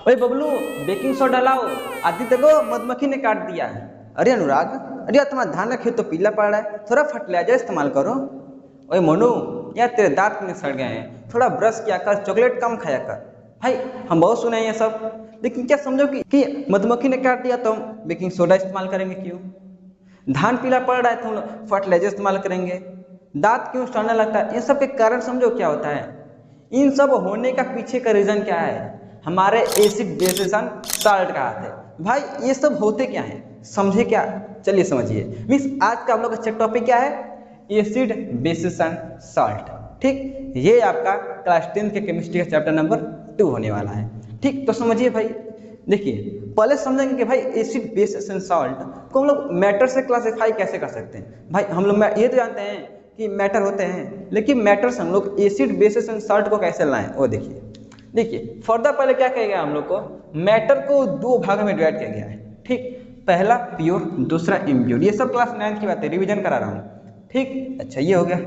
ओए Bablu, baking soda लाओ। आदित्य को मधुमक्खी ने काट दिया है। अरे अनुराग, अरे यार तुम्हारा धान का खेत तो पीला पड़ रहा है, थोड़ा फर्टिलाइजर इस्तेमाल करो। ओए मोनू, यार तेरे दांत क्यों सड़ गए हैं, थोड़ा ब्रश किया कर, चॉकलेट कम खाया कर। भाई हम बहुत सुने हैं ये सब, लेकिन क्या समझो कि मधुमक्खी ने काट दिया तो हम बेकिंग सोडा इस्तेमाल करेंगे क्यों? धान पीला पड़ रहा है तो हम फर्टिलाइजर इस्तेमाल करेंगे। दांत क्यों सड़ने लगता है, इन सब के कारण समझो क्या होता है। इन सब होने का पीछे का रीजन क्या है? हमारे एसिड बेसिसन साल्ट का हाथ है। भाई ये सब होते क्या है, समझे क्या? चलिए समझिए। मीन्स आज का हम लोग का टॉपिक क्या है? Acid bases and salt. ठीक, ये आपका क्लास 10 के केमिस्ट्री का चैप्टर नंबर 2 होने वाला है। ठीक, तो समझिए भाई। देखिए, पहले समझेंगे कि भाई एसिड बेस एंड सॉल्ट को हम लोग मैटर से क्लासिफाई कैसे कर सकते हैं। भाई हम लोग ये तो जानते हैं कि मैटर होते हैं, लेकिन मैटर से हम लोग एसिड बेसिस एंड सॉल्ट को कैसे लाएं वो देखिए। देखिए फर्दर पहले क्या किया गया, हम लोग को मैटर को दो भागों में डिवाइड किया गया है। ठीक, पहला प्योर, दूसरा इम्प्योर। ये सब क्लास 9 की बात है, रिविजन करा रहा हूँ। ठीक, अच्छा ये हो गया।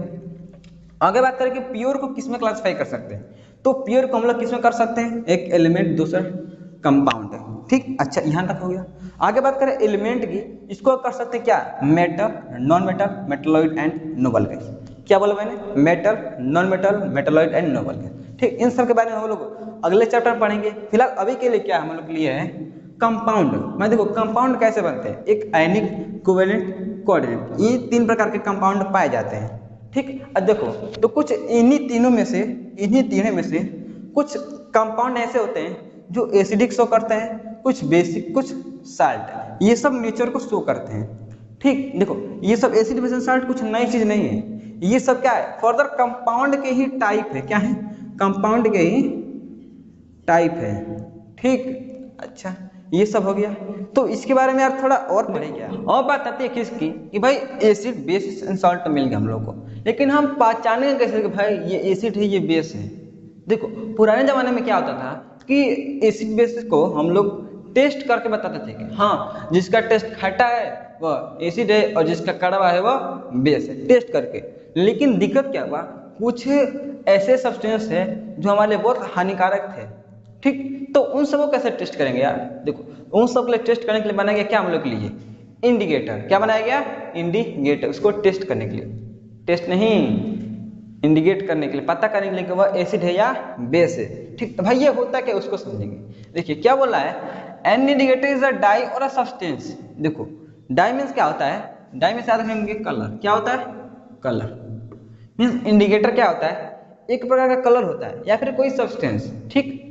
आगे बात करें कि प्योर को किस में क्लासिफाई कर सकते हैं, तो प्योर को हम लोग किस में कर सकते हैं? एक एलिमेंट, दूसरा कंपाउंड है। ठीक, अच्छा यहाँ तक हो गया। आगे बात करें एलिमेंट की, इसको कर सकते हैं क्या? Metal, non metal, metalloid and noble gas. क्या बोला मैंने? Metal, non metal, metalloid and noble gas. ठीक, इन सब के बारे में हम लोग अगले चैप्टर में पढ़ेंगे। फिलहाल अभी के लिए क्या हम लोग लिए है? कंपाउंड। मैं देखो कंपाउंड कैसे बनते हैं, एक आयनिक, कोवेलेंट, कोऑर्डिनेट, ये 3 प्रकार के कंपाउंड पाए जाते हैं। ठीक, अब देखो तो कुछ इन्हीं तीनों में से कुछ कंपाउंड ऐसे होते हैं जो एसिडिक शो करते हैं, कुछ बेसिक, कुछ साल्ट, ये सब नेचर को शो करते हैं। ठीक, देखो ये सब एसिड बेस साल्ट कुछ नई चीज नहीं है, ये सब क्या है? फर्दर कंपाउंड के ही टाइप है। क्या है? कंपाउंड के ही टाइप है। ठीक, अच्छा ये सब हो गया। तो इसके बारे में यार थोड़ा और पढ़े क्या, और बात आती है किसकी कि भाई एसिड बेस एंड सॉल्ट मिल गया हम लोग को, लेकिन हम पहचानेंगे कैसे कि भाई ये एसिड है ये बेस है? देखो पुराने जमाने में क्या होता था कि एसिड बेस को हम लोग टेस्ट करके बताते थे कि हाँ जिसका टेस्ट खट्टा है वह एसिड है और जिसका कड़वा है वह बेस है, टेस्ट करके। लेकिन दिक्कत क्या हुआ, कुछ ऐसे सब्सटेंस है जो हमारे लिए बहुत हानिकारक थे। ठीक, तो उन सबको कैसे टेस्ट करेंगे यार? देखो उन सब के लिए टेस्ट करने के लिए बनाया गया क्या हम लोग के लिए? इंडिकेटर। क्या बनाया गया? इंडिकेटर, उसको टेस्ट करने के लिए, टेस्ट नहीं इंडिकेट करने के लिए, पता करने के लिए कि वह एसिड है या बेस है। ठीक, तो भाई ये होता क्या उसको समझेंगे। देखिए क्या बोला है, an indicator is a dye और अ सब्सटेंस। देखो डाई मीन्स क्या होता है? डाई में याद रखेंगे कलर। क्या होता है? कलर। मीन्स इंडिकेटर क्या होता है? एक प्रकार का कलर होता है या फिर कोई सब्सटेंस। ठीक,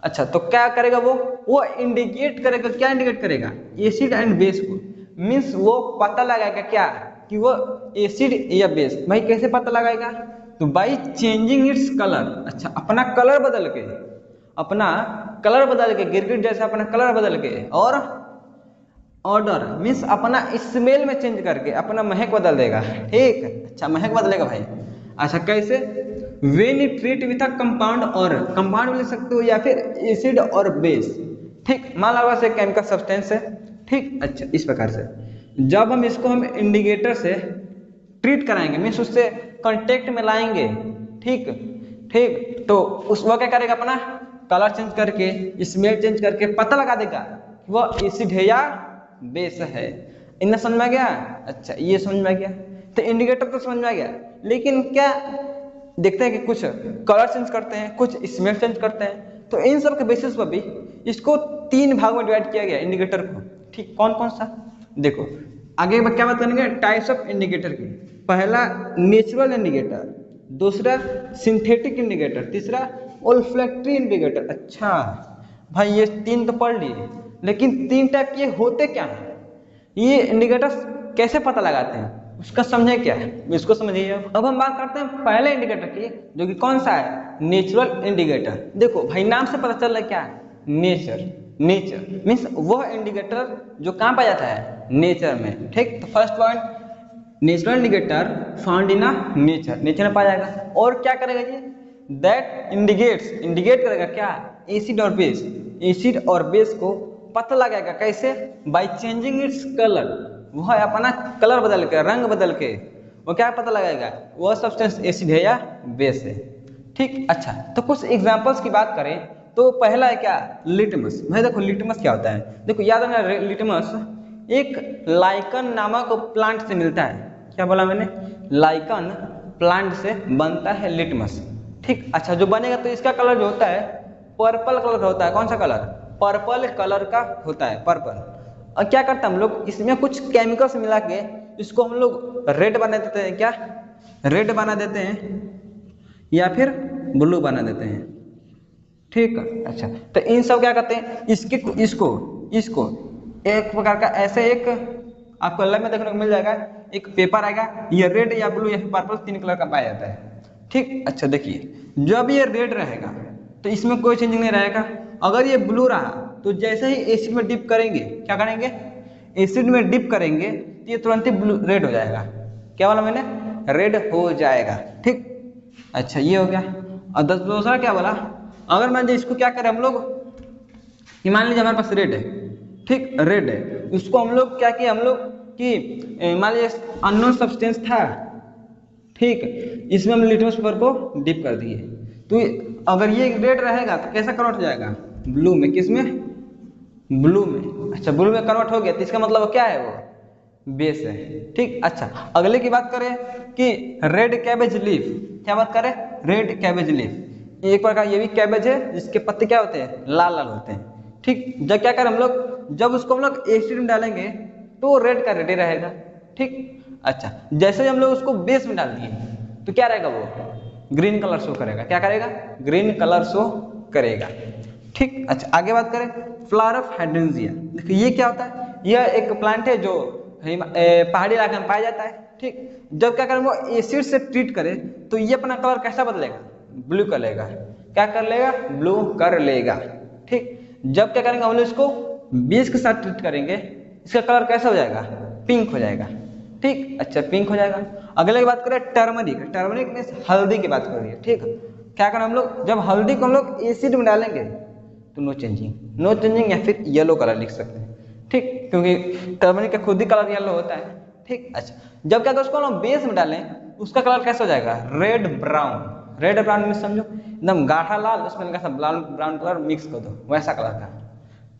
अच्छा तो क्या करेगा वो इंडिकेट करेगा। क्या इंडिकेट करेगा? एसिड एंड बेस को। मीन्स वो पता लगाएगा क्या कि वो एसिड या बेस। भाई कैसे पता लगाएगा? तो बाई चेंजिंग इट्स कलर। अच्छा, अपना कलर बदल के गिरगिट जैसे अपना कलर बदल के, और ऑर्डर मीन्स अपना स्मेल में चेंज करके अपना महक बदल देगा। ठीक, अच्छा महक बदलेगा भाई। अच्छा कैसे? When you treat with a compound, और कंपाउंड भी लिख सकते हो या फिर एसिड और बेस। ठीक, मान लो से केमिकल सब्सटेंस है। ठीक, अच्छा इस प्रकार से जब हम इसको इंडिकेटर से ट्रीट कराएंगे, मीन्स उससे कांटेक्ट में लाएंगे। ठीक ठीक, तो उस वो क्या करेगा? अपना कलर चेंज करके, स्मेल चेंज करके पता लगा देगा कि वह एसिड है या बेस है। इन्हें समझ में आ गया? अच्छा ये समझ में आ गया। तो इंडिकेटर तो समझ में आ गया, लेकिन क्या देखते हैं कि कुछ कलर चेंज करते हैं, कुछ स्मेल चेंज करते हैं। तो इन सब के बेसिस पर भी इसको 3 भाग में डिवाइड किया गया इंडिकेटर को। ठीक, कौन कौन सा? देखो आगे क्या बात करेंगे टाइप्स ऑफ इंडिकेटर की। पहला नेचुरल इंडिकेटर, दूसरा सिंथेटिक इंडिकेटर, तीसरा ओल्फैक्टरी इंडिकेटर। अच्छा भाई ये 3 तो पढ़ लिए, लेकिन 3 टाइप ये होते क्या हैं? ये इंडिकेटर्स कैसे पता लगाते हैं उसका समझे क्या है, इसको समझिए। अब हम बात करते हैं पहले इंडिकेटर की, जो कि कौन सा है? Natural indicator. देखो भाई नाम से पता चल रहा है क्या है? नेचर मीन्स वह इंडिकेटर जो कहाँ पाया जाता है? नेचर में। ठीक, तो first point, natural indicator found in nature में पाया जाएगा। और क्या करेगा जी? दैट इंडिकेट करेगा क्या? एसिड और बेस को पता लगाएगा कैसे? By changing its colour. वह अपना कलर बदल के, रंग बदल के वो क्या पता लगाएगा? वह सब्सटेंस एसिड है या बेस है। ठीक, अच्छा तो कुछ एग्जांपल्स की बात करें तो पहला है क्या, लिटमस। भाई देखो लिटमस क्या होता है, देखो याद है ना, लिटमस एक लाइकन नामक प्लांट से मिलता है। क्या बोला मैंने, लाइकन प्लांट से बनता है लिटमस। ठीक, अच्छा जो बनेगा तो इसका कलर जो होता है पर्पल कलर का होता है। कौन सा कलर, पर्पल कलर का होता है, पर्पल। और क्या करते हैं हम लोग, इसमें कुछ केमिकल्स मिला के इसको हम लोग रेड बना देते हैं। क्या, रेड बना देते हैं या फिर ब्लू बना देते हैं। ठीक, अच्छा तो इन सब क्या करते हैं, इसको एक प्रकार का ऐसे एक आपको अलग में देखने को मिल जाएगा, एक पेपर आएगा, ये रेड या ब्लू या फिर पर्पल 3 कलर का पाया जाता है। ठीक, अच्छा देखिए जब ये रेड रहेगा तो इसमें कोई चेंजिंग नहीं रहेगा। अगर ये ब्लू रहा तो जैसे ही एसिड में डिप करेंगे, क्या करेंगे, एसिड में डिप करेंगे तो ये तुरंत ही ब्लू रेड हो जाएगा। क्या बोला मैंने, रेड हो जाएगा। ठीक, अच्छा ये हो गया। और दूसरा क्या बोला, अगर मान लीजिए इसको क्या करें हम लोग, मान लीजिए हमारे पास रेड है, ठीक रेड है, उसको हम लोग क्या किए हम लोग कि मान लीजिए अननोन सब्सटेंस था, ठीक, इसमें हम लिटमस पेपर को डिप कर दिए, तो अगर ये रेड रहेगा तो कैसा कन्वर्ट हो जाएगा, ब्लू में। किस में, ब्लू में। अच्छा ब्लू में कन्वर्ट हो गया तो इसका मतलब क्या है, वो बेस है। ठीक, अच्छा अगले की बात करें कि रेड कैबेज लीफ। क्या बात करें, रेड कैबेज लीफ एक प्रकार ये भी कैबेज है जिसके पत्ते क्या होते हैं, लाल लाल होते हैं। ठीक, जब क्या करें हम लोग, जब उसको हम लोग एसिड में डालेंगे तो रेड का रेड ही रहेगा। ठीक, अच्छा जैसे हम लोग उसको बेस में डाल दिए तो क्या रहेगा, वो ग्रीन कलर शो करेगा। क्या करेगा, ग्रीन कलर शो करेगा। ठीक, अच्छा आगे बात करें फ्लावर ऑफ हाइड्रेंजिया। देखिए ये क्या होता है, यह एक प्लांट है जो पहाड़ी इलाके में पाया जाता है। ठीक, जब क्या करें वो एसिड से ट्रीट करे तो ये अपना कलर कैसा बदलेगा, ब्लू कर लेगा। क्या कर लेगा, ब्लू कर लेगा। ठीक, जब क्या करेंगे हम लोग इसको बेस के साथ ट्रीट करेंगे, इसका कलर कैसा हो जाएगा, पिंक हो जाएगा। ठीक, अच्छा पिंक हो जाएगा। अगले की बात करें टर्मरिक। टर्मरिक मीन्स हल्दी की बात कर रही है। ठीक, क्या करें हम लोग, जब हल्दी को हम लोग एसिड में डालेंगे तो नो चेंजिंग या फिर येलो कलर लिख सकते हैं। ठीक, क्योंकि टर्मरिक का खुद ही कलर येलो होता है। ठीक, अच्छा जब क्या उसको हम बेस में डालें उसका कलर कैसा हो जाएगा, red brown. Red brown means समझो एकदम गाढ़ा लाल, उसमें हल्का सा ब्राउन कलर मिक्स कर दो, वैसा कलर का।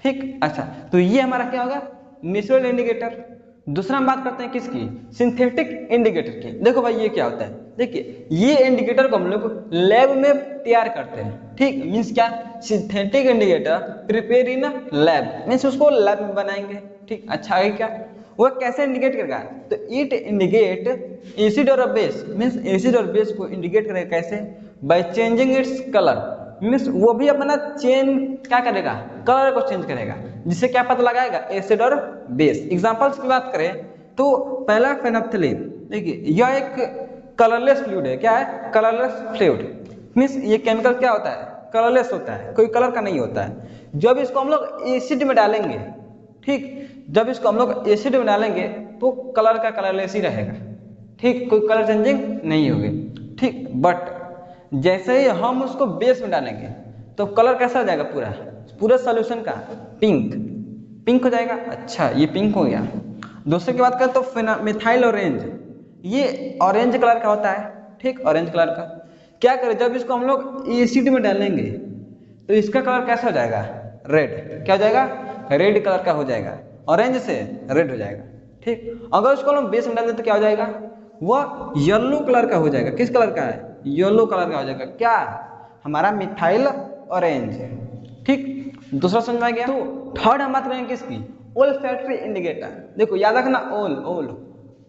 ठीक, अच्छा तो ये हमारा क्या होगा, नेचुरल इंडिकेटर। दूसरा हम बात करते हैं किसकी, सिंथेटिक इंडिकेटर की। देखो भाई ये क्या होता है, देखिए ये इंडिकेटर को हम लोग लैब में तैयार करते हैं। ठीक, मीन्स क्या, synthetic indicator prepare in lab, means उसको लैब में बनाएंगे। ठीक, अच्छा है क्या, वो कैसे इंडिकेट करेगा, तो इट इंडिकेट एसिड और बेस, मीन्स एसिड और बेस को इंडिकेट करेगा कैसे, by changing its colour. Means वो भी अपना क्या करेगा, कलर को चेंज करेगा, जिससे क्या पता लगाएगा, एसिड और बेस। एग्जांपल्स की बात करें तो पहला फेनोल्फथलीन। देखिए यह एक कलरलेस फ्लूइड है। क्या है, कलरलेस फ्लूइड। मीन्स ये केमिकल क्या होता है, कलरलेस होता है, कोई कलर का नहीं होता है। जब इसको हम लोग एसिड में डालेंगे, ठीक, जब इसको हम लोग एसिड में डालेंगे तो कलर का कलरलेस ही रहेगा। ठीक, कोई कलर चेंजिंग नहीं होगी। ठीक, बट जैसे ही हम उसको बेस में डालेंगे तो कलर कैसा हो जाएगा, पूरा सॉल्यूशन का पिंक हो जाएगा। अच्छा ये पिंक हो गया। दूसरे की बात करें तो मिथाइल ऑरेंज, ये ऑरेंज कलर का होता है। ठीक, ऑरेंज कलर का। क्या करें, जब इसको हम लोग एसिड में डालेंगे तो इसका कलर कैसा हो जाएगा, रेड। क्या हो जाएगा, रेड कलर का हो जाएगा, ऑरेंज से रेड हो जाएगा। ठीक, अगर उसको हम बेस में डाल दें तो क्या हो जाएगा, वह येलो कलर का हो जाएगा। किस कलर का है, येलो कलर का हो जाएगा। क्या, हमारा मिथाइल ऑरेंज। ठीक, दूसरा समझ में आ गया। तो थर्ड हम बात करेंगे किसकी, ओल्फैक्टरी इंडिकेटर। देखो याद रखना,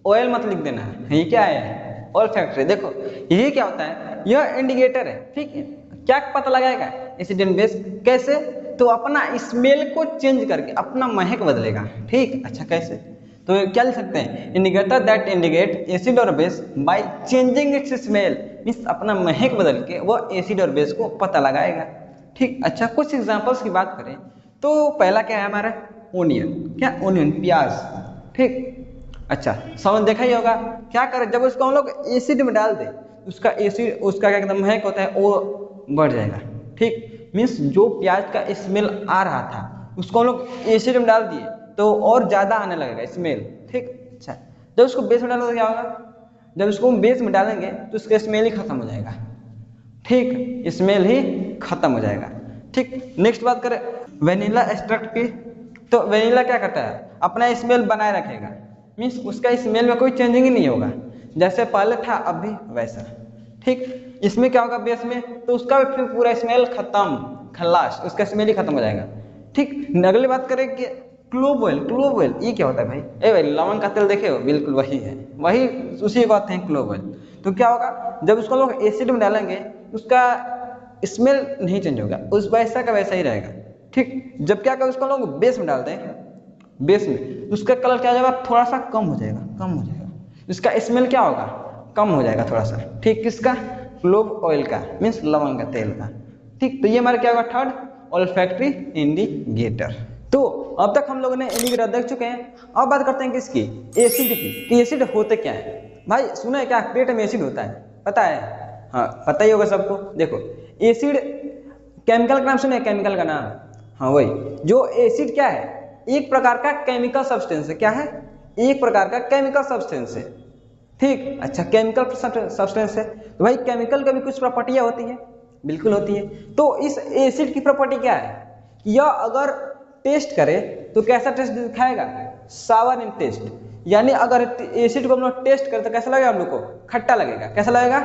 ऑयल मत लिख देना है, ये क्या है, ओल्फैक्टरी। देखो ये क्या होता है, यह इंडिकेटर है। ठीक है, क्या पता लगाएगा, एसिड एंड बेस। कैसे, तो अपना स्मेल को चेंज करके अपना महक बदलेगा। ठीक, अच्छा कैसे, तो क्या लिख सकते हैं, इंडिकेटर दैट इंडिकेट एसिड और base by changing it's smell, means अपना महक बदल के वो एसिड और बेस को पता लगाएगा। ठीक, अच्छा कुछ एग्जांपल्स की बात करें तो पहला क्या है हमारा, ओनियन। क्या, ओनियन, प्याज। ठीक, अच्छा समझ देखा ही होगा। क्या करें, जब उसको हम लोग एसिड में डाल दें उसका एसिड, उसका क्या एकदम महक होता है वो बढ़ जाएगा। ठीक, मीन्स जो प्याज का स्मेल आ रहा था उसको हम लोग एसिड में डाल दिए तो और ज्यादा आने लगेगा स्मेल। ठीक, अच्छा जब उसको बेस में डालेंगे तो क्या होगा, जब उसको हम बेस में डालेंगे तो उसका स्मेल ही खत्म हो जाएगा। ठीक, स्मेल ही खत्म हो जाएगा। ठीक, नेक्स्ट बात करें वेनिला एक्सट्रैक्ट की, तो वेनिला क्या करता है, अपना स्मेल बनाए रखेगा, मीन्स उसका स्मेल में कोई चेंजिंग ही नहीं होगा, जैसे पहले था अब भी वैसा। ठीक, इसमें क्या होगा बेस में, तो उसका भी फिर पूरा स्मेल खत्म, खलास, उसका स्मेल ही खत्म हो जाएगा। ठीक, अगली बात करें कि क्लोव ऑयल, क्लोव ऑयल ये क्या होता है भाई, ए भाई लवंग का तेल देखे हो, बिल्कुल वही है, वही उसी को कहते हैं क्लोव ऑयल। तो क्या होगा, जब उसको लोग एसिड में डालेंगे उसका स्मेल नहीं चेंज होगा, उस वैसा का वैसा ही रहेगा। ठीक, जब क्या कर उसको लोग बेस में डालते हैं, बेस में उसका कलर क्या हो जाएगा, थोड़ा सा कम हो जाएगा, कम हो जाएगा, उसका स्मेल क्या होगा, कम हो जाएगा थोड़ा सा। ठीक, किसका, क्लोव ऑयल का, मीन्स लवंग का तेल का। ठीक, तो ये हमारा क्या होगा, थर्ड ऑल्फैक्टरी इंडिकेटर। तो अब तक हम लोगों ने इंडिकेटर देख चुके हैं। अब बात करते हैं किसकी, एसिड की, कि एसिड होते क्या है। भाई सुना है क्या, पेट में एसिड होता है, पता है, हाँ पता ही होगा सबको। देखो एसिड केमिकल का नाम सुने, केमिकल का नाम, हाँ वही, जो एसिड क्या है, एक प्रकार का केमिकल सब्सटेंस है। क्या है, एक प्रकार का केमिकल सब्सटेंस है। ठीक, अच्छा केमिकल सब्सटेंस है, तो भाई केमिकल का भी कुछ प्रॉपर्टियां होती है, बिल्कुल होती है। तो इस एसिड की प्रॉपर्टी क्या है, यह अगर टेस्ट करे तो कैसा टेस्ट दिखाएगा, सावर इन टेस्ट, यानी अगर एसिड को हम लोग टेस्ट करें तो कैसा लगेगा हम लोग को, खट्टा लगेगा। कैसा लगेगा,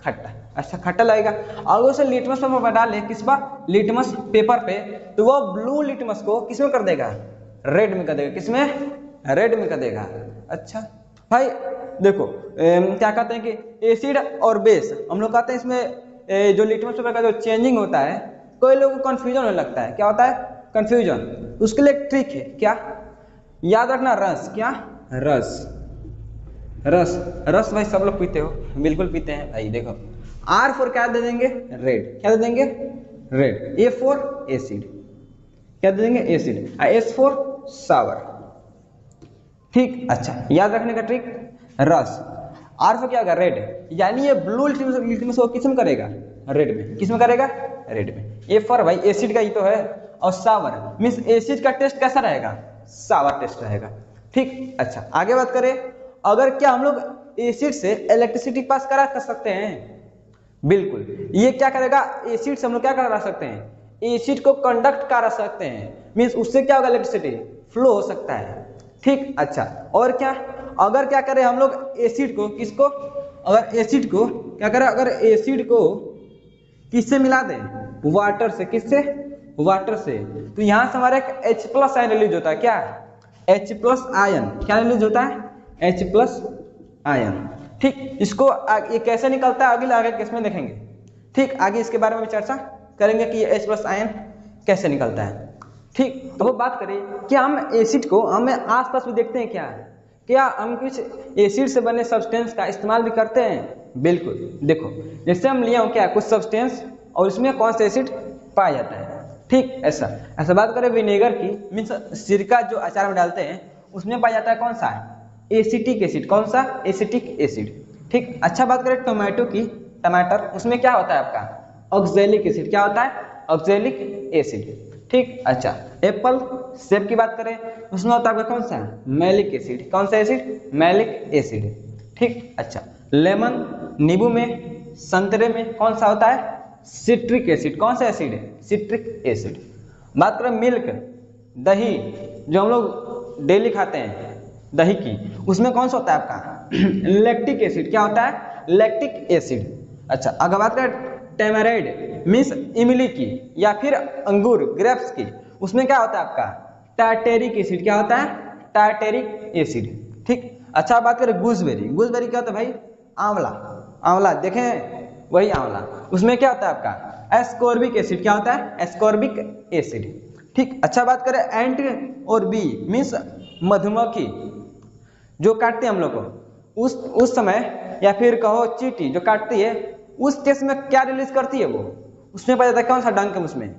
खट्टा, अच्छा खट्टा लगेगा। अगर उसे लिटमस पेपर पर डाले, किस पर, लिटमस पेपर पे, तो वो ब्लू लिटमस को किस में कर देगा, रेड में कर देगा, किसमें, रेड में कर देगा। अच्छा भाई देखो क्या कहते हैं कि एसिड और बेस, हम लोग कहते हैं इसमें जो लिटमस पेपर का जो चेंजिंग होता है, कोई लोगों को कंफ्यूजन होने लगता है, क्या होता है, कंफ्यूजन। उसके लिए एक ट्रिक है, क्या, याद रखना, रस, क्या, रस, रस, रस भाई सब लोग पीते हो, बिल्कुल पीते हैं भाई। देखो R फॉर क्या दे देंगे, रेड, क्या दे देंगे, रेड, A फॉर एसिड, क्या दे देंगे, एसिड, S फॉर सावर। ठीक, अच्छा याद रखने का ट्रिक, रस, R फॉर क्या होगा, रेड, यानी ये ब्लू लिटमस को किस में करेगा, रेड में, किस में करेगा, रेड में। A फॉर भाई एसिड का ही तो है, और सावर मीन्स एसिड का टेस्ट कैसा रहेगा, सावर टेस्ट रहेगा। ठीक, अच्छा आगे बात करें, अगर क्या हम लोग एसिड से इलेक्ट्रिसिटी पास करा कर सकते हैं, बिल्कुल, ये क्या करेगा, एसिड से हम लोग क्या करा सकते हैं, एसिड को कंडक्ट करा सकते हैं, मीन्स उससे क्या होगा, इलेक्ट्रिसिटी फ्लो हो सकता है। ठीक, अच्छा और क्या, अगर क्या करें हम लोग एसिड को, किसको, अगर एसिड को क्या करें, अगर एसिड को किससे मिला दें, वाटर से, किससे, वाटर से, तो यहां से हमारा एक H+ आयन रिलीज होता है, क्या, H+ आयन, क्या रिलीज होता है, H+ आयन। ठीक, इसको ये कैसे निकलता है आगे किसमें देखेंगे। ठीक, आगे इसके बारे में चर्चा करेंगे कि ये H+ आयन कैसे निकलता है। ठीक, अब बात करें कि हम एसिड को हमें आसपास भी देखते हैं, क्या हम कुछ एसिड से बने सब्सटेंस का इस्तेमाल भी करते हैं, बिल्कुल। देखो जैसे हम लिया हो क्या, कुछ सब्सटेंस, और उसमें कौन सा एसिड पाया जाता है। ठीक, ऐसा बात करें विनेगर की, मीन्स सिरका जो अचार में डालते हैं, उसमें पाया जाता है कौन सा, एसिटिक एसिड, कौन सा, एसिटिक एसिड। ठीक, अच्छा बात करें टोमेटो की, टमाटर, उसमें क्या होता है आपका, ऑक्सैलिक एसिड, क्या होता है, ऑक्सैलिक एसिड। ठीक, अच्छा एप्पल, सेब की बात करें, उसमें होता है आपका कौन सा, मैलिक एसिड, कौन सा एसिड, मैलिक एसिड। ठीक, अच्छा लेमन, नींबू में, संतरे में कौन सा होता है, सिट्रिक एसिड, कौन सा एसिड है, सिट्रिक एसिड। बात करें मिल्क, दही, जो हम लोग डेली खाते हैं दही की, उसमें कौन सा होता है आपका, लैक्टिक एसिड, क्या होता है, लैक्टिक एसिड। अच्छा अगर बात करें टेमराइड मीन्स इमली की, या फिर अंगूर ग्रेप्स की, उसमें क्या होता है आपका, टार्टेरिक एसिड, क्या होता है, टार्टेरिक एसिड। ठीक, अच्छा बात करें गूसबेरी, गूसबेरी क्या होता है भाई, आंवला, आंवला देखें वही आंवला, उसमें क्या होता है आपका, एस्कॉर्बिक एसिड, क्या होता है, एस्कॉर्बिक एसिड। ठीक, अच्छा बात करें एंट और बी मीन्स मधुमक्खी जो काटते हैं हम लोग को, उस समय, या फिर कहो चींटी जो काटती है, उस केस में क्या रिलीज करती है वो, उसमें पाया जाता है कौन सा डंक, उसमें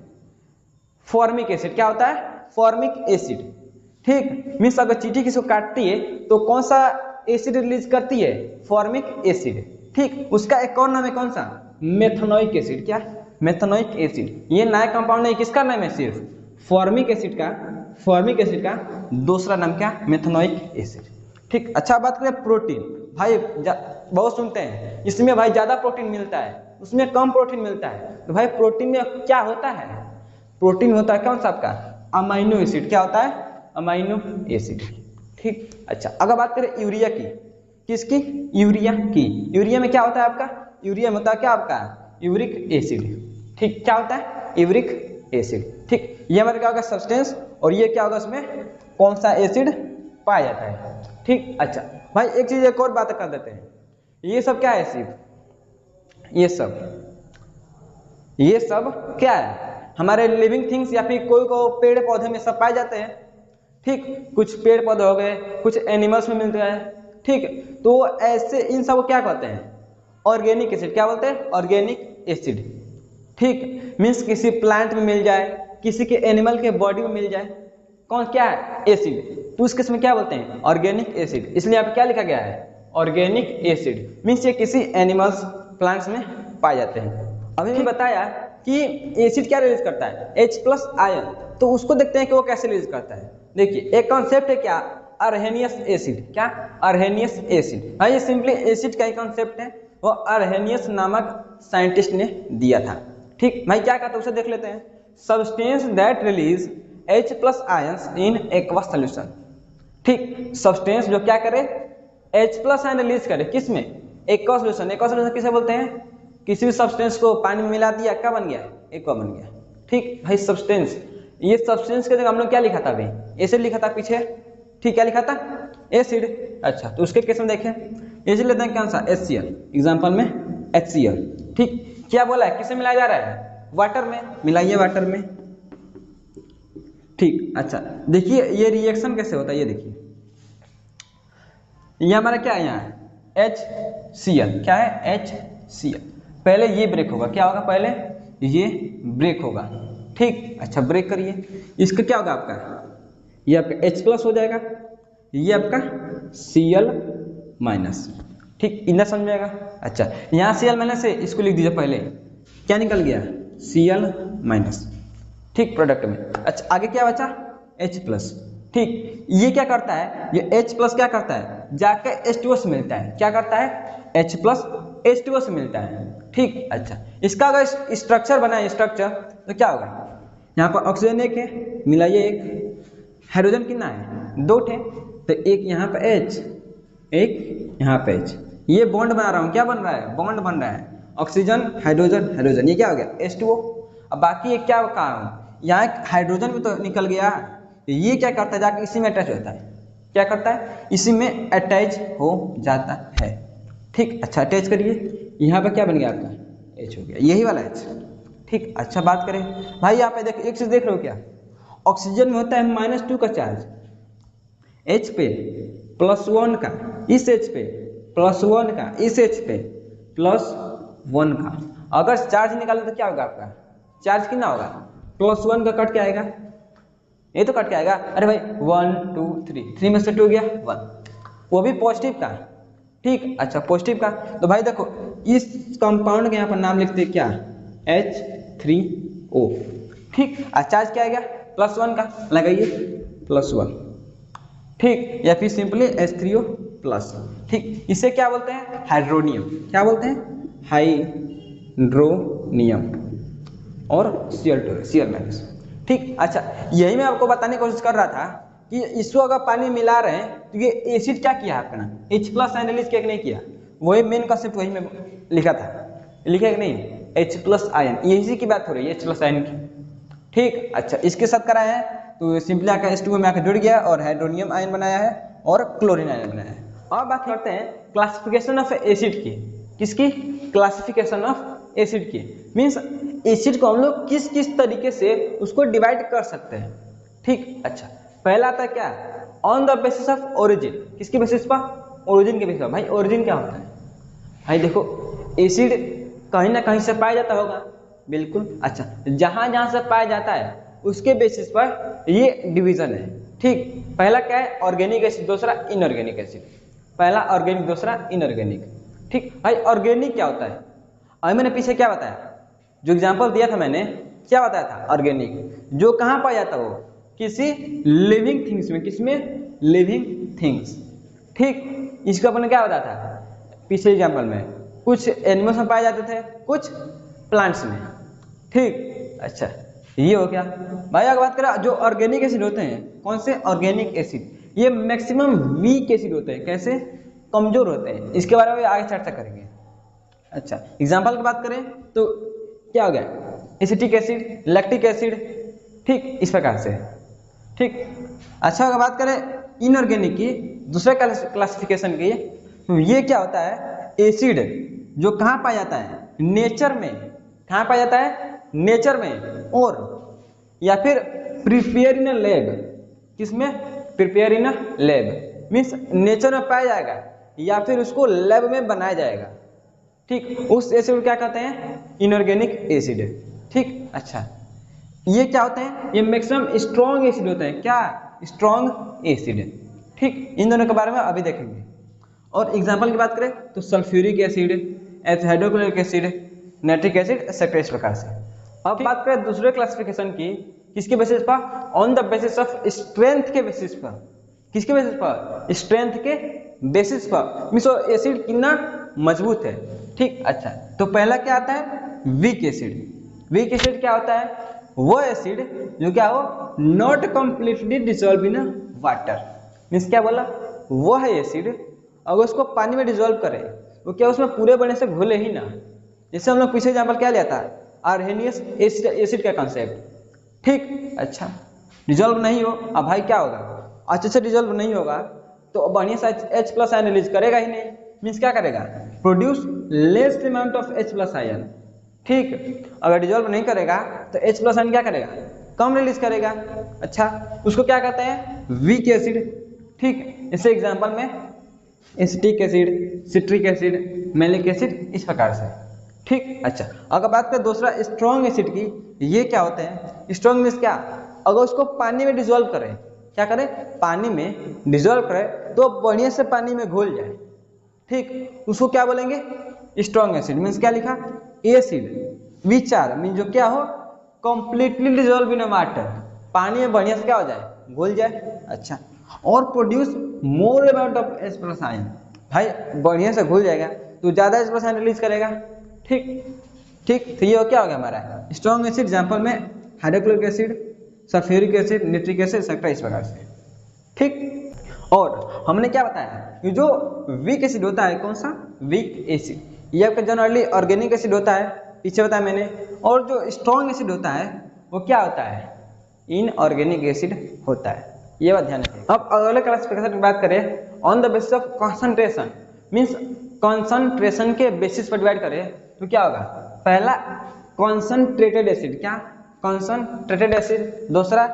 फॉर्मिक एसिड, क्या होता है, फॉर्मिक एसिड। ठीक, मीन्स अगर चींटी किसी को काटती है तो कौन सा एसिड रिलीज करती है, फॉर्मिक एसिड। ठीक, उसका एक और नाम है कौन सा, मेथनोइक एसिड, क्या, मेथनोइक एसिड। ये नया कंपाउंड नहीं, किसका नाम है, सिर्फ फॉर्मिक एसिड का, फॉर्मिक एसिड का दूसरा नाम क्या, मेथनोइक एसिड। ठीक, अच्छा बात करें प्रोटीन, भाई बहुत सुनते हैं इसमें भाई ज्यादा प्रोटीन मिलता है, उसमें कम प्रोटीन मिलता है, तो भाई प्रोटीन में क्या होता है, प्रोटीन होता है कौन सा आपका, अमाइनो एसिड। क्या होता है, अमाइनो एसिड। ठीक, अच्छा अगर बात करें यूरिया की, किसकी, यूरिया की। यूरिया में क्या होता है आपका, यूरिया में होता है क्या आपका, यूरिक एसिड। ठीक, क्या होता है, यूरिक एसिड। ठीक, ये हमारा क्या होगा सब्सटेंस, और ये क्या होगा उसमें कौन सा एसिड पाया जाता है। ठीक, अच्छा भाई एक चीज एक और बात कर देते हैं, ये सब क्या है सिर्फ, ये सब क्या है, हमारे लिविंग थिंग्स या फिर कोई को पेड़ पौधे में सब पाए जाते हैं। ठीक, कुछ पेड़ पौधे हो गए, कुछ एनिमल्स में मिलते हैं। ठीक, तो ऐसे इन सब को क्या कहते हैं, ऑर्गेनिक एसिड। क्या बोलते हैं, ऑर्गेनिक एसिड। ठीक, मीन्स किसी प्लांट में मिल जाए, किसी के एनिमल के बॉडी में मिल जाए, कौन क्या है, एसिड, तो उस केस में क्या बोलते हैं, ऑर्गेनिक एसिड। इसलिए यहाँ पे क्या लिखा गया है, ऑर्गेनिक एसिड। मीन्स ये किसी एनिमल्स प्लांट्स में पाए जाते हैं। अभी मैं बताया कि एसिड क्या रिलीज करता है, H+ आयन, तो उसको देखते हैं कि वो कैसे रिलीज करता है। देखिए एक कॉन्सेप्ट है क्या, अर्हेनियस एसिड। क्या, अर्हेनियस एसिड। हाँ, ये सिंपली एसिड का ही कॉन्सेप्ट है, वो अर्हेनियस नामक साइंटिस्ट ने दिया था। ठीक भाई, क्या कहता है उसे देख लेते हैं। Substance that release H+ ions in aqueous solution. ठीक, सब्सटेंस जो क्या करे, H+ आयन रिलीज करे, किस में, एक्वस सोल्यूशन। एक्वस सोल्यूशन किसे बोलते हैं, किसी भी सब्सटेंस को पानी में मिला दिया, क्या बन गया, एक्वा बन गया। ठीक भाई, सब्सटेंस, ये सब्सटेंस के जगह हम लोग क्या लिखा था अभी, एसिड लिखा था पीछे। ठीक, क्या लिखा था, एसिड। अच्छा, तो उसके केस में देखें, एसिड लेते हैं कौन सा, HCl, एग्जांपल में HCl। ठीक, क्या बोला है, किसे मिलाया जा रहा है, वाटर में, मिलाइए वाटर में। ठीक, अच्छा देखिए ये रिएक्शन कैसे होता है, ये देखिए, ये हमारा क्या है, यहाँ HCl, क्या है, HCl। पहले ये ब्रेक होगा, क्या होगा, पहले ये ब्रेक होगा। ठीक, अच्छा ब्रेक करिए, इसका क्या होगा आपका, ये आपका H+ हो जाएगा, ये आपका Cl-। ठीक, इतना समझ में आएगा। अच्छा, यहाँ Cl- है, इसको लिख दीजिए पहले, क्या निकल गया, Cl-। ठीक, प्रोडक्ट में। अच्छा आगे क्या बचा, H+। ठीक, ये क्या करता है, ये H+ क्या करता है, जाकर H2O से मिलता है। क्या करता है, H+ H2O से मिलता है। ठीक, अच्छा इसका अगर स्ट्रक्चर बनाए, स्ट्रक्चर तो क्या होगा, यहाँ पर ऑक्सीजन एक है, मिलाइए एक, हाइड्रोजन कितना है, 2 थे, तो एक यहाँ पे H, एक यहाँ पे H, ये बॉन्ड बना रहा हूँ, क्या बन रहा है, बॉन्ड बन रहा है, ऑक्सीजन हाइड्रोजन हाइड्रोजन, ये क्या हो गया, H2O। अब बाकी एक क्या कहा हूँ, यहाँ एक हाइड्रोजन भी तो निकल गया, ये क्या करता है, जाकर इसी में अटैच होता है, क्या करता है, इसी में अटैच हो जाता है। ठीक, अच्छा अटैच करिए, यहाँ पे क्या बन गया आपका, H हो गया, यही वाला H। ठीक, अच्छा बात करें भाई, यहाँ पे देखो एक चीज देख रहे हो क्या, ऑक्सीजन में होता है -2 का चार्ज, H पे +1 का, इस H पे +1 का, इस H पे +1 का। अगर चार्ज निकाले तो क्या होगा आपका, चार्ज कितना होगा, +1 का कट के आएगा, ये तो कट के आएगा, अरे भाई 1 2 3 में से 2 गया 1, वो भी पॉजिटिव का। ठीक, अच्छा पॉजिटिव का, तो भाई देखो इस कंपाउंड के यहाँ पर नाम लिखते हैं क्या, H3O। ठीक, चार्ज क्या आएगा, +1 का, लगाइए +1। ठीक, या फिर सिंपली H3O+। ठीक, इसे क्या बोलते हैं, हाइड्रोनियम। क्या बोलते हैं, हाइड्रोनियम और Cl-। ठीक, अच्छा यही मैं आपको बताने की कोशिश कर रहा था कि इसको अगर पानी में मिला रहे हैं तो ये एसिड क्या किया आपका ना, H+ आयन रिलीज किया कि नहीं किया, वही मेन कंसेप्ट वही मैं लिखा था, लिखा कि नहीं, H+ आयन, यही की बात हो रही है, H+ आयन की। ठीक, अच्छा इसके साथ कराया है तो सिंपली आकर H2O में आकर जुड़ गया और हाइड्रोनियम आयन बनाया है और क्लोरीन आयन बनाया है। अब बात करते हैं क्लासिफिकेशन ऑफ एसिड की, किसकी, क्लासिफिकेशन ऑफ एसिड की, मीन्स एसिड को हम लोग किस किस तरीके से उसको डिवाइड कर सकते हैं। ठीक, अच्छा पहला आता है क्या, on the basis of origin, किसकी बेसिस पर, ओरिजिन के बेसिस पर। भाई ओरिजिन क्या होता है, भाई देखो एसिड कहीं ना कहीं से पाया जाता होगा, बिल्कुल। अच्छा जहां जहां से पाया जाता है उसके बेसिस पर ये डिवीजन है। ठीक, पहला क्या है, ऑर्गेनिक एसिड, दूसरा इनऑर्गेनिक एसिड, पहला ऑर्गेनिक दूसरा इनऑर्गेनिक। ठीक भाई, ऑर्गेनिक क्या होता है, अभी मैंने पीछे क्या बताया, जो एग्जांपल दिया था मैंने, क्या बताया था, ऑर्गेनिक जो कहाँ पाया जाता है, वो किसी लिविंग थिंग्स में, किसमें, लिविंग थिंग्स। ठीक, इसको अपन ने क्या बताया था पिछले एग्जांपल में, कुछ एनिमल्स में पाए जाते थे, कुछ प्लांट्स में। ठीक, अच्छा ये हो गया भाई। अगर बात करें जो ऑर्गेनिक एसिड होते हैं, कौन से ऑर्गेनिक एसिड, ये मैक्सिमम वीक एसिड होते हैं। कैसे? कमजोर होते हैं। इसके बारे में आगे चर्चा करेंगे। अच्छा, एग्जाम्पल की बात करें तो क्या हो गया? एसिटिक एसिड, लैक्टिक एसिड, ठीक, इस प्रकार से, ठीक। अच्छा, अगर बात करें इनऑर्गेनिक की, दूसरे क्लासिफिकेशन की, तो ये क्या होता है? एसिड जो कहाँ पाया जाता है? नेचर में। कहाँ पाया जाता है? नेचर में, और या फिर प्रिपेयर इन लैब। किसमें? Prepare in lab means nature में पाया जाएगा या फिर उसको लैब में बनाया जाएगा, ठीक। उस एसिड को क्या कहते हैं? इनऑर्गेनिक एसिड, ठीक। अच्छा, ये क्या होते हैं? ये मैक्सिमम स्ट्रॉन्ग एसिड होते हैं। क्या? स्ट्रॉन्ग एसिड, ठीक। इन दोनों के बारे में अभी देखेंगे। और एग्जाम्पल की बात करें तो sulphuric acid, hydrochloric acid, nitric acid, etcetera, इस प्रकार से। अब बात करें दूसरे क्लासिफिकेशन की, किसके बेसिस पर? On the basis of strength के बेसिस पर। किसके बेसिस पर? स्ट्रेंथ के बेसिस पर, मीन्स एसिड कितना मजबूत है, ठीक। अच्छा, तो पहला क्या आता है? Weak acid. वीक एसिड क्या होता है? वो एसिड जो क्या हो? Not completely dissolve in water. Means क्या बोला? वो है एसिड, अगर उसको पानी में डिसॉल्व करें तो क्या उसमें पूरे बने से घुले ही ना। जैसे हम लोग पीछे एग्जाम्पल क्या लिया था? आर्हेनियस एसिड का कंसेप्ट, ठीक। अच्छा, डिजोल्व नहीं हो, अब भाई क्या होगा? अच्छे से डिजोल्व नहीं होगा तो बढ़िया सा H+ आयन रिलीज करेगा ही नहीं। मीन्स क्या करेगा? Produce less amount of H+ ion, ठीक। अगर डिजोल्व नहीं करेगा तो H+ आयन क्या करेगा? कम रिलीज करेगा। अच्छा, उसको क्या कहते हैं? वीक एसिड, ठीक। इसे एग्जाम्पल में acetic acid, citric acid, malic acid, इस प्रकार से, ठीक। अच्छा, अगर बात करें दूसरा स्ट्रॉन्ग एसिड की, ये क्या होते हैं? स्ट्रॉन्ग मीन्स क्या? अगर उसको पानी में डिसॉल्व करें, क्या करें? पानी में डिसॉल्व करें तो बढ़िया से पानी में घुल जाए, ठीक। उसको क्या बोलेंगे? Strong acid. मीन्स क्या लिखा? एसिड विच आर मीन जो क्या हो? कंप्लीटली डिसॉल्व इन वाटर, पानी में बढ़िया से क्या हो जाए? घुल जाए। अच्छा, और produce more amount of H+ ion, भाई बढ़िया से घुल जाएगा तो ज्यादा H+ आयन रिलीज करेगा, ठीक, ठीक। तो ये क्या हो गया हमारा स्ट्रॉन्ग एसिड। एग्जाम्पल में hydrochloric acid, sulphuric acid, nitric acid, etcetera, इस प्रकार से, ठीक। और हमने क्या बताया कि जो वीक एसिड होता है, कौन सा? वीक एसिड, ये आपका जनरली ऑर्गेनिक एसिड होता है, पीछे बताया मैंने। और जो स्ट्रॉन्ग एसिड होता है वो क्या होता है? इनऑर्गेनिक एसिड होता है। ये बात ध्यान रखिए। अब अगले क्लासिफिकेशन की बात करें, on the basis of concentration, means concentration के बेसिस पर डिवाइड करें तो क्या होगा? पहला कॉन्सेंट्रेटेड एसिड, क्या? Concentrated acid. दूसरा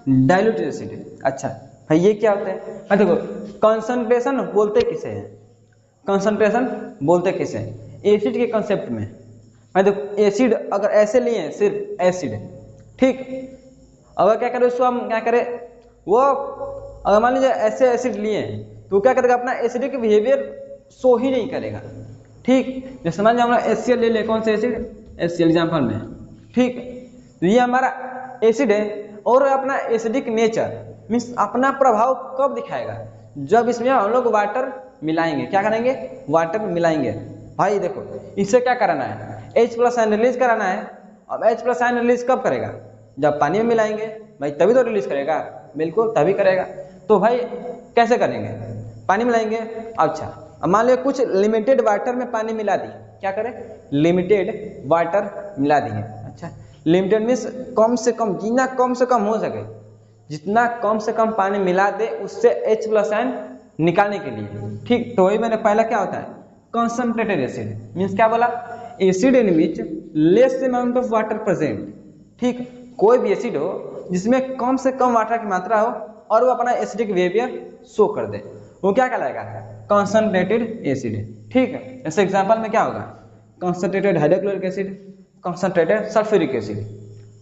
डाइल्यूटेड एसिड। अच्छा भाई, ये क्या होता है? देखो, कॉन्सेंट्रेशन बोलते किसे हैं? कॉन्सेंट्रेशन बोलते किसे हैं? एसिड के कंसेप्ट में। भाई देखो, एसिड अगर ऐसे लिए हैं, सिर्फ एसिड, ठीक। अगर क्या करें उसको हम क्या करें? वो अगर मान लीजिए ऐसे एसिड लिए हैं तो क्या करेगा? अपना एसिडिक बिहेवियर शो ही नहीं करेगा, ठीक। जैसे मान लीजिए हम HCl ले ले, कौन से एसिड? HCl एग्जाम्पल में, ठीक। तो ये हमारा एसिड है और अपना एसिडिक नेचर मीन्स अपना प्रभाव कब दिखाएगा? जब इसमें हम लोग वाटर मिलाएंगे। क्या करेंगे? वाटर मिलाएंगे। भाई देखो, इससे क्या कराना है? H+ आयन रिलीज कराना है। अब H+ आयन रिलीज कब करेगा? जब पानी में मिलाएंगे, भाई तभी तो रिलीज करेगा, बिल्कुल तभी करेगा। तो भाई कैसे करेंगे? पानी मिलाएंगे। अच्छा, अब मान लो कुछ लिमिटेड वाटर में पानी मिला दिए, क्या करें? लिमिटेड वाटर मिला दिए। अच्छा, लिमिटेड मीन्स कम से कम, जितना कम से कम हो सके, जितना कम से कम पानी मिला दे उससे H+ आयन निकालने के लिए, ठीक। तो वही मैंने पहला क्या होता है? कॉन्सेंट्रेटेड एसिड, मीन्स क्या बोला? Acid in which less amount of water present, ठीक। कोई भी एसिड हो जिसमें कम से कम वाटर की मात्रा हो और वो अपना एसिडिक बिहेवियर शो कर दे, वो क्या कहलाएगा? कॉन्सेंट्रेटेड एसिड, ठीक है। ऐसे एग्जांपल में क्या होगा? Concentrated hydrochloric acid, concentrated sulphuric acid,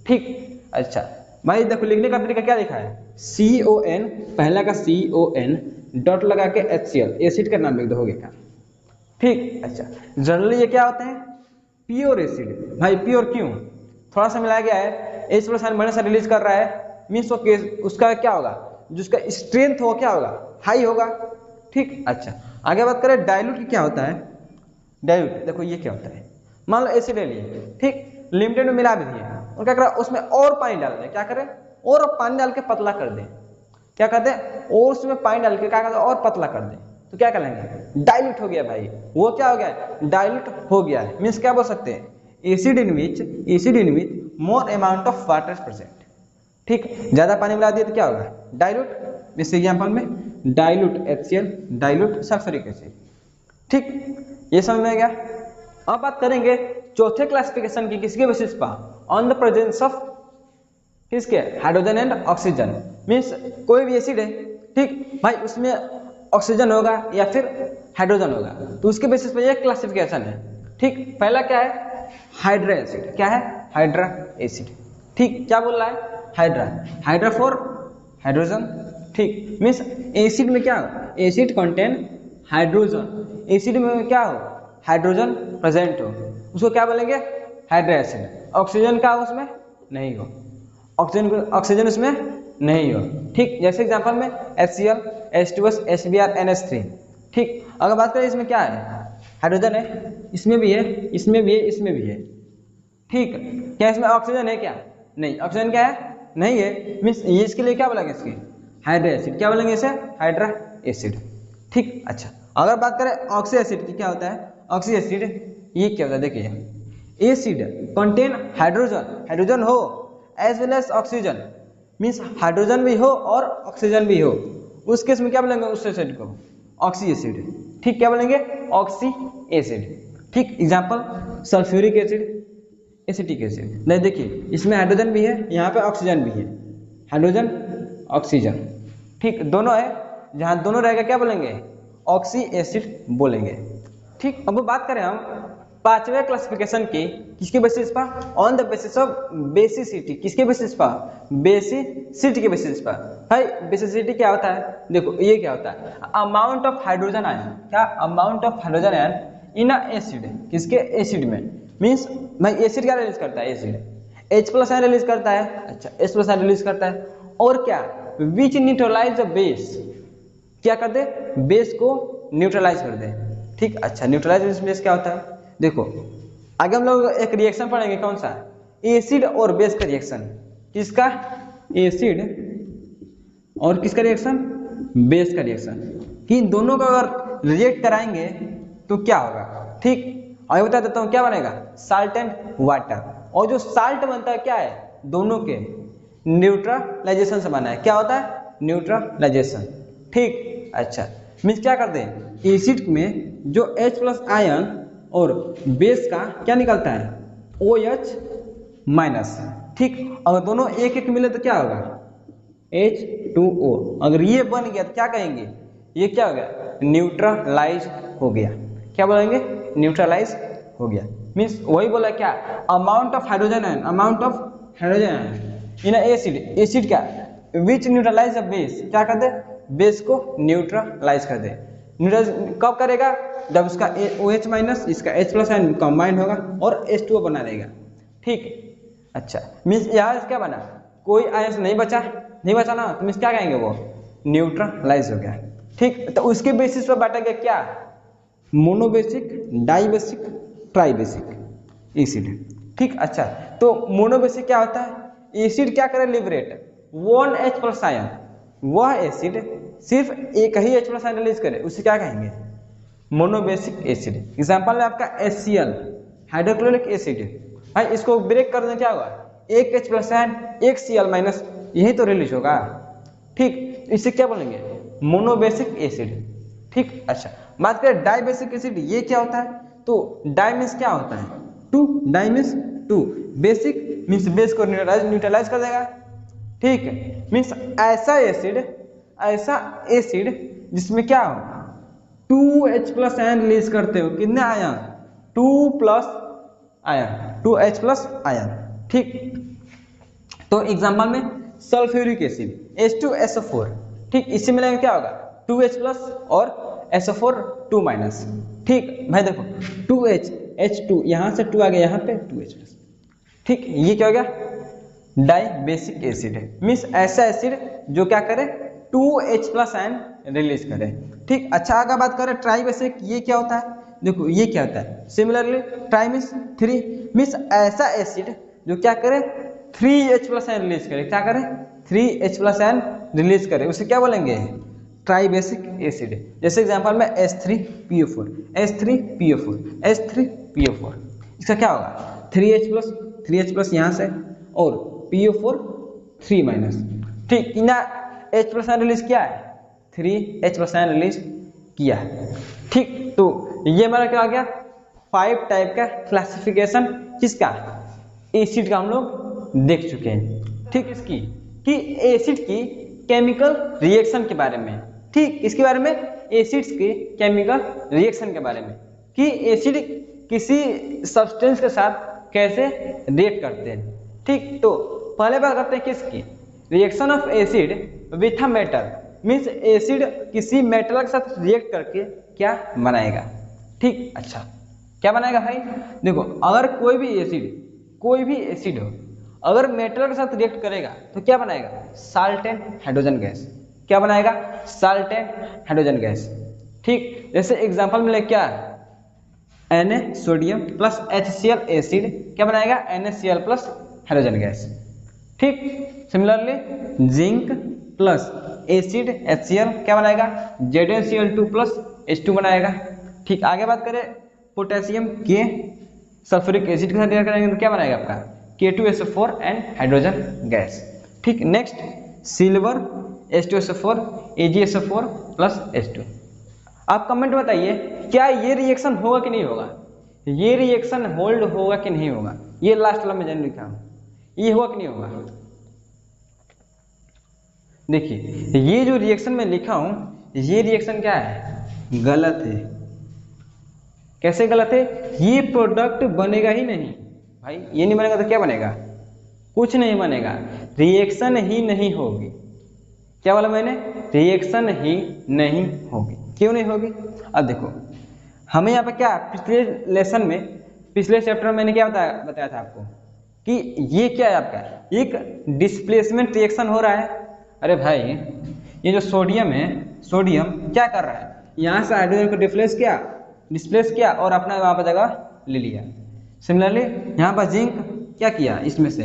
ठीक। अच्छा भाई देखो, लिखने का तरीका क्या लिखा है? CON, पहला का CON डॉट लगा के HCl, एसिड का नाम लिख दो, हो गया, ठीक। अच्छा, जनरली ये क्या होते हैं? Pure acid. भाई प्योर क्यों? थोड़ा सा मिलाया गया है, H+ आयन बढ़िया से रिलीज कर रहा है, मीन्स उसका क्या होगा? जिसका स्ट्रेंथ हो क्या होगा? हाई होगा, ठीक। अच्छा, आगे बात करें डाइल्यूट की, क्या होता है? डाइल्यूट देखो ये क्या होता है? मान लो एसिड ले लिए, ठीक, लिमिटेड में मिला भी दिए, और क्या करें उसमें और पानी डाल दें, क्या करें और पानी डाल के पतला कर दें, क्या करते हैं और उसमें पानी डाल के क्या करते हैं और पतला कर दें, तो क्या करेंगे डाइल्यूट हो गया भाई, वो क्या हो गया डाइल्यूट हो गया है। मीन्स क्या बोल सकते हैं acid in which more amount of water present. ठीक, ज्यादा पानी मिला दिया तो क्या होगा डाइल्यूट। इस एग्जांपल में dilute HCl, dilute sulphuric acid. ठीक, ये समझ में आ गया। अब बात करेंगे चौथे क्लासिफिकेशन की, किसके बेसिस पर ऑन द प्रेजेंस ऑफ किसके हाइड्रोजन एंड ऑक्सीजन। मीन्स कोई भी एसिड है, ठीक भाई, उसमें ऑक्सीजन होगा या फिर हाइड्रोजन होगा, तो उसके बेसिस पे ये क्लासिफिकेशन है। ठीक, पहला क्या है हाइड्रा एसिड, क्या है हाइड्रा एसिड। ठीक, क्या बोल रहा है हाइड्रा, हाइड्रा फॉर हाइड्रोजन। ठीक, मीन्स एसिड में क्या हो एसिड कंटेन हाइड्रोजन, एसिड में क्या हो हाइड्रोजन प्रेजेंट हो, उसको क्या बोलेंगे हाइड्रा एसिड। ऑक्सीजन का उसमें नहीं हो, ऑक्सीजन उसमें नहीं हो। ठीक, जैसे एग्जांपल में HCl, H2S, HBr, NH3। ठीक, अगर बात करें इसमें क्या है हाइड्रोजन है, इसमें भी है, इसमें भी है, इसमें भी है। ठीक, क्या इसमें ऑक्सीजन है क्या नहीं, ऑक्सीजन क्या है नहीं है। मीन्स ये इसके लिए क्या बोलेंगे इसकी हाइड्रा एसिड, क्या बोलेंगे इसे हाइड्रा एसिड। ठीक, अच्छा अगर बात करें ऑक्सी एसिड की, क्या होता है ऑक्सी एसिड, ये क्या होता है देखिए एसिड कंटेन हाइड्रोजन, हाइड्रोजन हो as well as oxygen. Means hydrogen भी हो और ऑक्सीजन भी हो, उस केस में क्या बोलेंगे उस एसिड को ऑक्सी एसिड। ठीक, क्या बोलेंगे ऑक्सी एसिड। ठीक, example sulphuric acid, acetic acid. नहीं देखिए इसमें हाइड्रोजन भी है, यहाँ पे ऑक्सीजन भी है, हाइड्रोजन ऑक्सीजन। ठीक, दोनों है, जहाँ दोनों रहेगा क्या बोलेंगे ऑक्सी एसिड बोलेंगे। ठीक, अब बात करें हम पांचवें क्लासिफिकेशन की, किसके बेसिस पर on the basis of basicity, किसके बेसिस पर बेसिसिटी के बेसिस पर। भाई बेसिसिटी क्या होता है देखो, ये क्या होता है अमाउंट ऑफ हाइड्रोजन आयन, क्या amount of hydrogen ion in a acid, किसके एसिड में। मीन्स भाई एसिड क्या रिलीज करता है एसिड H+ आयन रिलीज करता है, अच्छा H+ आयन रिलीज करता है, और क्या विच न्यूट्रलाइज द बेस, क्या कर दे बेस को न्यूट्रलाइज कर दे। ठीक, अच्छा न्यूट्रलाइज बेस क्या होता है देखो, आगे हम लोग एक रिएक्शन पढ़ेंगे, कौन सा एसिड और बेस का रिएक्शन, किसका एसिड और किसका रिएक्शन बेस का रिएक्शन, कि इन दोनों को अगर रिएक्ट कराएंगे तो क्या होगा। ठीक, आगे बता देता हूँ क्या बनेगा साल्ट एंड वाटर, और जो साल्ट बनता है क्या है दोनों के न्यूट्रलाइजेशन से बना है, क्या होता है न्यूट्रलाइजेशन। ठीक, अच्छा मीन्स क्या करते हैं एसिड में जो H+ आयन और बेस का क्या निकलता है OH-। ठीक, अगर दोनों एक एक मिले तो क्या होगा H2O, अगर ये बन गया तो क्या कहेंगे ये क्या हो गया न्यूट्रलाइज हो गया, क्या बोलेंगे न्यूट्रलाइज हो गया। मीन्स वही बोला क्या amount of hydrogen ion, amount of hydrogen ion in acid, acid क्या विच न्यूट्रलाइज द बेस, क्या कर दे बेस को न्यूट्रलाइज कर दे। न्यूट्रलाइज कब करेगा जब उसका OH- इसका H+ आयन कंबाइन होगा और H2O बना देगा। ठीक, अच्छा मीन्स यहाँ क्या बना कोई आयन नहीं बचा, नहीं बचा ना, तो मीन्स क्या कहेंगे वो न्यूट्रलाइज हो गया। ठीक, तो उसके बेसिस पर बांटा गया क्या मोनोबेसिक, डाइबेसिक, ट्राइबेसिक एसिड। ठीक, अच्छा तो मोनोबेसिक क्या होता है एसिड क्या करे लिबरेट 1 H+ आयन, वह एसिड सिर्फ एक ही H+ आयन रिलीज करे, उसे क्या कहेंगे मोनोबेसिक एसिड। एग्जांपल में आपका HCl हाइड्रोक्लोरिक एसिड, भाई इसको ब्रेक कर दें क्या होगा एक H+ आयन एक Cl-, यही तो रिलीज होगा। ठीक, इसे क्या बोलेंगे मोनोबेसिक एसिड। ठीक, अच्छा बात करें डाइबेसिक एसिड, ये क्या होता है तो डाई मीन्स क्या होता है two, di means two, basic means base को न्यूट्रलाइज कर देगा। ठीक, मीन्स ऐसा एसिड जिसमें क्या हो 2 H+ आयन रिलीज करते हो, कितने आयन 2+ आयन, 2 H+ आयन। ठीक, तो एग्जांपल में सल्फ्यूरिक एसिड H2SO4। ठीक, इससे मिलेगा क्या होगा 2H+ और SO4 2-। ठीक भाई देखो 2H H2 यहाँ से 2 आ गया, यहाँ पे 2H+। ठीक, ये क्या हो गया डाई बेसिक एसिड है, मीन्स ऐसा एसिड जो क्या करे 2 H+ आयन रिलीज करे। ठीक, अच्छा अगर बात करें ट्राई बेसिक, ये क्या होता है देखो, ये क्या होता है सिमिलरली ट्राई मीन्स 3, मीन्स ऐसा एसिड जो क्या करे 3H+N रिलीज करे, क्या करे 3H+N रिलीज करे, उसे क्या बोलेंगे ट्राइबेसिक एसिड। जैसे एग्जांपल में H3PO4, H3PO4, H3PO4, इसका क्या होगा 3H+ यहाँ से और PO4 3-, ठीक ना। H+N रिलीज किया है 3H+N रिलीज किया है, ठीक। तो ये हमारा क्या आ गया 5 टाइप का क्लासिफिकेशन किसका एसिड का हम लोग देख चुके हैं, ठीक। इसकी कि एसिड की केमिकल रिएक्शन के बारे में, ठीक, इसके बारे में एसिड्स के केमिकल रिएक्शन के बारे में कि एसिड किसी सब्सटेंस के साथ कैसे रिएक्ट करते हैं, ठीक। तो पहले बात करते हैं किसकी reaction of acid with a metal, means acid किसी मेटल के साथ रिएक्ट करके क्या बनाएगा, ठीक। अच्छा क्या बनाएगा भाई, देखो अगर कोई भी एसिड हो अगर मेटल के साथ रिएक्ट करेगा तो क्या बनाएगा साल्ट एंड हाइड्रोजन गैस, क्या बनाएगा साल्ट एंड हाइड्रोजन गैस, ठीक। जैसे एग्जांपल में ले क्या Na sodium plus HCl acid क्या बनाएगा NaCl प्लस हाइड्रोजन गैस, ठीक। Similarly zinc plus acid HCl क्या बनाएगा ZnCl2 प्लस H2 बनाएगा, ठीक। आगे बात करें पोटेशियम के सल्फ्यूरिक एसिड के साथ रिएक्ट करेंगे तो क्या बनाएगा आपका K2SO4 एंड हाइड्रोजन गैस, ठीक। Next silver H2SO4 AgSO4 plus H2। आप कमेंट बताइए क्या ये रिएक्शन होगा कि नहीं होगा, ये रिएक्शन होल्ड होगा कि नहीं होगा, ये लास्ट वाला में जान लिखा हूं, ये होगा कि नहीं होगा। देखिए ये जो रिएक्शन में लिखा हूं ये रिएक्शन क्या है गलत है। कैसे गलत है, ये प्रोडक्ट बनेगा ही नहीं भाई, ये नहीं बनेगा तो क्या बनेगा कुछ नहीं बनेगा, रिएक्शन ही नहीं होगी। क्या बोला मैंने रिएक्शन ही नहीं होगी, क्यों नहीं होगी। अब देखो हमें यहाँ पे क्या पिछले चैप्टर में मैंने क्या बताया था आपको कि ये क्या है आपका एक डिस्प्लेसमेंट रिएक्शन हो रहा है। अरे भाई ये जो सोडियम है, सोडियम क्या कर रहा है यहाँ से हाइड्रोजन को डिस्प्लेस किया और अपना वहाँ पर जगह ले लिया। सिमिलरली यहाँ पर जिंक क्या किया इसमें से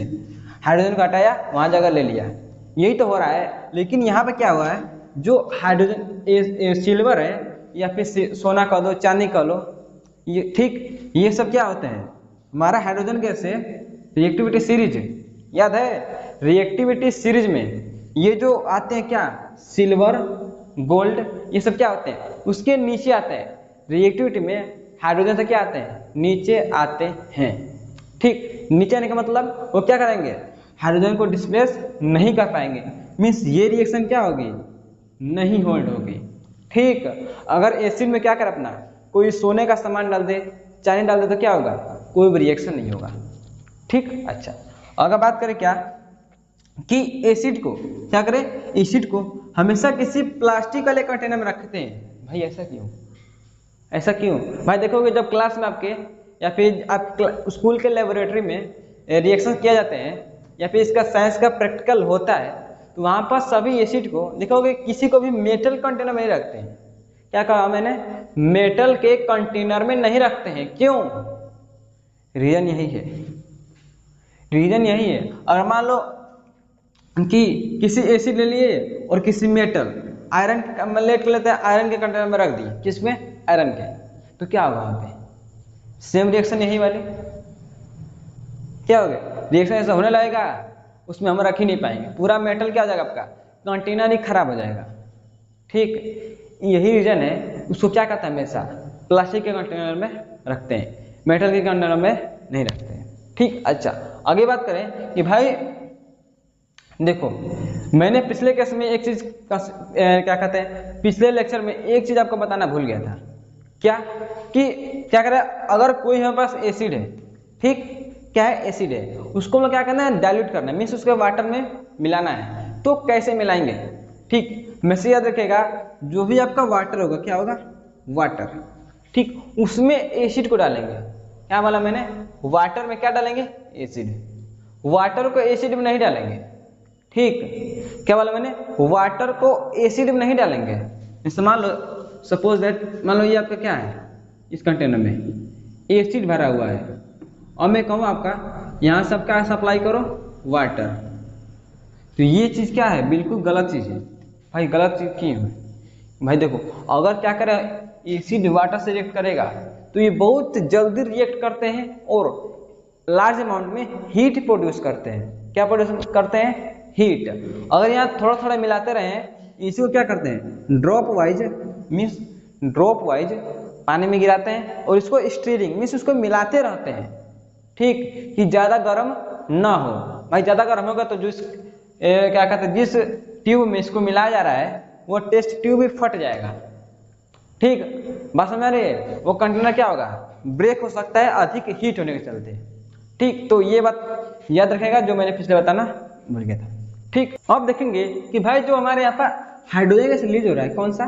हाइड्रोजन को हटाया वहाँ जगह ले लिया, यही तो हो रहा है। लेकिन यहाँ पे क्या हुआ है जो हाइड्रोजन सिल्वर है या फिर सोना कह दो चांदी कह लो, ये ठीक ये सब क्या होते हैं हमारा हाइड्रोजन गैस से रिएक्टिविटी सीरीज, याद है रिएक्टिविटी सीरीज में ये जो आते हैं क्या सिल्वर गोल्ड ये सब क्या होते हैं उसके नीचे आते हैं, रिएक्टिविटी में हाइड्रोजन से क्या आते हैं नीचे आते हैं, ठीक। नीचे आने का मतलब वो क्या करेंगे हाइड्रोजन को डिस्प्लेस नहीं कर पाएंगे, मीन्स ये रिएक्शन क्या होगी नहीं होल्ड होगी, ठीक। अगर एसिड में क्या कर अपना कोई सोने का सामान डाल दे चांदी डाल दे तो क्या होगा कोई भी रिएक्शन नहीं होगा, ठीक। अच्छा अगर बात करें क्या कि एसिड को क्या करें एसिड को हमेशा किसी प्लास्टिक वाले कंटेनर में रखते हैं। भाई ऐसा क्यों भाई देखोगे जब क्लास में आपके या फिर आप स्कूल के लेबोरेटरी में रिएक्शन किया जाते हैं या फिर इसका साइंस का प्रैक्टिकल होता है तो वहाँ पर सभी एसिड को देखोगे किसी को भी मेटल कंटेनर में नहीं रखते हैं। क्या कहा मैंने मेटल के कंटेनर में नहीं रखते हैं, क्यों रीजन यही है। अगर मान लो कि किसी एसिड ले लिए और किसी मेटल आयरन लेट कर लेते हैं आयरन के कंटेनर में रख दिए किसमें आयरन के, तो क्या होगा वहाँ पे सेम रिएक्शन यही वाली क्या होगा रिएक्शन ऐसा होने लगेगा उसमें हम रख ही नहीं पाएंगे, पूरा मेटल क्या हो जाएगा आपका कंटेनर ही खराब हो जाएगा, ठीक। यही रीजन है उसको क्या कहते हैं हमेशा प्लास्टिक के कंटेनर में रखते हैं मेटल के कंटेनर में नहीं रखते हैं, ठीक। अच्छा आगे बात करें कि भाई देखो मैंने पिछले केस में एक चीज क्या कहते हैं पिछले लेक्चर में एक चीज आपको बताना भूल गया था, क्या कि क्या करें अगर कोई हमारे पास एसिड है, ठीक क्या है एसिड है उसको हम क्या करना है डाइल्यूट करना है, मीन्स उसके वाटर में मिलाना है। तो कैसे मिलाएंगे, ठीक हमेशा याद रखिएगा जो भी आपका वाटर होगा क्या होगा वाटर, ठीक उसमें एसिड को डालेंगे। क्या बोला मैंने वाटर में क्या डालेंगे एसिड, वाटर को एसिड में नहीं डालेंगे, ठीक। क्या बोला मैंने वाटर को एसिड में नहीं डालेंगे। जैसे मान लो सपोज दैट मान लो ये आपका क्या है इस कंटेनर में एसिड भरा हुआ है और मैं कहूँ आपका यहाँ सब क्या सप्लाई करो, वाटर। तो ये चीज़ क्या है, बिल्कुल गलत चीज़ है भाई, गलत चीज़ की है भाई। देखो अगर क्या करे एसिड वाटर से रिएक्ट करेगा तो ये बहुत जल्दी रिएक्ट करते हैं और लार्ज अमाउंट में हीट प्रोड्यूस करते हैं। क्या प्रोड्यूस करते हैं, हीट। अगर यहाँ थोड़ा थोड़ा मिलाते रहें, इसी को क्या करते हैं drop wise, means drop wise पानी में गिराते हैं और इसको स्टीरिंग मीन्स उसको मिलाते रहते हैं, ठीक, कि ज़्यादा गर्म ना हो भाई। ज़्यादा गर्म होगा तो जो क्या कहते हैं जिस ट्यूब में इसको मिलाया जा रहा है वो टेस्ट ट्यूब भी फट जाएगा, ठीक, बात समझ रही है। वो कंटेनर क्या होगा, ब्रेक हो सकता है अधिक हीट होने के चलते, ठीक। तो ये बात याद रखेगा जो मैंने पिछले बताना भूल गया था, ठीक। अब देखेंगे कि भाई जो हमारे यहाँ पर हाइड्रोजन गैस रिलीज हो रहा है, कौन सा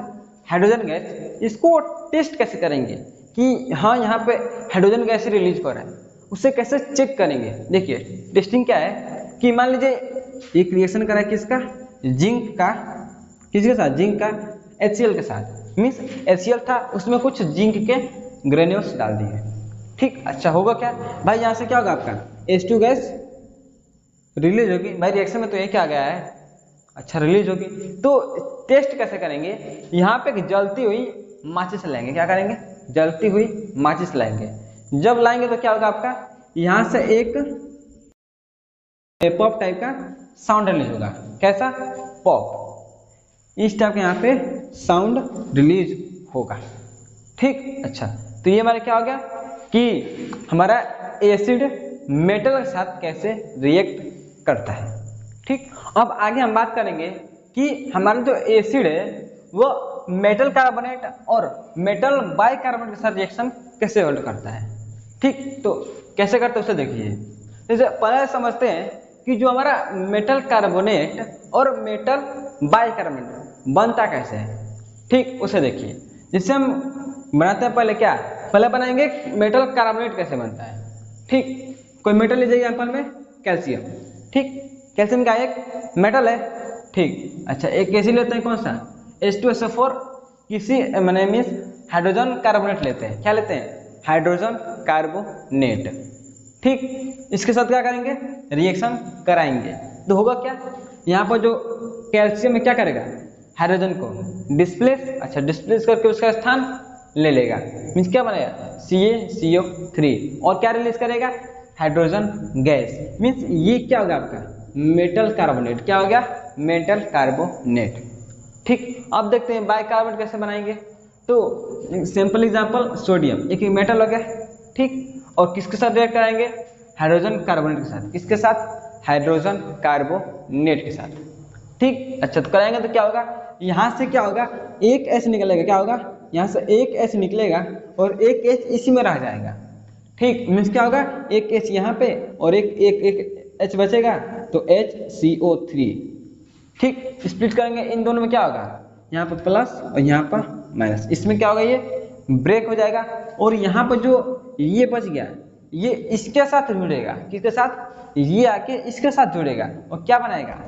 हाइड्रोजन गैस, इसको टेस्ट कैसे करेंगे कि हाँ यहाँ पे हाइड्रोजन गैस रिलीज हो रहा है, उसे कैसे चेक करेंगे। देखिए टेस्टिंग क्या है कि मान लीजिए एक रिएक्शन करा है किसका, जिंक का, किसके साथ, जिंक का HCl के साथ, मीन्स HCl था उसमें कुछ जिंक के ग्रेन्यूल्स डाल दिए, ठीक। अच्छा होगा क्या भाई, यहाँ से क्या होगा आपका H2 गैस रिलीज होगी भाई, रिएक्शन में तो ये क्या गया है, अच्छा रिलीज होगी। तो टेस्ट कैसे करेंगे, यहाँ पे एक जलती हुई माचिस लाएंगे, क्या करेंगे, जलती हुई माचिस लाएंगे। जब लाएंगे तो क्या होगा आपका, यहाँ से एक पॉप टाइप का साउंड रिलीज होगा, कैसा, पॉप, इस टाइप का यहाँ पे साउंड रिलीज होगा, ठीक। अच्छा तो ये हमारा क्या हो गया कि हमारा एसिड मेटल के साथ कैसे रिएक्ट करता है, ठीक। अब आगे हम बात करेंगे कि हमारा जो एसिड है वो मेटल कार्बोनेट और मेटल बाइकार्बोनेट के साथ रिएक्शन कैसे होल्ड करता है, ठीक। तो कैसे करते हैं उसे देखिए। जैसे पहले समझते हैं कि जो हमारा मेटल कार्बोनेट और मेटल बाइकार्बोनेट बनता कैसे है, ठीक, उसे देखिए। जिससे हम बनाते हैं पहले क्या, पहले बनाएंगे मेटल कार्बोनेट कैसे बनता है, ठीक। कोई मेटल लीजिए एग्जाम्पल में कैल्शियम, ठीक, कैल्शियम का एक मेटल है, ठीक। अच्छा एक एसिड लेते हैं कौन सा H2SO4, किसी मैंने मीन्स हाइड्रोजन कार्बोनेट लेते हैं, क्या लेते हैं हाइड्रोजन कार्बोनेट, ठीक। इसके साथ क्या करेंगे, रिएक्शन कराएंगे तो होगा क्या, यहाँ पर जो कैल्शियम में क्या करेगा, हाइड्रोजन को डिस्प्लेस, अच्छा डिस्प्लेस करके उसका स्थान ले लेगा, मीन्स क्या बनेगा CaCO3 और क्या रिलीज करेगा, हाइड्रोजन गैस, मीन्स ये क्या होगा आपका मेटल कार्बोनेट, क्या हो गया मेटल कार्बोनेट, ठीक। अब देखते हैं बाइकार्बोनेट कैसे बनाएंगे। तो सिंपल एग्जांपल सोडियम एक मेटल हो गया, ठीक, और किसके साथ रिएक्ट कराएंगे, हाइड्रोजन कार्बोनेट के साथ, किसके साथ, हाइड्रोजन कार्बोनेट के साथ, ठीक। अच्छा तो कराएंगे तो क्या होगा, यहाँ से क्या होगा एक H निकलेगा, क्या होगा यहाँ से एक H निकलेगा और एक H इसी में रह जाएगा, ठीक, मीन्स क्या होगा एक H यहाँ पे और एक H बचेगा तो HCO3, ठीक। स्प्लिट करेंगे इन दोनों में क्या होगा, यहाँ पर प्लस और यहाँ पर माइनस, इसमें क्या होगा ये ब्रेक हो जाएगा और यहाँ पर जो ये बच गया ये इसके साथ जुड़ेगा, किसके साथ, ये आके इसके साथ जुड़ेगा और क्या बनाएगा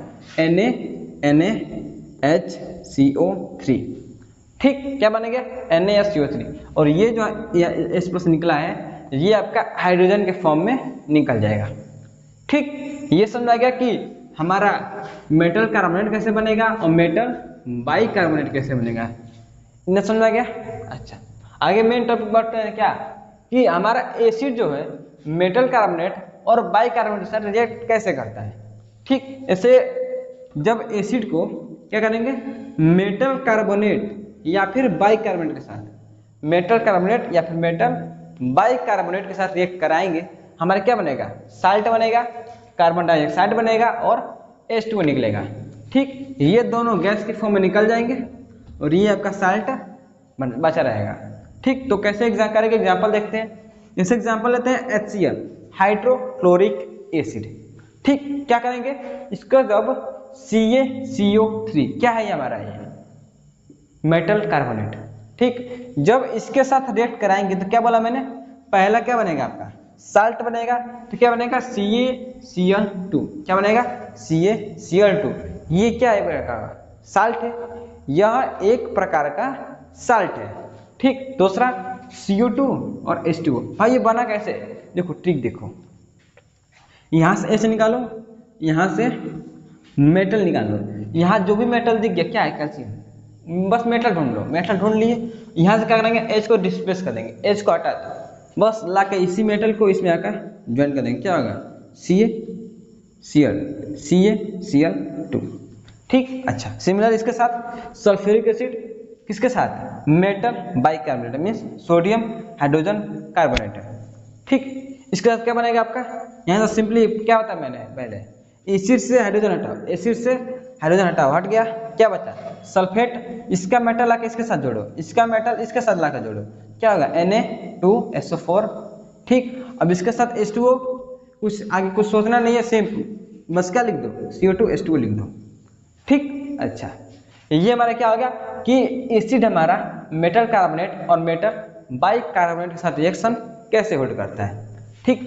NaHCO3, ठीक, क्या बनेगा NaHCO3 और ये जो H+ निकला है ये आपका हाइड्रोजन के फॉर्म में निकल जाएगा, ठीक। ये समझा गया कि हमारा मेटल कार्बोनेट कैसे बनेगा और मेटल बाइकार्बोनेट कैसे बनेगा, इन्हें समझा गया। अच्छा आगे मेन टॉपिक बढ़ते हैं क्या कि हमारा एसिड जो है मेटल कार्बोनेट और बाइकार्बोनेट के साथ रिएक्ट कैसे करता है, ठीक। ऐसे जब एसिड को क्या करेंगे मेटल कार्बोनेट या फिर बाइकार्बोनेट के साथ, मेटल कार्बोनेट या फिर मेटल बाइकार्बोनेट के साथ रिएक्ट कराएंगे, हमारा क्या बनेगा साल्ट बनेगा, कार्बन डाइऑक्साइड बनेगा और H2O निकलेगा, ठीक। ये दोनों गैस के फॉर्म में निकल जाएंगे और ये आपका साल्ट बचा रहेगा, ठीक। तो कैसे करेंगे एग्जाम्पल देखते हैं। जैसे एग्जाम्पल लेते हैं HCl हाइड्रोक्लोरिक एसिड, ठीक, क्या करेंगे इसका जब CaCO3 क्या है ये हमारा ये मेटल कार्बोनेट, ठीक, जब इसके साथ रिएक्ट कराएंगे तो क्या बोला मैंने, पहला क्या बनेगा आपका साल्ट बनेगा, तो क्या बनेगा CaCl2, क्या बनेगा CaCl2, ये क्या है प्रकार का साल्ट है, यह एक प्रकार का साल्ट है, ठीक। दूसरा CO2 और H2O, भाई ये बना कैसे, देखो ट्रिक देखो, यहाँ से एच निकालो, यहाँ से मेटल निकालो, यहाँ जो भी मेटल दिख गया क्या है कैल्शियम, बस मेटल ढूंढ लो, मेटल ढूंढ लिए, यहाँ से क्या करेंगे एच को डिस्प्लेस कर देंगे, एच को हटा दो, बस ला के इसी मेटल को इसमें आकर ज्वाइन कर देंगे, क्या होगा CaCl2। ठीक, अच्छा सिमिलर इसके साथ सल्फ्यूरिक एसिड किसके साथ, metal bicarbonate means sodium hydrogen carbonate. ठीक, इसके साथ क्या बनेगा आपका, यहाँ से सिंपली क्या होता है मैंने पहले एसिड से हाइड्रोजन हटाओ, एसिड से हाइड्रोजन हटाओ, हट गया, क्या बचा सल्फेट, इसका मेटल लाके इसके साथ जोड़ो, इसका मेटल इसके साथ लाकर जोड़ो, क्या होगा Na2SO4। ठीक, अब इसके साथ H2O, कुछ आगे कुछ सोचना नहीं है, सेम बस क्या लिख दो CO2H2O लिख दो। ठीक, अच्छा ये हमारा क्या हो गया कि एसिड हमारा मेटल कार्बोनेट और मेटल बाइकार्बोनेट के साथ रिएक्शन कैसे होल्ड करता है। ठीक,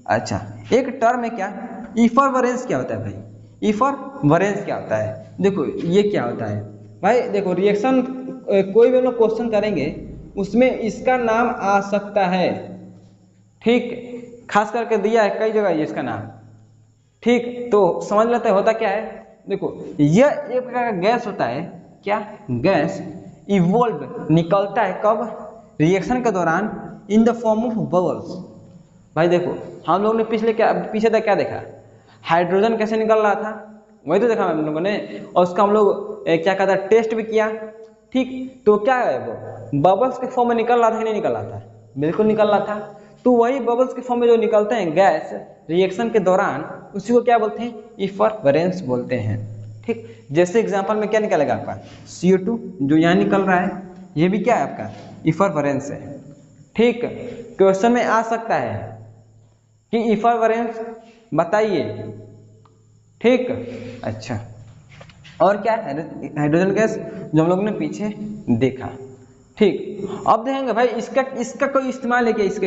अच्छा एक टर्म है क्या इफरवरेंस, क्या होता है भाई इफरवरेंस क्या होता है, देखो ये क्या होता है भाई, देखो रिएक्शन कोई भी हम लोग क्वेश्चन करेंगे उसमें इसका नाम आ सकता है। ठीक, खास करके दिया है कई जगह ये इसका नाम। ठीक, तो समझ लेते हैं होता क्या है, देखो यह एक प्रकार का गैस होता है, क्या गैस इवोल्व निकलता है कब, रिएक्शन के दौरान in the form of bubbles. भाई देखो हम लोगों ने पीछे तक क्या देखा, हाइड्रोजन कैसे निकल रहा था, वही तो देखा हम लोगों ने, और उसका हम लोग क्या कहता है टेस्ट भी किया। ठीक, तो क्या है वो बबल्स के फॉर्म में निकल रहा था कि नहीं निकल रहा था, बिल्कुल निकल रहा था। तो वही बबल्स के फॉर्म में जो निकलते हैं गैस रिएक्शन के दौरान, उसी को क्या बोलते हैं इफरवरेंस बोलते हैं। ठीक, जैसे एग्जांपल में क्या निकलेगा आपका CO2 जो यहाँ निकल रहा है, ये भी क्या है आपका इफरवरेंस है। ठीक, क्वेश्चन में आ सकता है कि इफरवरेंस बताइए। ठीक, अच्छा और क्या है हाइड्रोजन गैस जो हम लोग ने पीछे देखा। ठीक, अब देखेंगे भाई इसका कोई इस्तेमाल है क्या, इसका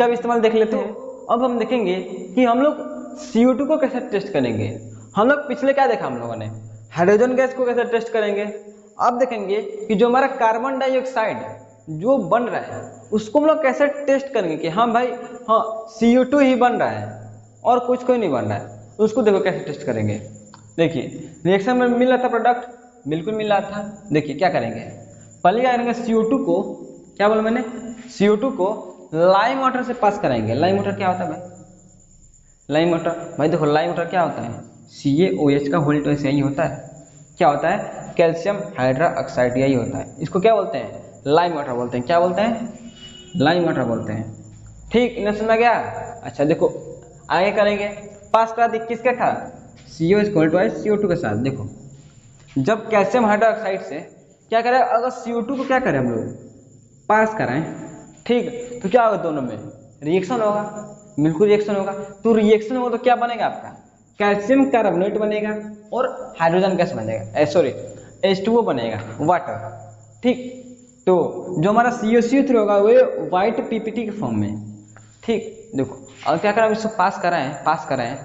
भी इस्तेमाल देख लेते हैं। अब हम देखेंगे कि हम लोग CO2 को कैसे टेस्ट करेंगे। हम लोग पिछले क्या देखा हम लोगों ने हाइड्रोजन गैस को कैसे टेस्ट करेंगे। अब देखेंगे कि जो हमारा कार्बन डाइऑक्साइड जो बन रहा है उसको हम लोग कैसे टेस्ट करेंगे कि हाँ भाई हाँ CO2 ही बन रहा है और कुछ कोई नहीं बन रहा है, उसको देखो कैसे टेस्ट करेंगे। देखिए रिएक्शन में मिल रहा था प्रोडक्ट, बिल्कुल मिल रहा था। देखिए क्या करेंगे, पहले क्या करेंगे CO2 को, क्या बोला मैंने CO2 को लाइम वाटर से पास कराएंगे। लाइम वाटर क्या होता है भाई, लाइम वाटर भाई देखो लाइम वाटर क्या होता है CaOH का होल्ड ट्वाइस यही होता है, क्या होता है कैल्शियम हाइड्रोक्साइड, यही होता है। इसको क्या बोलते हैं लाइम वाटर बोलते हैं, क्या बोलते हैं लाइम वाटर बोलते हैं। ठीक, इन्हें समझ गया। अच्छा देखो आगे करेंगे, पास करा दी किसके था CO2 के साथ। देखो जब कैल्शियम हाइड्रोक्साइड से क्या करें, अगर CO2 को क्या करें हम लोग पास कराएं, ठीक, तो क्या होगा दोनों में रिएक्शन होगा, बिल्कुल रिएक्शन होगा। तो रिएक्शन होगा तो क्या बनेगा आपका कैल्शियम कार्बोनेट बनेगा और हाइड्रोजन गैस बनेगा, सॉरी H2O बनेगा वाटर। ठीक, तो जो हमारा COCO3 होगा वो व्हाइट PPT के फॉर्म में। ठीक, देखो अब क्या करें, इसको पास कराएं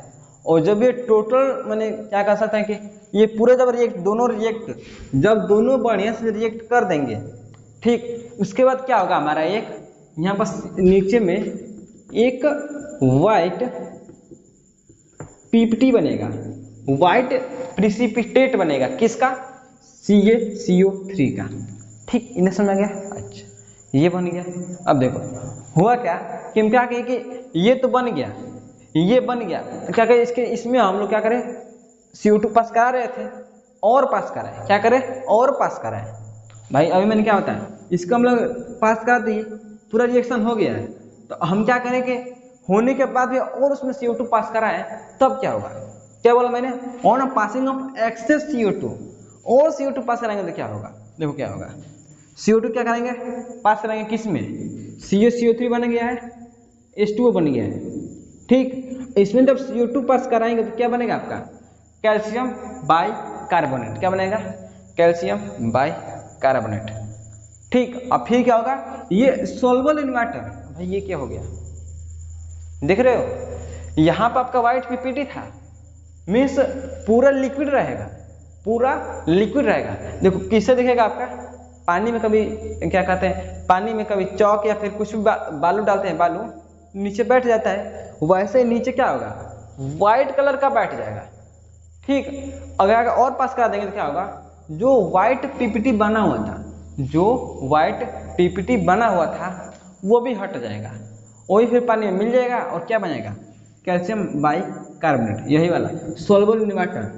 और जब ये टोटल मैंने क्या कह सकते हैं कि ये पूरे जब दोनों दोनों बढ़िया से रिएक्ट कर देंगे, ठीक, उसके बाद क्या होगा हमारा एक यहाँ पर नीचे में एक व्हाइट PPT बनेगा, व्हाइट प्रिसिपिटेट बनेगा, किसका CaCO3 का। ठीक, इन्हें समझ गया। अच्छा ये बन गया। अब देखो हुआ क्या कि हम क्या कहें कि ये तो बन गया, ये बन गया, क्या करें इसमें हम लोग क्या करें CO2 पास करा रहे थे और पास कराएं, क्या करें और पास कराएं। भाई अभी मैंने क्या होता है इसको हम लोग पास कर दिए, पूरा रिएक्शन हो गया है, तो हम क्या करें कि होने के बाद भी और उसमें CO2 पास कराएं, तब क्या होगा, क्या बोला मैंने on passing of access CO2 और CO2 पास कराएंगे तो क्या होगा। देखो क्या होगा CO2 क्या करेंगे पास कराएंगे किस में CaCO3 बन गया है, H2O बन गया है। ठीक, इसमें जब CO2 पास कराएंगे तो क्या बनेगा आपका कैल्शियम बाई कार्बोनेट, क्या बनेगा कैल्शियम बाई कार्बोनेट। ठीक, अब फिर क्या होगा ये सोल्युबल इन वाटर। भाई ये क्या हो गया देख रहे हो, यहाँ पर आपका व्हाइट PPT था, मीन्स पूरा लिक्विड रहेगा, पूरा लिक्विड रहेगा। देखो किससे दिखेगा आपका पानी में, कभी क्या कहते हैं पानी में कभी चौक या फिर कुछ भी बालू डालते हैं, बालू नीचे बैठ जाता है, वैसे ही नीचे क्या होगा, वाइट कलर का बैठ जाएगा। ठीक, अगर और पास करा देंगे तो क्या होगा, जो वाइट पीपीटी बना हुआ था, जो वाइट पीपीटी बना हुआ था वो भी हट जाएगा, वही फिर पानी में मिल जाएगा और क्या बनेगा, कैल्शियम बाइकार्बोनेट, यही वाला सोल्युबल इन वाटर।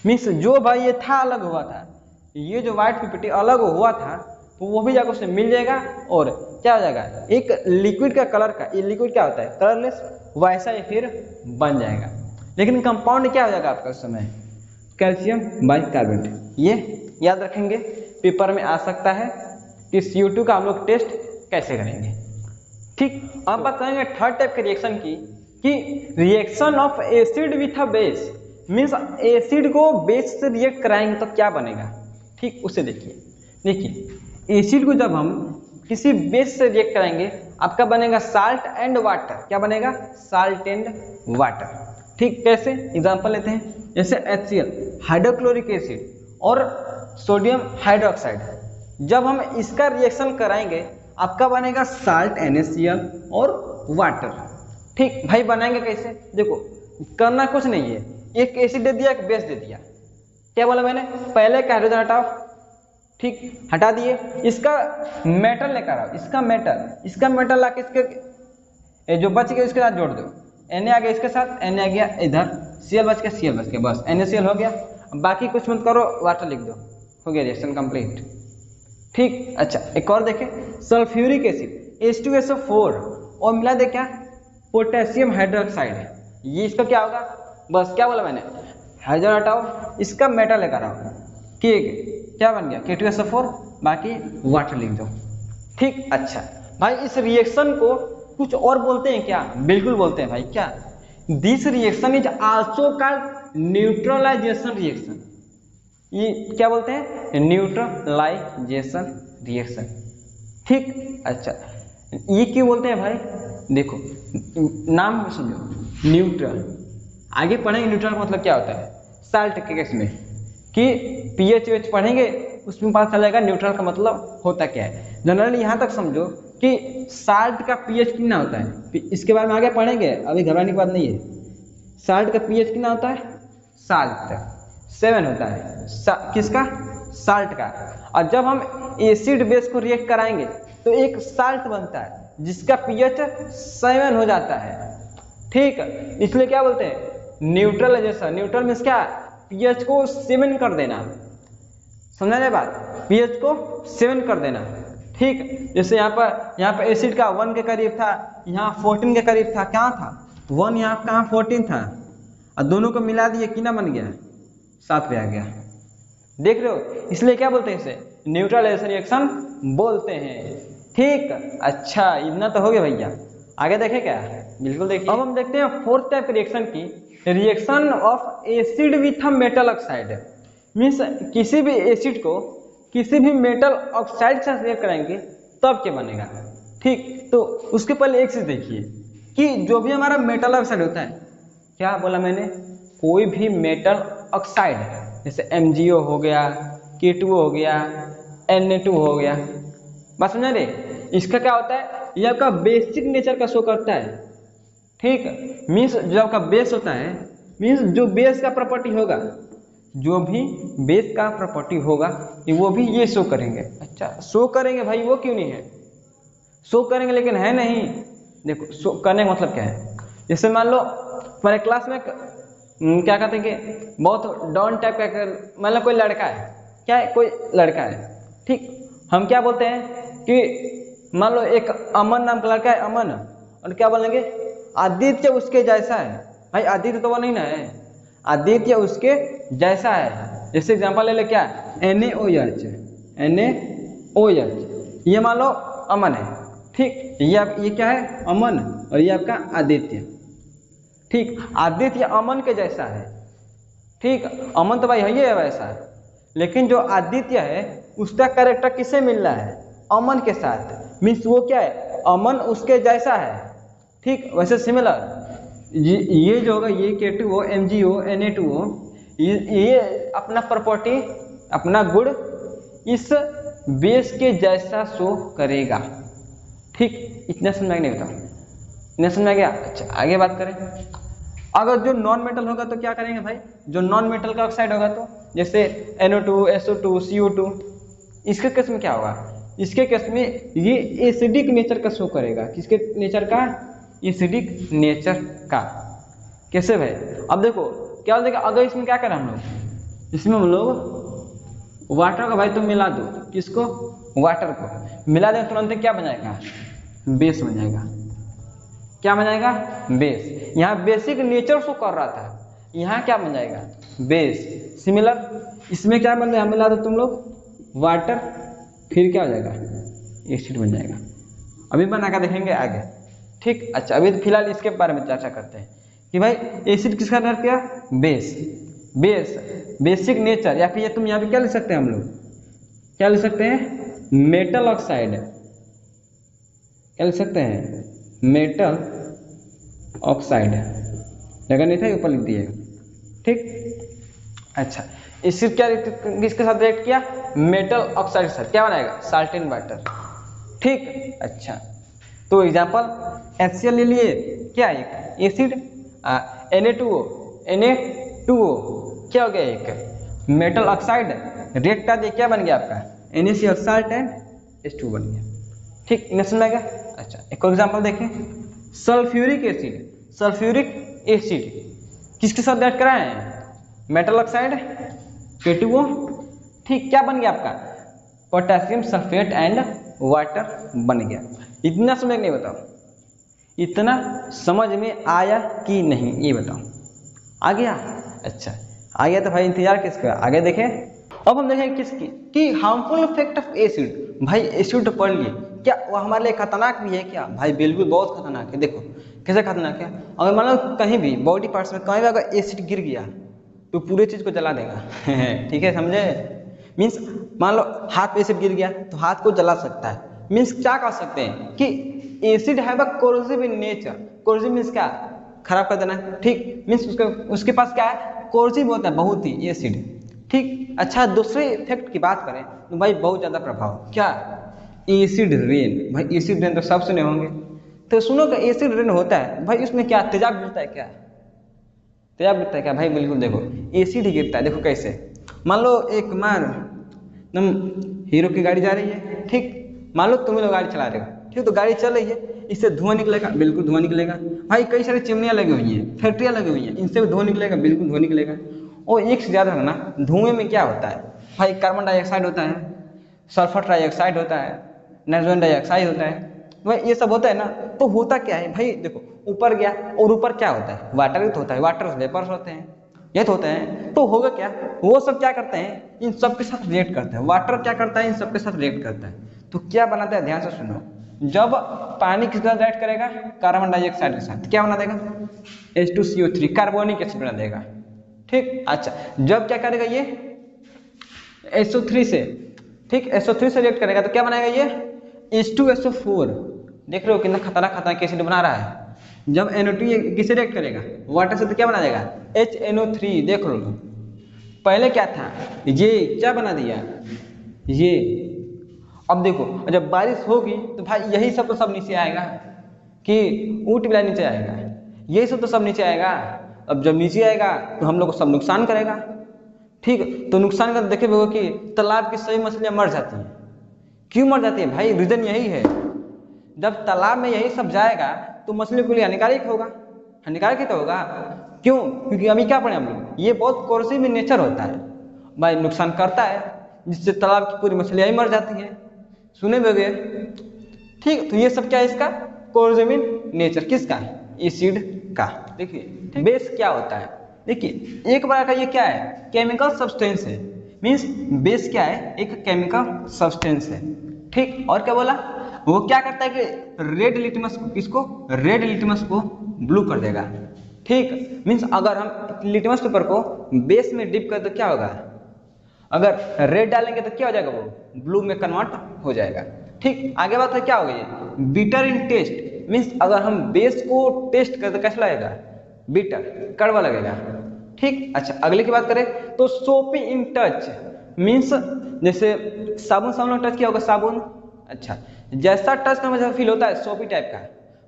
मीन्स जो भाई ये था अलग हुआ था, ये जो वाइट पीपीटी अलग हुआ था तो वो भी जाकर उसमें मिल जाएगा और क्या हो जाएगा, एक लिक्विड का कलर का, ये लिक्विड क्या होता है कलरलेस, वैसा ही फिर बन जाएगा। लेकिन कंपाउंड क्या हो जाएगा आपका उस समय, कैल्शियम बाइकार्बोनेट। ये याद रखेंगे, पेपर में आ सकता है कि CO2 का हम लोग टेस्ट कैसे करेंगे। ठीक, अब बात करेंगे थर्ड टाइप के रिएक्शन की, कि reaction of acid with a base, means acid को बेस से रिएक्ट कराएंगे तो क्या बनेगा। ठीक, उसे देखिए एसिड को जब हम किसी बेस से रिएक्ट कराएंगे आपका बनेगा साल्ट एंड वाटर। क्या बनेगा, साल्ट एंड वाटर। ठीक, कैसे, एग्जांपल लेते हैं, जैसे HCl हाइड्रोक्लोरिक एसिड और सोडियम हाइड्रोक्साइड, जब हम इसका रिएक्शन कराएंगे आपका बनेगा साल्ट NaCl और वाटर। ठीक भाई, बनाएंगे कैसे, देखो करना कुछ नहीं है, एक एसिड दे दिया, एक बेस दे दिया, क्या बोला मैंने, पहले का हाइड्रोजन हटाओ, ठीक हटा दिए, इसका मेटल लेकर आओ, इसका मेटल लाके इसके जो बच गया इसके साथ जोड़ दो, Na आ गया इसके साथ, Na आ गया इधर, Cl बच गया, बस NaCl हो गया, बाकी कुछ मत करो, वाटर लिख दो, हो गया रिएक्शन कंप्लीट। ठीक, अच्छा एक और देखें, सल्फ्यूरिक एसिड H2SO4 और मिला दे क्या, पोटेशियम हाइड्रोक्साइड, ये इसका क्या होगा, बस क्या बोला मैंने, हाइड्रोजन हटाओ, इसका मेटल लेकर आओ, क्या बन गया K2SO4, बाकी वाटर लिख दो। ठीक, अच्छा भाई इस रिएक्शन को कुछ और बोलते हैं क्या, बिल्कुल बोलते हैं भाई, क्या, this reaction is also called neutralisation reaction. ये क्या बोलते हैं, न्यूट्रलाइजेशन रिएक्शन। ठीक, अच्छा ये क्यों बोलते हैं भाई, देखो नाम समझो, न्यूट्रल, आगे पढ़ेंगे न्यूट्रल का मतलब क्या होता है, साल्ट के केस में कि pH पढ़ेंगे उसमें पता चल जाएगा न्यूट्रल का मतलब होता क्या है। जनरली यहाँ तक समझो कि साल्ट का pH कितना होता है, इसके बारे में आगे पढ़ेंगे, अभी घबराने की बात नहीं है। साल्ट का pH कितना होता है, साल्ट 7 होता है, किसका, साल्ट का। और जब हम एसिड बेस को रिएक्ट कराएंगे तो एक साल्ट बनता है जिसका pH 7 हो जाता है। ठीक, इसलिए क्या बोलते हैं, न्यूट्रलाइजेशन। न्यूट्रल मीन्स क्या, pH को 7 कर देना, समझा जाए बात, pH को 7 कर देना। ठीक, जैसे यहाँ पर एसिड का 1 के करीब था, यहाँ 14 के करीब था, क्या था 1, यहाँ कहाँ 14 था, और दोनों को मिला दिए कितना बन गया, 7 पे आ गया, देख रहे हो, इसलिए क्या बोलते हैं, इसे न्यूट्रलाइजेशन रिएक्शन बोलते हैं। ठीक, अच्छा इतना तो हो गया भैया, आगे देखें क्या, बिल्कुल देखिए। अब हम देखते हैं फोर्थ टाइप रिएक्शन की, reaction of acid with metal oxide. Means किसी भी एसिड को किसी भी मेटल ऑक्साइड से रिएक्ट कराएंगे तब क्या बनेगा। ठीक, तो उसके पहले एक चीज देखिए कि जो भी हमारा मेटल ऑक्साइड होता है, क्या बोला मैंने, कोई भी मेटल ऑक्साइड जैसे MgO हो गया, K2O हो गया, Na2 हो गया, बात समझा रे, इसका क्या होता है, ये आपका बेसिक नेचर का शो करता है। ठीक, मीन्स जो आपका बेस होता है, मीन्स जो बेस का प्रॉपर्टी होगा, जो भी बेस का प्रॉपर्टी होगा वो भी ये शो करेंगे। अच्छा शो करेंगे भाई, वो क्यों नहीं है, शो करेंगे लेकिन है नहीं। देखो शो करने का मतलब क्या है, जैसे मान लो हमारे क्लास में क्या कहते हैं कि बहुत डॉन टाइप का, मतलब कोई लड़का है, क्या है, कोई लड़का है। ठीक, हम क्या बोलते हैं कि मान लो एक अमन नाम का लड़का है, अमन, और क्या बोलेंगे, आदित्य उसके जैसा है। भाई आदित्य तो वो नहीं ना है, आदित्य उसके जैसा है। जैसे एग्जांपल ले ले, क्या NaOH, ये मान लो अमन है। ठीक, ये क्या है, अमन, और ये आपका आदित्य। ठीक, आदित्य अमन के जैसा है। ठीक, अमन तो भाई है ही है वैसा, लेकिन जो आदित्य है उसका कैरेक्टर किससे मिल रहा है, अमन के साथ, मीन्स वो क्या है, अमन उसके जैसा है। ठीक, वैसे सिमिलर ये जो होगा, ये K2O, MgO, Na2O, ये अपना प्रॉपर्टी, अपना गुण इस बेस के जैसा शो करेगा। ठीक, इतना समझ नहीं होता। इन्हें समझ में आ गया। अच्छा आगे बात करें, अगर जो नॉन मेटल होगा तो क्या करेंगे भाई, जो नॉन मेटल का ऑक्साइड होगा तो जैसे NO2 SO2 CO2, इसके केस में क्या होगा, इसके केस में ये एसिडिक नेचर का शो करेगा। किसके नेचर का, एसिडिक नेचर का। कैसे भाई, अब देखो क्या हो जाएगा, अगर इसमें क्या करें हम लोग, इसमें हम लोग वाटर का भाई तो मिला दो, किसको, वाटर को मिला दें, तुरंत क्या बन जाएगा, बेस बन जाएगा। क्या बन जाएगा, बेस। यहाँ बेसिक नेचर शो कर रहा था, यहाँ क्या बन जाएगा, बेस। सिमिलर इसमें क्या बन जाएगा, मिला दो तुम लोग वाटर, फिर क्या हो जाएगा, एसिड बन जाएगा। अभी बना कर देखेंगे आगे, ठीक। अच्छा अभी तो फिलहाल इसके बारे में चर्चा करते हैं कि भाई एसिड किसका दर्ज किया, बेस। बेस बेसिक नेचर, या फिर ये तुम यहाँ पे क्या लिख सकते हैं, हम लोग क्या लिख सकते हैं, मेटल ऑक्साइड। क्या लिख सकते हैं, मेटल ऑक्साइड। जगह नहीं था ऊपर लिख दिए, ठीक। अच्छा एसिड क्या किसके साथ रिएक्ट किया, मेटल ऑक्साइड के साथ, क्या बनाएगा, साल्ट इन वाटर, ठीक। अच्छा तो एग्जांपल HCl ले लिए, क्या है एसिड, Na2O क्या हो गया, एक मेटल ऑक्साइड रिएक्ट कर दिया, क्या बन गया आपका NaCl साल्ट एंड H2 बन गया, ठीक। इन्हें समझ में आएगा। अच्छा एक और एग्जांपल देखें, सल्फ्यूरिक एसिड। सल्फ्यूरिक एसिड किसके साथ रिएक्ट करा है, मेटल ऑक्साइड K2O, ठीक। क्या बन गया आपका, पोटेशियम सल्फेट एंड वाटर बन गया। इतना समझ नहीं, बताओ इतना समझ में आया कि नहीं, ये बताओ, आ गया। अच्छा आ गया तो भाई इंतजार किसका, आगे देखें। अब हम देखें किसकी, कि हार्मफुल इफेक्ट ऑफ एसिड। भाई एसिड तो पढ़ लिए, क्या वो हमारे लिए खतरनाक भी है क्या, भाई बिल्कुल बहुत खतरनाक है। देखो कैसे खतरनाक है, अगर मान लो कहीं भी बॉडी पार्ट्स में कहीं भी अगर एसिड गिर गया तो पूरे चीज को जला देगा ठीक है, समझे। मीन्स मान लो हाथ पे एसिड गिर गया तो हाथ को जला सकता है। मीन्स क्या कह सकते हैं कि acid have a corrosive in nature. Corrosive means क्या, खराब कर देना, ठीक। मीन्स उसके पास क्या है, कोरोसिव होता है बहुत ही एसिड, ठीक। अच्छा दूसरे इफेक्ट की बात करें तो भाई बहुत ज्यादा प्रभाव, क्या, एसिड रेन। भाई एसिड रेन तो सब सुने होंगे, तो सुनो कि एसिड रेन होता है भाई, उसमें क्या तेजाब गिरता है, क्या तेजाब गिरता है क्या, भाई बिल्कुल देखो एसिड ही गिरता है। देखो कैसे, मान लो एक मान एकदम हीरो की गाड़ी जा रही है, ठीक। मान लो तुम लोग गाड़ी चला रहे हो, ठीक। तो गाड़ी चल रही है, इससे धुआं निकलेगा, बिल्कुल धुआं निकलेगा। भाई कई सारी चिमनियाँ लगी हुई हैं, फैक्ट्रियाँ लगी हुई हैं, इनसे भी धुआं निकलेगा, बिल्कुल धुआं निकलेगा। और एक से ज़्यादा है ना, धुएं में क्या होता है भाई, कार्बन डाइऑक्साइड होता है, सल्फर डाइऑक्साइड होता है, नाइट्रोजन डाइऑक्साइड होता है, भाई ये सब होता है ना। तो होता क्या है भाई, देखो ऊपर गया और ऊपर क्या होता है, वाटर ही तो होता है, वाटर वेपर्स होते हैं, ये तो होते हैं। तो होगा क्या, वो सब क्या करते हैं, इन सब के साथ रिएक्ट करते हैं। वाटर क्या करता है, इन सब के साथ रिएक्ट करता है। तो क्या बनाता है, ध्यान से सुनो, जब पानी किसके साथ रिएक्ट करेगा, कार्बन डाइऑक्साइड के साथ, क्या बना देगा, H2CO3 कार्बोनिक एसिड बना देगा, ठीक। अच्छा जब क्या करेगा ये SO3 से, ठीक, SO3 से रिएक्ट करेगा तो क्या बनाएगा ये H2SO4। देख रहे हो कितना खतरनाक खतरनाक एसिड बना रहा है। जब NO2 किससे रिएक्ट करेगा, वाटर से, तो क्या बना देगा HNO3। देख लो पहले क्या था, ये क्या बना दिया, ये। अब देखो जब बारिश होगी तो भाई यही सब तो सब नीचे आएगा, कि ऊँट बिला नीचे आएगा, यही सब तो सब नीचे आएगा। अब जब नीचे आएगा तो हम लोग को सब नुकसान करेगा, ठीक। तो नुकसान कर देखे हुए कि तालाब की सभी मछलियां मर जाती हैं। क्यों मर जाती है भाई, रीजन यही है, जब तालाब में यही सब जाएगा तो मछलियों के लिए हानिकारक होगा, हानिकारक ही तो होगा। क्यों, क्योंकि अभी क्या पढ़े हम लोग, ये बहुत कोर्सिव इन नेचर होता है भाई, नुकसान करता है, जिससे तालाब की पूरी मछलियां ही मर जाती हैं, सुने होंगे, ठीक। तो ये सब क्या है, इसका कोर्सिव इन नेचर, किसका, एसिड का। देखिए बेस क्या होता है, देखिए एक बार का ये क्या है, केमिकल सब्सटेंस है। मीन्स बेस क्या है, एक केमिकल सब्सटेंस है, ठीक। और क्या बोला, वो क्या करता है कि रेड लिटमस को, किसको, रेड लिटमस को ब्लू कर देगा, ठीक। मीन्स अगर हम लिटमस पेपर को बेस में डिप कर तो क्या होगा, अगर रेड डालेंगे तो क्या हो जाएगा, वो ब्लू में कन्वर्ट हो जाएगा, ठीक। आगे बात है क्या हो गई, बिटर इन टेस्ट। मीन्स अगर हम बेस को टेस्ट करें तो कैसा लगेगा, बिटर, कड़वा लगेगा, ठीक। अच्छा अगले की बात करें तो सोपी इन टच। मीन्स जैसे साबुन साबुन टच किया होगा, साबुन, अच्छा जैसा टच का मुझे फील होता है सोपी टाइप का,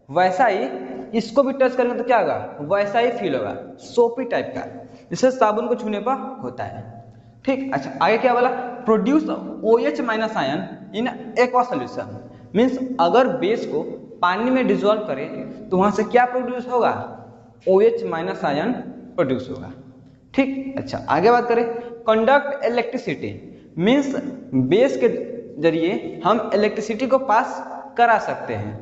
वैसा ही इसको भी टच करेंगे तो क्या होगा, वैसा ही फील होगा, सोपी टाइप का, जैसे साबुन को छूने पर होता है। ठीक, अच्छा आगे क्या बोला, produce OH minus ion in aqua solution, means अगर बेस को पानी में डिजोल्व करें तो वहां से क्या प्रोड्यूस होगा, OH माइनस आयन प्रोड्यूस होगा। ठीक, अच्छा आगे बात करें, कंडक्ट इलेक्ट्रिसिटी, मीन्स बेस के जरिए हम इलेक्ट्रिसिटी को पास करा सकते हैं।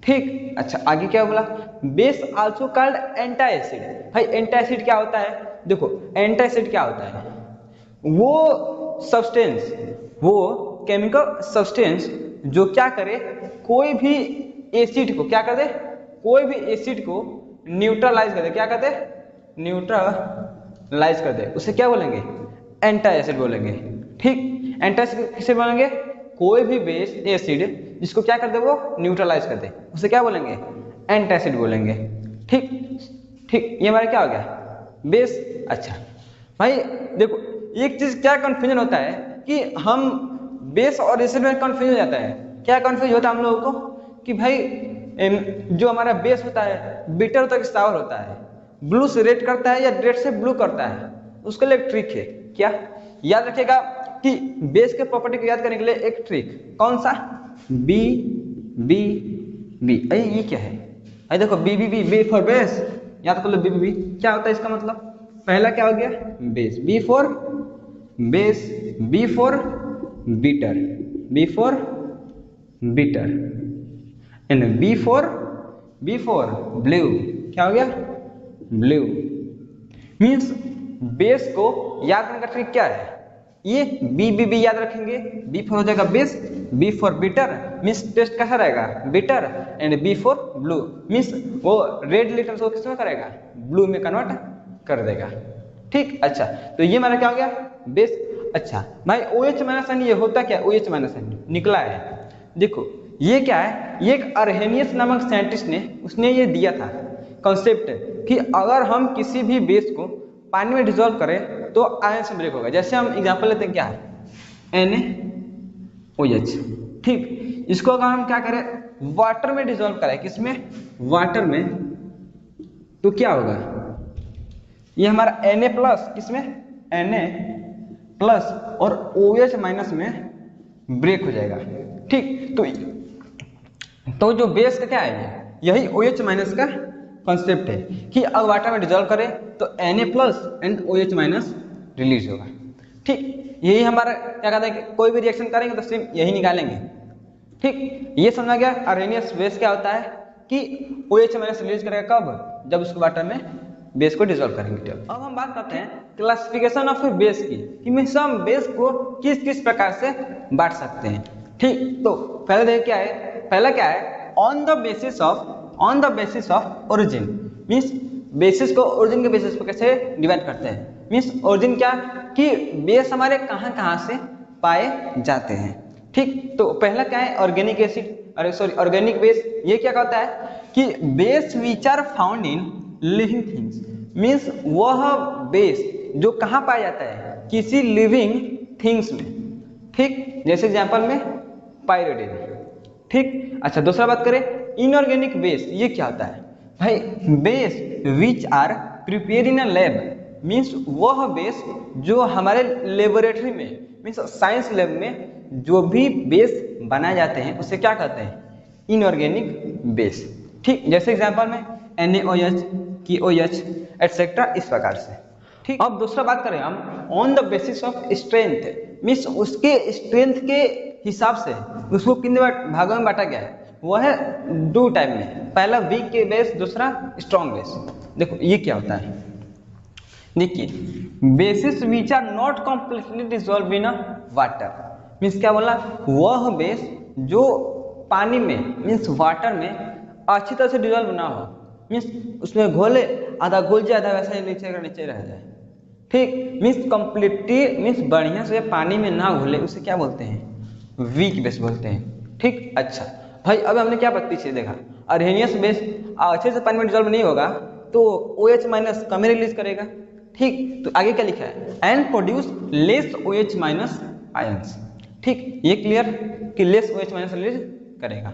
ठीक, अच्छा आगे क्या बोला, base also called anti acid. भाई एंटी एसिड क्या होता है, देखो एंटी एसिड क्या होता है, वो सब्सटेंस, वो केमिकल सब्सटेंस जो क्या करे, कोई भी एसिड को क्या कर दे, कोई भी एसिड को न्यूट्रलाइज कर दे, क्या कर दे, न्यूट्रलाइज कर दे, उसे क्या बोलेंगे, एंटी एसिड बोलेंगे। ठीक, एंटी एसिड किसे बोलेंगे, कोई भी बेस एसिड जिसको क्या कर दे, वो न्यूट्रलाइज कर दे, उसे क्या बोलेंगे, एंटी एसिड बोलेंगे। ठीक ठीक, ये हमारा क्या हो गया, बेस। अच्छा भाई देखो एक चीज क्या कंफ्यूजन होता है कि हम बेस और एसिड में कंफ्यूज हो जाता है, क्या कंफ्यूज होता है हम लोगों को कि भाई जो हमारा बेस होता है बिटर होता है कि सावर होता है, ब्लू से रेड करता है या रेड से ब्लू करता है, उसके लिए एक ट्रिक है, क्या याद रखिएगा कि बेस के प्रॉपर्टी को याद करने के लिए एक ट्रिक, कौन सा, बी बी बी। अरे ये क्या है, अरे देखो B B B, B for base, याद कर लो बी बी बी क्या होता है, इसका मतलब पहला क्या हो गया, base, B for base, B for bitter, B for bitter, and B for blue, क्या हो गया, ब्लू। मीन्स बेस को याद करने का ट्रिक क्या है, ये बी बी बी याद रखेंगे, बी फॉर हो जाएगा base, B for bitter, means taste कैसा रहेगा, bitter, and B for blue, means वो रेड लिटल को किस में करेगा, ब्लू में कन्वर्ट कर देगा। ठीक, अच्छा तो ये हमारा क्या हो गया, बेस। अच्छा भाई OH माइनस आयन ये होता क्या, OH माइनस आयन निकला है, देखो ये क्या है, ये एक अर्हेनियस नामक साइंटिस्ट ने, उसने ये दिया था कॉन्सेप्ट कि अगर हम किसी भी बेस को पानी में डिजोल्व करें तो आयन से ब्रेक होगा। जैसे हम एग्जांपल लेते हैं, क्या है, NaOH। ठीक, इसको अगर हम क्या करें, वाटर में डिजोल्व करें, किसमें, वाटर में, तो क्या होगा, ये हमारा Na प्लस, किसमें, Na प्लस और OH माइनस में ब्रेक हो जाएगा। ठीक, तो जो बेस का क्या है, यही OH माइनस का कॉन्सेप्ट है कि अगर वाटर में डिजोल्व करें तो Na plus and OH minus release होगा। ठीक, यही हमारा क्या कहते हैं कि कोई भी रिएक्शन करेंगे तो सिर्फ यही निकालेंगे। ठीक, ये समझा गया अर्हेनियस बेस क्या होता है कि OH माइनस रिलीज करेगा कब, जब उसको वाटर में बेस को डिजोल्व करेंगे। अब हम बात करते हैं क्लासिफिकेशन ऑफ बेस की, कि हम बेस को किस किस प्रकार से बांट सकते हैं। ठीक, तो पहले देखिए क्या है, पहला क्या है, on the basis of origin, means basis को ओरिजिन के बेसिस पर कैसे डिवाइड करते हैं, मीन्स ओरिजिन क्या कि बेस हमारे कहाँ कहाँ से पाए जाते हैं। ठीक, तो पहला क्या है, ऑर्गेनिक एसिड, अरे सॉरी ऑर्गेनिक बेस। ये क्या कहता है कि base which are found in living things, means वह बेस जो कहाँ पाया जाता है, किसी लिविंग थिंग्स में। ठीक, जैसे एग्जांपल में पायरिडिन। ठीक, अच्छा दूसरा बात करें इनऑर्गेनिक बेस, ये क्या होता है भाई, base which are prepare in a lab, means वह बेस जो हमारे लेबोरेटरी में, मीन्स साइंस लैब में जो भी बेस बनाए जाते हैं उसे क्या कहते हैं, इनऑर्गेनिक बेस। ठीक, जैसे एग्जांपल में NaOH, KOH एटसेट्रा, इस प्रकार से। ठीक, अब दूसरा बात करें हम on the basis of strength, means उसके स्ट्रेंथ के हिसाब से उसको कितने भागों में बांटा गया है, वो है 2 टाइप में, पहला वीक के बेस, दूसरा स्ट्रॉन्ग बेस। देखो ये क्या होता है, देखिए bases which are not completely dissolve in water, means क्या बोला, वह बेस जो पानी में मीन्स वाटर में अच्छी तरह से डिसॉल्व ना हो, मीन्स उसमें घोले आधा घुल जाए आधा वैसा ही नीचे का नीचे रह जाए। ठीक, मीन्स कंप्लीटली मीन्स बढ़िया से पानी में ना घुले, उसे क्या बोलते हैं, वीक बेस बोलते हैं। ठीक, अच्छा भाई अब हमने क्या पीछे देखा, अर्हेनियस बेस अच्छे से पानी में डिसॉल्व नहीं होगा तो OH माइनस कम रिलीज करेगा। ठीक, तो आगे क्या लिखा है, and produce less OH minus ions. ठीक, ये क्लियर कि लेस OH माइनस रिलीज करेगा।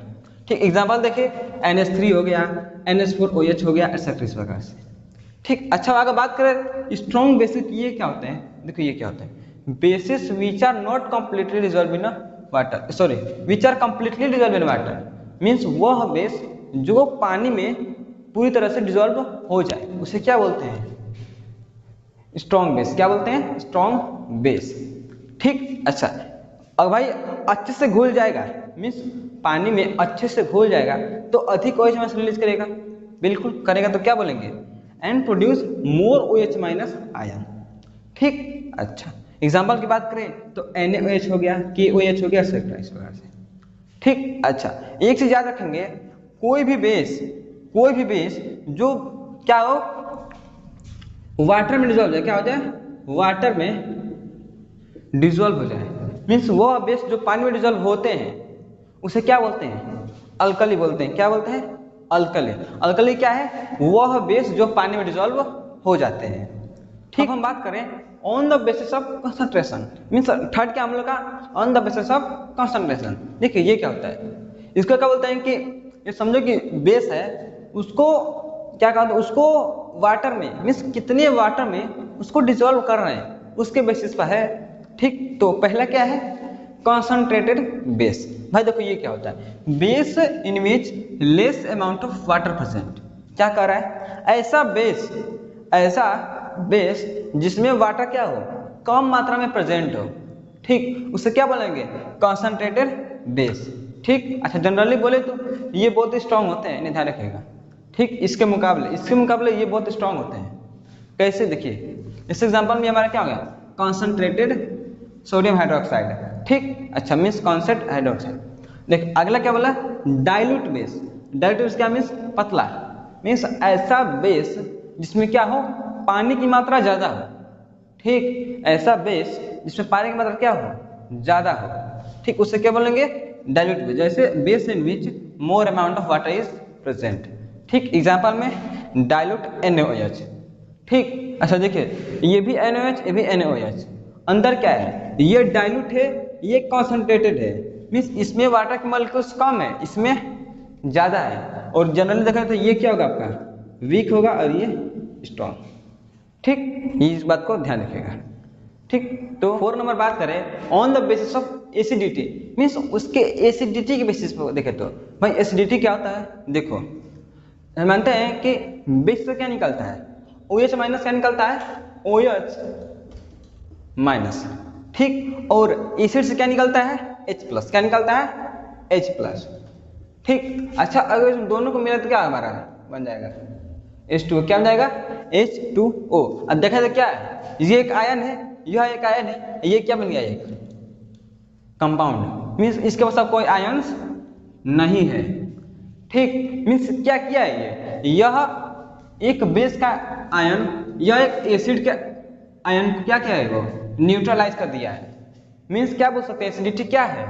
ठीक, एग्जांपल देखिए NH3 हो गया, NH4OH हो गया, एक्सेट्रा इस प्रकार से। ठीक, अच्छा आगे बात करें स्ट्रॉन्ग बेसिस, ये क्या होते हैं? देखो ये क्या होते हैं, bases which are not completely dissolve in water, sorry which are completely dissolve in water, means वह बेस जो पानी में पूरी तरह से डिजॉल्व हो जाए, उसे क्या बोलते हैं? Strong base. क्या बोलते हैं? Strong base. ठीक, अच्छा अब भाई अच्छे से घुल जाएगा, मीन्स पानी में अच्छे से घुल जाएगा तो अधिक OH माइनस रिलीज करेगा, बिल्कुल करेगा, तो क्या बोलेंगे? And produce more OH minus ion. ठीक, अच्छा एग्जाम्पल की बात करें तो NaOH हो गया, KOH हो गया, एक्सेट्रा इस प्रकार से। ठीक, अच्छा एक चीज याद रखेंगे, कोई भी बेस जो क्या हो वाटर में डिजोल्व हो जाए, क्या हो जाए? वाटर में डिजोल्व हो जाए, मीन्स वो बेस जो पानी में डिजोल्व होते हैं उसे क्या बोलते हैं? अल्कली बोलते हैं। क्या बोलते हैं? अल्कली। अल्कली क्या है? वह बेस जो पानी में डिजोल्व हो जाते हैं। ठीक, हम बात करें on the basis of concentration, means third क्या हम लोग का? On the basis of concentration. देखिए ये क्या होता है, इसको क्या बोलते हैं कि ये समझो कि बेस है, उसको क्या कहते हैं? उसको वाटर में, मीन्स कितने वाटर में उसको डिजोल्व कर रहे हैं उसके बेसिस पर है। ठीक, तो पहला क्या है? Concentrated base. भाई देखो ये क्या होता है, base in which less amount of water present. क्या कर रहा है? ऐसा बेस जिसमें वाटर क्या हो? कम मात्रा में प्रेजेंट हो। ठीक, उसे क्या बोलेंगे? Concentrated base. ठीक, अच्छा जनरली बोले तो ये बहुत ही स्ट्रांग होते हैं, ध्यान रखिएगा। ठीक, इसके मुकाबले ये बहुत स्ट्रांग होते हैं। कैसे? देखिए इस एग्जांपल में हमारा क्या हो गया? Concentrated sodium hydroxide. ठीक, अच्छा मीन्स कॉन्सेंट्रेटेड हाइड्रोक्साइड। देख अगला क्या बोला? Dilute base. डाइल्यूट बेस क्या मीन्स? पतला, मीन्स ऐसा बेस जिसमें क्या हो? पानी की मात्रा ज्यादा हो। ठीक, ऐसा बेस जिसमें पानी की मात्रा क्या हो? ज्यादा हो। ठीक, उससे क्या बोलेंगे? Dilute base. जैसे base in which more amount of water is present. ठीक, एग्जांपल में डाइल्यूट NaOH। ठीक, अच्छा देखिए ये भी NaOH, ये भी NaOH। अंदर क्या है? ये डाइल्यूट है, ये कॉन्सनट्रेटेड है, मीन्स इसमें वाटर के मॉलिक्यूल्स कम है, इसमें ज्यादा है। और जनरली देखा तो ये क्या होगा? आपका वीक होगा और ये स्ट्रॉन्ग। ठीक, ये इस बात को ध्यान रखिएगा। ठीक, तो 4 नंबर बात करें on the basis of acidity, means उसके एसिडिटी के बेसिस पर देखे तो भाई एसिडिटी क्या होता है? देखो हम मानते हैं कि बेस से क्या निकलता है? OH माइनस क्या निकलता है? OH minus. ठीक, और एसिड से क्या निकलता है? H plus. क्या निकलता है? H plus. ठीक, अच्छा अगर इन दोनों को मिला तो क्या हमारा बन जाएगा? H2O। क्या बन जाएगा? H2O। अब देखा जाए क्या है? ये एक आयन है, यह एक आयन है, ये क्या बन गया? एक कंपाउंड, मीन्स इसके पास अब कोई आयंस नहीं है। ठीक, मीन्स क्या किया है? यह एक बेस का आयन, यह एक एसिड के आयन को क्या किया है? वो न्यूट्रलाइज कर दिया है। मीन्स क्या बोल सकते हैं? एसिडिटी क्या है?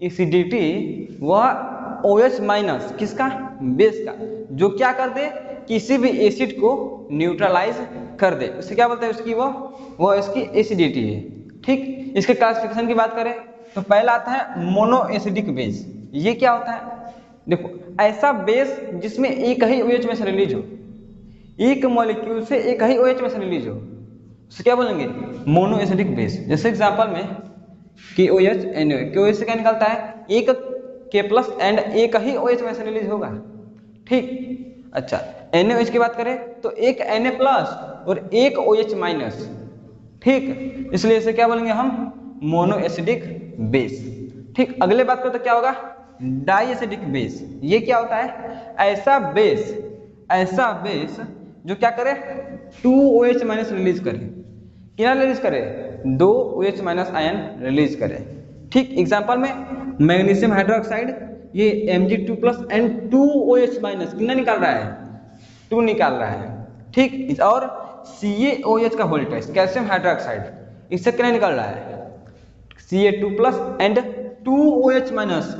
एसिडिटी वह OH माइनस किसका? बेस का, जो क्या कर दे? किसी भी एसिड को न्यूट्रलाइज कर दे, उसे क्या बोलते हैं? उसकी वो इसकी एसिडिटी है। ठीक, इसके क्लासिफिकेशन की बात करें तो पहला आता है मोनो एसिडिक बेस। ये क्या होता है? देखो ऐसा बेस जिसमें एक ही OH में से रिलीज हो, एक मॉलिक्यूल से एक ही OH में से रिलीज हो, उसे क्या बोलेंगे? Mono acidic base. जैसे एग्जांपल में KOH NaOH, KOH से क्या निकलता है? एक K प्लस एंड एक ही OH में से रिलीज होगा। ठीक, अच्छा NaOH की बात करें तो एक Na प्लस और एक OH माइनस। ठीक, इसलिए इसे क्या बोलेंगे हम? Mono acidic base. ठीक, अगले बात करें तो क्या होगा? Di acidic base. ये क्या होता है? ऐसा बेस जो क्या करे? 2 OH माइनस रिलीज करे। क्या रिलीज करे? 2 OH माइनस आयन रिलीज करे। ठीक, एग्जांपल में मैग्नीशियम हाइड्रोक्साइड, ये Mg2 plus and 2 OH minus कितना निकाल रहा है? 2 निकाल रहा है। ठीक, और CaOH का वोल्टेज कैल्शियम हाइड्रोक्साइड, इससे कितना निकल रहा है? Ca2 plus and 2 OH minus.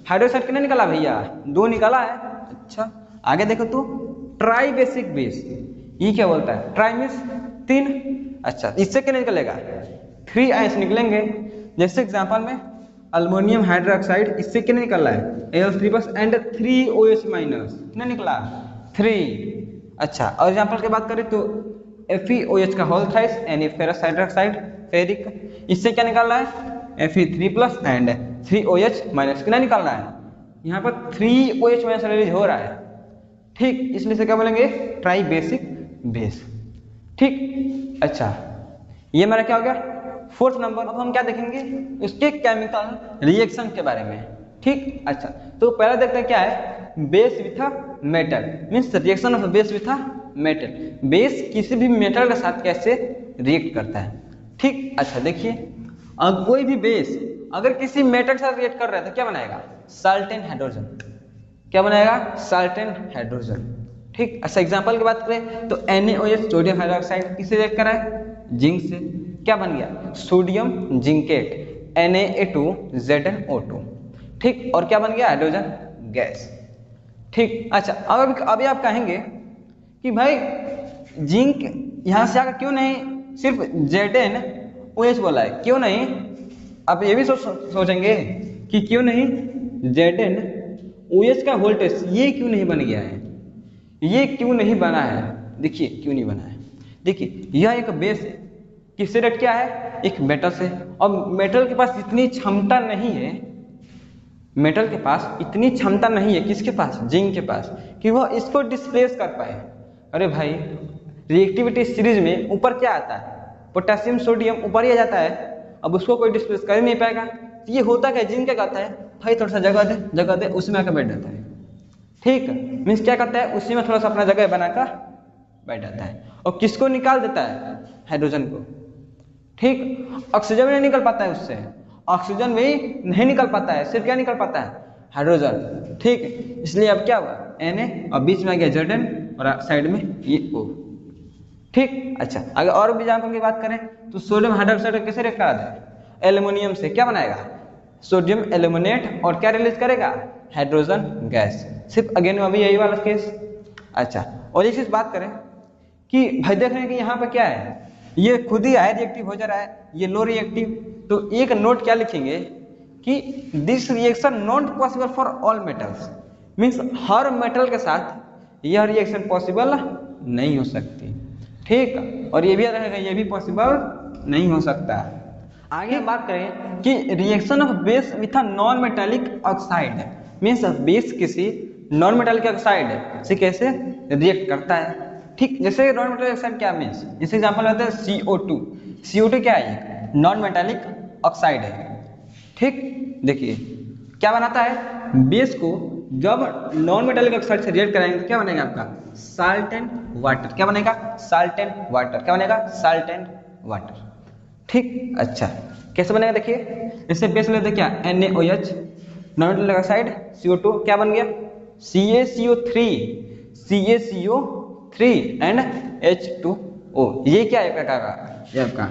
Hydroxide कितना निकाला भैया? 2 निकाला है। अच्छा आगे देखो तो ट्राई बेसिक बेस, ये क्या बोलता है? Try means 3। अच्छा इससे क्या निकलेगा? 3 आयंस निकलेंगे। जैसे एग्जांपल में अल्मोनियम हाइड्रोक्साइड, इससे क्या निकल रहा है Al3+ एंड 3OH माइनस, कितना निकला 3। अच्छा, और एग्जाम्पल की बात करें तो FeOH का होल थ्राइस यानी फेरस हाइड्रोक्साइड फेरिक, इससे क्या निकल रहा है Fe3+ एंड 3OH माइनस, कितना निकल रहा है यहाँ पर 3OH माइनस रिलीज हो रहा है। ठीक, इसलिए से क्या बोलेंगे ट्राई बेसिक बेस। ठीक, अच्छा ये मेरा क्या हो गया 4th नंबर। अब हम क्या देखेंगे उसके केमिकल रिएक्शन के बारे में। ठीक, अच्छा तो पहला देखते हैं क्या है base with a metal, means reaction of base with a metal. Base किसी भी मेटल के साथ कैसे रिएक्ट करता है। ठीक, अच्छा देखिए अब कोई भी बेस अगर किसी मेटल के साथ रिएक्ट कर रहा है तो क्या बनाएगा साल्ट एंड हाइड्रोजन, क्या बनाएगा साल्ट एंड हाइड्रोजन। ठीक, अच्छा एग्जांपल की बात करें तो NaOH सोडियम हाइड्रोक्साइड किससे रिएक्ट कर रहा है जिंक से, क्या बन गया सोडियम जिंकेट Na2ZnO2। ठीक, और क्या बन गया हाइड्रोजन गैस। ठीक, अच्छा अब अभी आप कहेंगे कि भाई जिंक यहाँ से आकर क्यों नहीं सिर्फ ZnOH बोला है, क्यों नहीं, आप ये भी सोचेंगे कि क्यों नहीं ZnOH का वोल्टेज ये क्यों नहीं बन गया है, ये क्यों नहीं बना है। देखिए क्यों नहीं बना है, देखिए यह एक बेस है, किससे रिएक्ट किया है एक मेटल से, और मेटल के पास इतनी क्षमता नहीं है, मेटल के पास इतनी क्षमता नहीं है, किसके पास जिंक के पास, कि वह इसको डिस्प्लेस कर पाए। अरे भाई रिएक्टिविटी सीरीज में ऊपर क्या आता है पोटेशियम सोडियम ऊपर ही आ जाता है, अब उसको कोई डिस्प्लेस कर ही नहीं पाएगा। तो ये होता क्या जिंक क्या करता है भाई थोड़ा सा जगह दे उसमें आकर बैठ जाता है। ठीक, मीन्स क्या करता है उसी में थोड़ा सा अपना जगह बनाकर बैठ जाता है, और किसको निकाल देता है हाइड्रोजन को। ठीक, ऑक्सीजन भी नहीं निकल पाता है उससे, ऑक्सीजन भी नहीं निकल पाता है, सिर्फ क्या निकल पाता है हाइड्रोजन। ठीक, इसलिए अब क्या हुआ Na और बीच में आ गया Zn और साइड में ये O। ठीक, अच्छा अगर और भी एग्जांपल की बात करें तो सोडियम हाइड्रोक्साइड कैसे रिएक्ट कराता है एल्युमिनियम से, क्या बनाएगा सोडियम एल्यूमिनेट और क्या रिलीज करेगा हाइड्रोजन गैस। सिर्फ अगेन अभी यही वाला केस। अच्छा, और एक चीज बात करें कि भाई देख रहे हैं कि यहाँ पे क्या है ये खुद ही हाई रिएक्टिव हो जा रहा है, ये लो रिएक्टिव, तो एक नोट क्या लिखेंगे कि this reaction not possible for all metals, means her metal के साथ यह रिएक्शन पॉसिबल नहीं हो सकती। ठीक, और ये भी रहेगा ये भी पॉसिबल नहीं हो सकता। आगे बात करें कि reaction of base with a non metallic oxide, means base किसी नॉन मेटालिक ऑक्साइड से कैसे रिएक्ट करता है। ठीक, जैसे नॉन मेटालिक ऑक्साइड क्या मीन्स, जैसे एग्जांपल होता है CO2। CO2 क्या है नॉन मेटालिक ऑक्साइड है। ठीक, देखिए क्या बनाता है बेस को जब नॉन मेटालिक ऑक्साइड से रिएक्ट कराएंगे तो क्या बनेगा आपका साल्ट एंड वाटर, क्या बनेगा साल्ट एंड वाटर, क्या बनेगा साल्ट एंड वाटर। ठीक, अच्छा कैसे बनेगा देखिए, इससे बेस लेते क्या NaOH non metallic oxide CO2 क्या बन गया CaCO3 एंड H2O, ये क्या है आपका ये आपका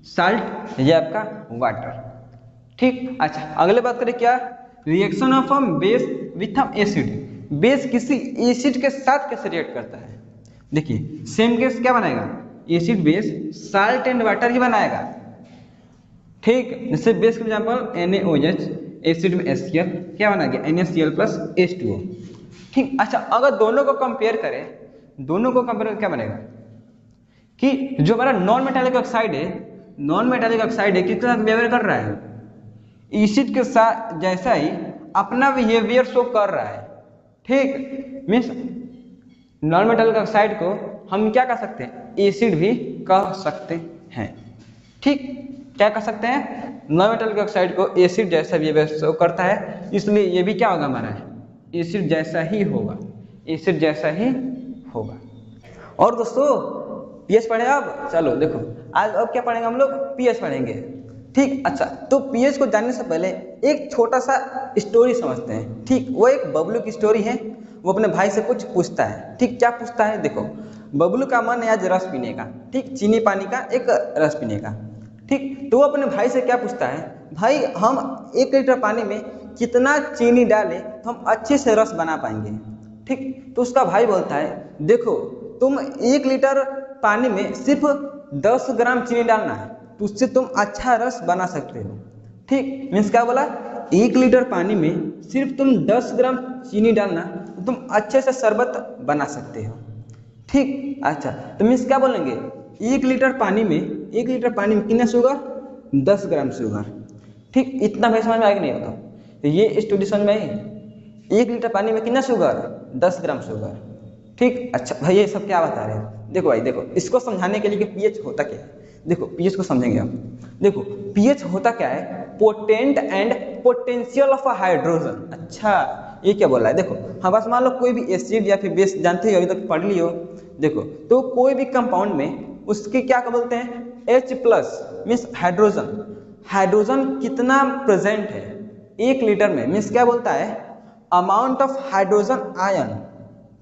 साल्ट, ये आपका वाटर। ठीक, अच्छा अगले बात करें क्या reaction of base with acid, base किसी एसिड के साथ कैसे रिएक्ट करता है। देखिए सेम केस क्या बनाएगा acid base salt and water ही बनाएगा। ठीक, जैसे बेस का एग्जांपल NaOH एसिड में HCl क्या बना गया NaCl+ H2O। ठीक, अच्छा अगर दोनों को कंपेयर करें क्या बनेगा कि जो हमारा नॉन मेटालिक ऑक्साइड है किसके साथ बिहेवियर कर रहा है एसिड के साथ जैसा ही अपना बिहेवियर शो कर रहा है। ठीक, मीन्स नॉन मेटालिक ऑक्साइड को हम क्या कह सकते हैं एसिड भी कह सकते हैं। ठीक, क्या कह सकते हैं नॉन मेटालिक ऑक्साइड को एसिड जैसा बिहेवियर शो करता है, इसलिए ये भी क्या होगा हमारा एसिड जैसा ही होगा, एसिड जैसा ही होगा। और दोस्तों पीएच पढ़े अब, चलो देखो आज अब क्या पढ़ेंगे हम लोग पीएच पढ़ेंगे। ठीक, अच्छा तो पीएच को जानने से पहले एक छोटा सा स्टोरी समझते हैं। ठीक, वो एक बबलू की स्टोरी है, वो अपने भाई से कुछ पूछता है। ठीक, क्या पूछता है देखो, बबलू का मन है आज रस पीने का, ठीक चीनी पानी का एक रस पीने का। ठीक, तो वो अपने भाई से क्या पूछता है भाई हम 1 लीटर पानी में कितना चीनी डालें तो हम अच्छे से रस बना पाएंगे। ठीक, तो उसका भाई बोलता है देखो तुम 1 लीटर पानी में सिर्फ 10 ग्राम चीनी डालना है तो उससे तुम अच्छा रस बना सकते हो। ठीक, मीन्स क्या बोला, 1 लीटर पानी में सिर्फ तुम 10 ग्राम चीनी डालना तो तुम अच्छे से शरबत बना सकते हो। ठीक, अच्छा तो मीन्स क्या बोलेंगे, 1 लीटर पानी में 1 लीटर पानी में कितना शुगर, 10 ग्राम शुगर। ठीक, इतना भाई समझ में आएगा नहीं होगा, तो ये स्टोरी समझ में आई। 1 लीटर पानी में कितना शुगर, 10 ग्राम शुगर। ठीक, अच्छा भाई ये सब क्या बता रहे हैं, देखो भाई देखो, इसको समझाने के लिए कि पीएच होता क्या है, देखो पीएच को समझेंगे हम। देखो पीएच होता क्या है, potent and potential of a hydrogen. अच्छा ये क्या बोला है, देखो हाँ बस मान लो कोई भी एसिड या फिर बेस जानते हो, अभी तक पढ़ लियो। देखो तो कोई भी कंपाउंड में उसके क्या बोलते हैं, H plus means hydrogen. Hydrogen कितना प्रेजेंट है 1 लीटर में, मीन्स क्या बोलता है, अमाउंट ऑफ हाइड्रोजन आयन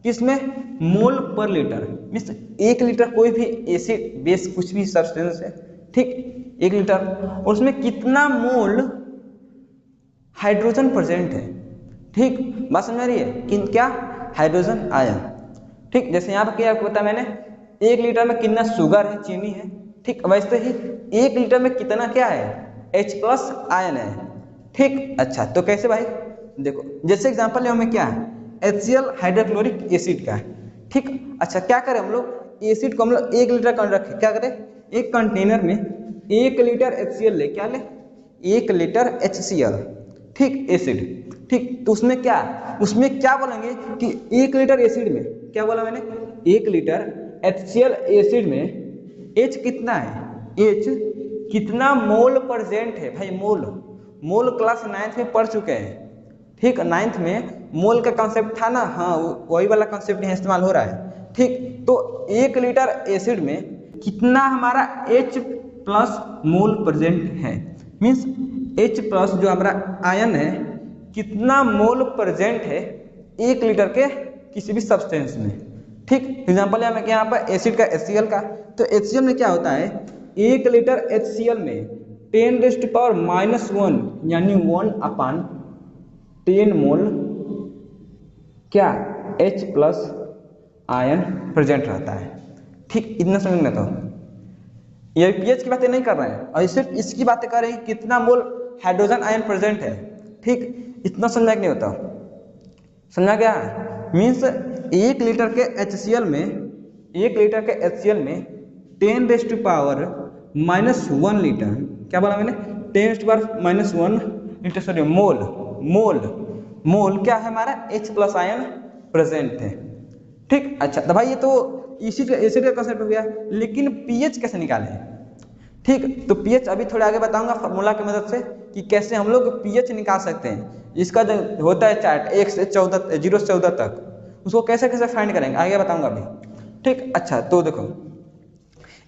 किसमें, मोल पर लीटर। मीन्स 1 लीटर कोई भी एसिड बेस कुछ भी सब्सटेंस है, ठीक 1 लीटर, और उसमें कितना मोल हाइड्रोजन प्रेजेंट है। ठीक, बात समझ रही है कि क्या, हाइड्रोजन आयन। ठीक, जैसे यहाँ पर क्या बताया मैंने, 1 लीटर में कितना शुगर है, चीनी है। ठीक, वैसे ही 1 लीटर में कितना क्या है, H प्लस आयन है। ठीक, अच्छा तो कैसे भाई, देखो जैसे एग्जांपल हमें क्या है, HCl हाइड्रोक्लोरिक एसिड का। ठीक, अच्छा क्या करें हम लोग, एसिड को हम लोग 1 लीटर का रखें, क्या करें, एक कंटेनर में 1 लीटर HCl ले, क्या ले, 1 लीटर HCl, ठीक एसिड। ठीक, तो उसमें क्या बोलेंगे कि 1 लीटर एसिड में, क्या बोला मैंने, 1 लीटर HCl एसिड में H कितना है, H कितना मोल प्रेजेंट है। भाई मोल क्लास 9th में पढ़ चुके हैं। ठीक, 9th में मोल का कॉन्सेप्ट था ना, हाँ वही वाला कॉन्सेप्ट यहाँ इस्तेमाल हो रहा है। ठीक, तो 1 लीटर एसिड में कितना हमारा H प्लस मोल प्रेजेंट है, मीन्स H प्लस जो हमारा आयन है कितना मोल प्रेजेंट है 1 लीटर के किसी भी सब्सटेंस में। ठीक, एग्जाम्पल है यहाँ पर एसिड का HCl का, तो HCl में क्या होता है, 1 लीटर HCl में 10⁻⁻1 यानी 1/10 मोल क्या, H प्लस आयन प्रेजेंट रहता है। ठीक, इतना समझ में, तो ये पीएच की बातें नहीं कर रहे हैं, और सिर्फ इसकी बातें कर रहे हैं कितना मोल हाइड्रोजन आयन प्रेजेंट है। ठीक, इतना समझा कि नहीं होता, समझा क्या, मीन्स 1 लीटर के HCl में 10⁻⁻1 लीटर, क्या बोला मैंने, 10⁻⁻1 लीटर, सॉरी मोल क्या है हमारा, H प्लस आयन प्रेजेंट है। ठीक, अच्छा तो भाई ये तो एसिड का कंसेप्ट हो गया, लेकिन पीएच कैसे निकालें। ठीक, तो पीएच अभी थोड़ा आगे बताऊंगा फार्मूला की मदद से कि कैसे हम लोग पीएच निकाल सकते हैं। इसका जो होता है चार्ट 1 से 14 0 से 14 तक, उसको कैसे कैसे फाइंड करेंगे आगे बताऊंगा अभी। ठीक, अच्छा तो देखो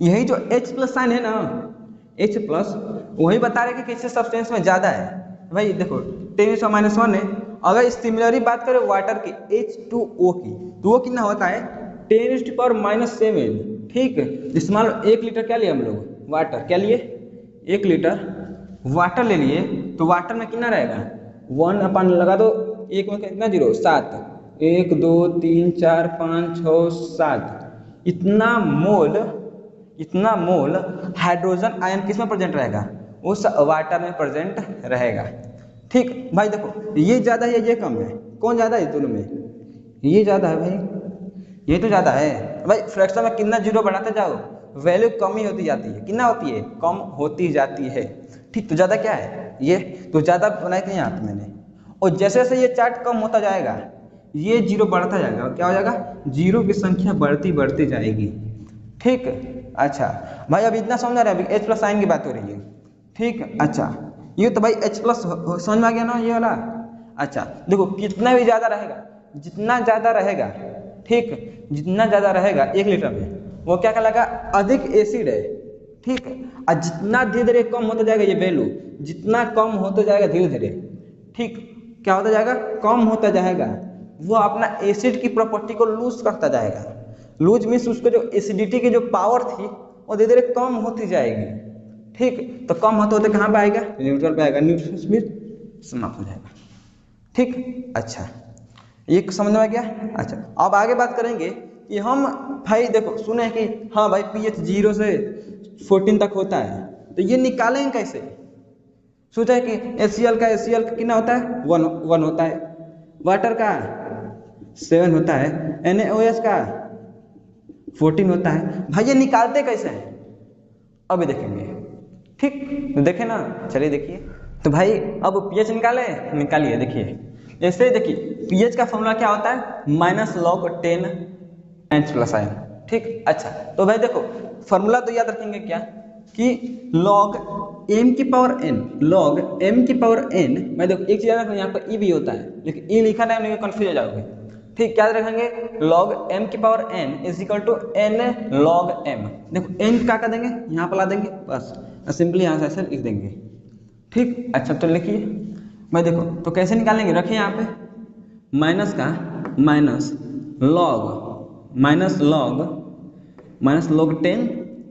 यही जो H प्लस साइन है ना, H प्लस वही बता रहे कि किसी सब्सटेंस में ज़्यादा है। भाई देखो 10⁻⁻1 है, अगर सिमिलरली बात करें वाटर की H2O की, तो वो कितना होता है 10⁻⁻7। ठीक, जिस मान लो 1 लीटर क्या लिए हम लोग, वाटर क्या लिए, 1 लीटर वाटर ले लिए, तो वाटर में कितना रहेगा, 1 अपन लगा दो, एक में कितना 0, 7, 1 2 3 4 5 6 7, इतना मोल हाइड्रोजन आयन किस में प्रेजेंट रहेगा, उस वाटर में प्रेजेंट रहेगा। ठीक भाई देखो ये ज़्यादा है ये कम है, कौन ज़्यादा है दोनों में, ये ज़्यादा है भाई, ये तो ज़्यादा है भाई। फ्रैक्शन में कितना 0 बढ़ाते जाओ वैल्यू कम ही होती जाती है, कितना होती है, कम होती जाती है। ठीक, तो ज़्यादा क्या है, ये तो ज़्यादा बनाई थी यहाँ पे मैंने, और जैसे जैसे ये चार्ट कम होता जाएगा ये 0 बढ़ता जाएगा, क्या हो जाएगा, 0 की संख्या बढ़ती जाएगी। ठीक, अच्छा भाई अब इतना समझ रहे हैं, अभी H प्लस साइन की बात हो रही है। ठीक, अच्छा ये तो भाई H प्लस समझ में आ गया ना ये वाला। अच्छा देखो कितना भी ज़्यादा रहेगा, जितना ज़्यादा रहेगा, ठीक जितना ज़्यादा रहेगा 1 लीटर में, वो क्या कहलाएगा, अधिक एसिड है। ठीक, और जितना धीरे धीरे कम होता जाएगा ये वैल्यू, जितना कम होता जाएगा धीरे धीरे, ठीक क्या होता जाएगा, कम होता जाएगा, वो अपना एसिड की प्रॉपर्टी को लूज करता जाएगा। लूज मीन्स उसको जो एसिडिटी की जो पावर थी वो धीरे धीरे कम होती जाएगी। ठीक, तो कम होते होते कहाँ पे आएगा, न्यूट्रल पे आएगा, न्यूट्रल फिर समाप्त हो जाएगा। ठीक, अच्छा ये समझ में आ गया। अच्छा अब आगे बात करेंगे कि हम भाई देखो सुने कि हाँ भाई pH 0 से 14 तक होता है, तो ये निकालेंगे कैसे। सोचा है कि HCl का कितना होता है, 1 होता है, वाटर का 7 होता है, NaOH का 14 होता है। भाई ये निकालते कैसे हैं अभी देखेंगे, ठीक, तो देखे ना, चलिए देखिए। तो भाई अब pH निकालिए। देखिए जैसे देखिए pH का फॉर्मूला क्या होता है, -log10 H+ion, ठीक। अच्छा तो भाई देखो फॉर्मूला तो याद रखेंगे क्या कि log m की पावर n, log m की पावर n। मैं देखो एक चीज याद रखना, यहाँ पर e भी होता है लेकिन e लिखा नहीं, नहीं कंफ्यूज हो जाओगे, ठीक। याद रखेंगे log m की power n is equal to n log m। देखो n क्या कर देंगे, यहाँ पर ला देंगे, बस सिंपली यहाँ से ऐसे लिख देंगे, ठीक। अच्छा तो लिखिए, मैं देखो तो कैसे निकालेंगे, रखिए यहाँ पे माइनस का माइनस लॉग 10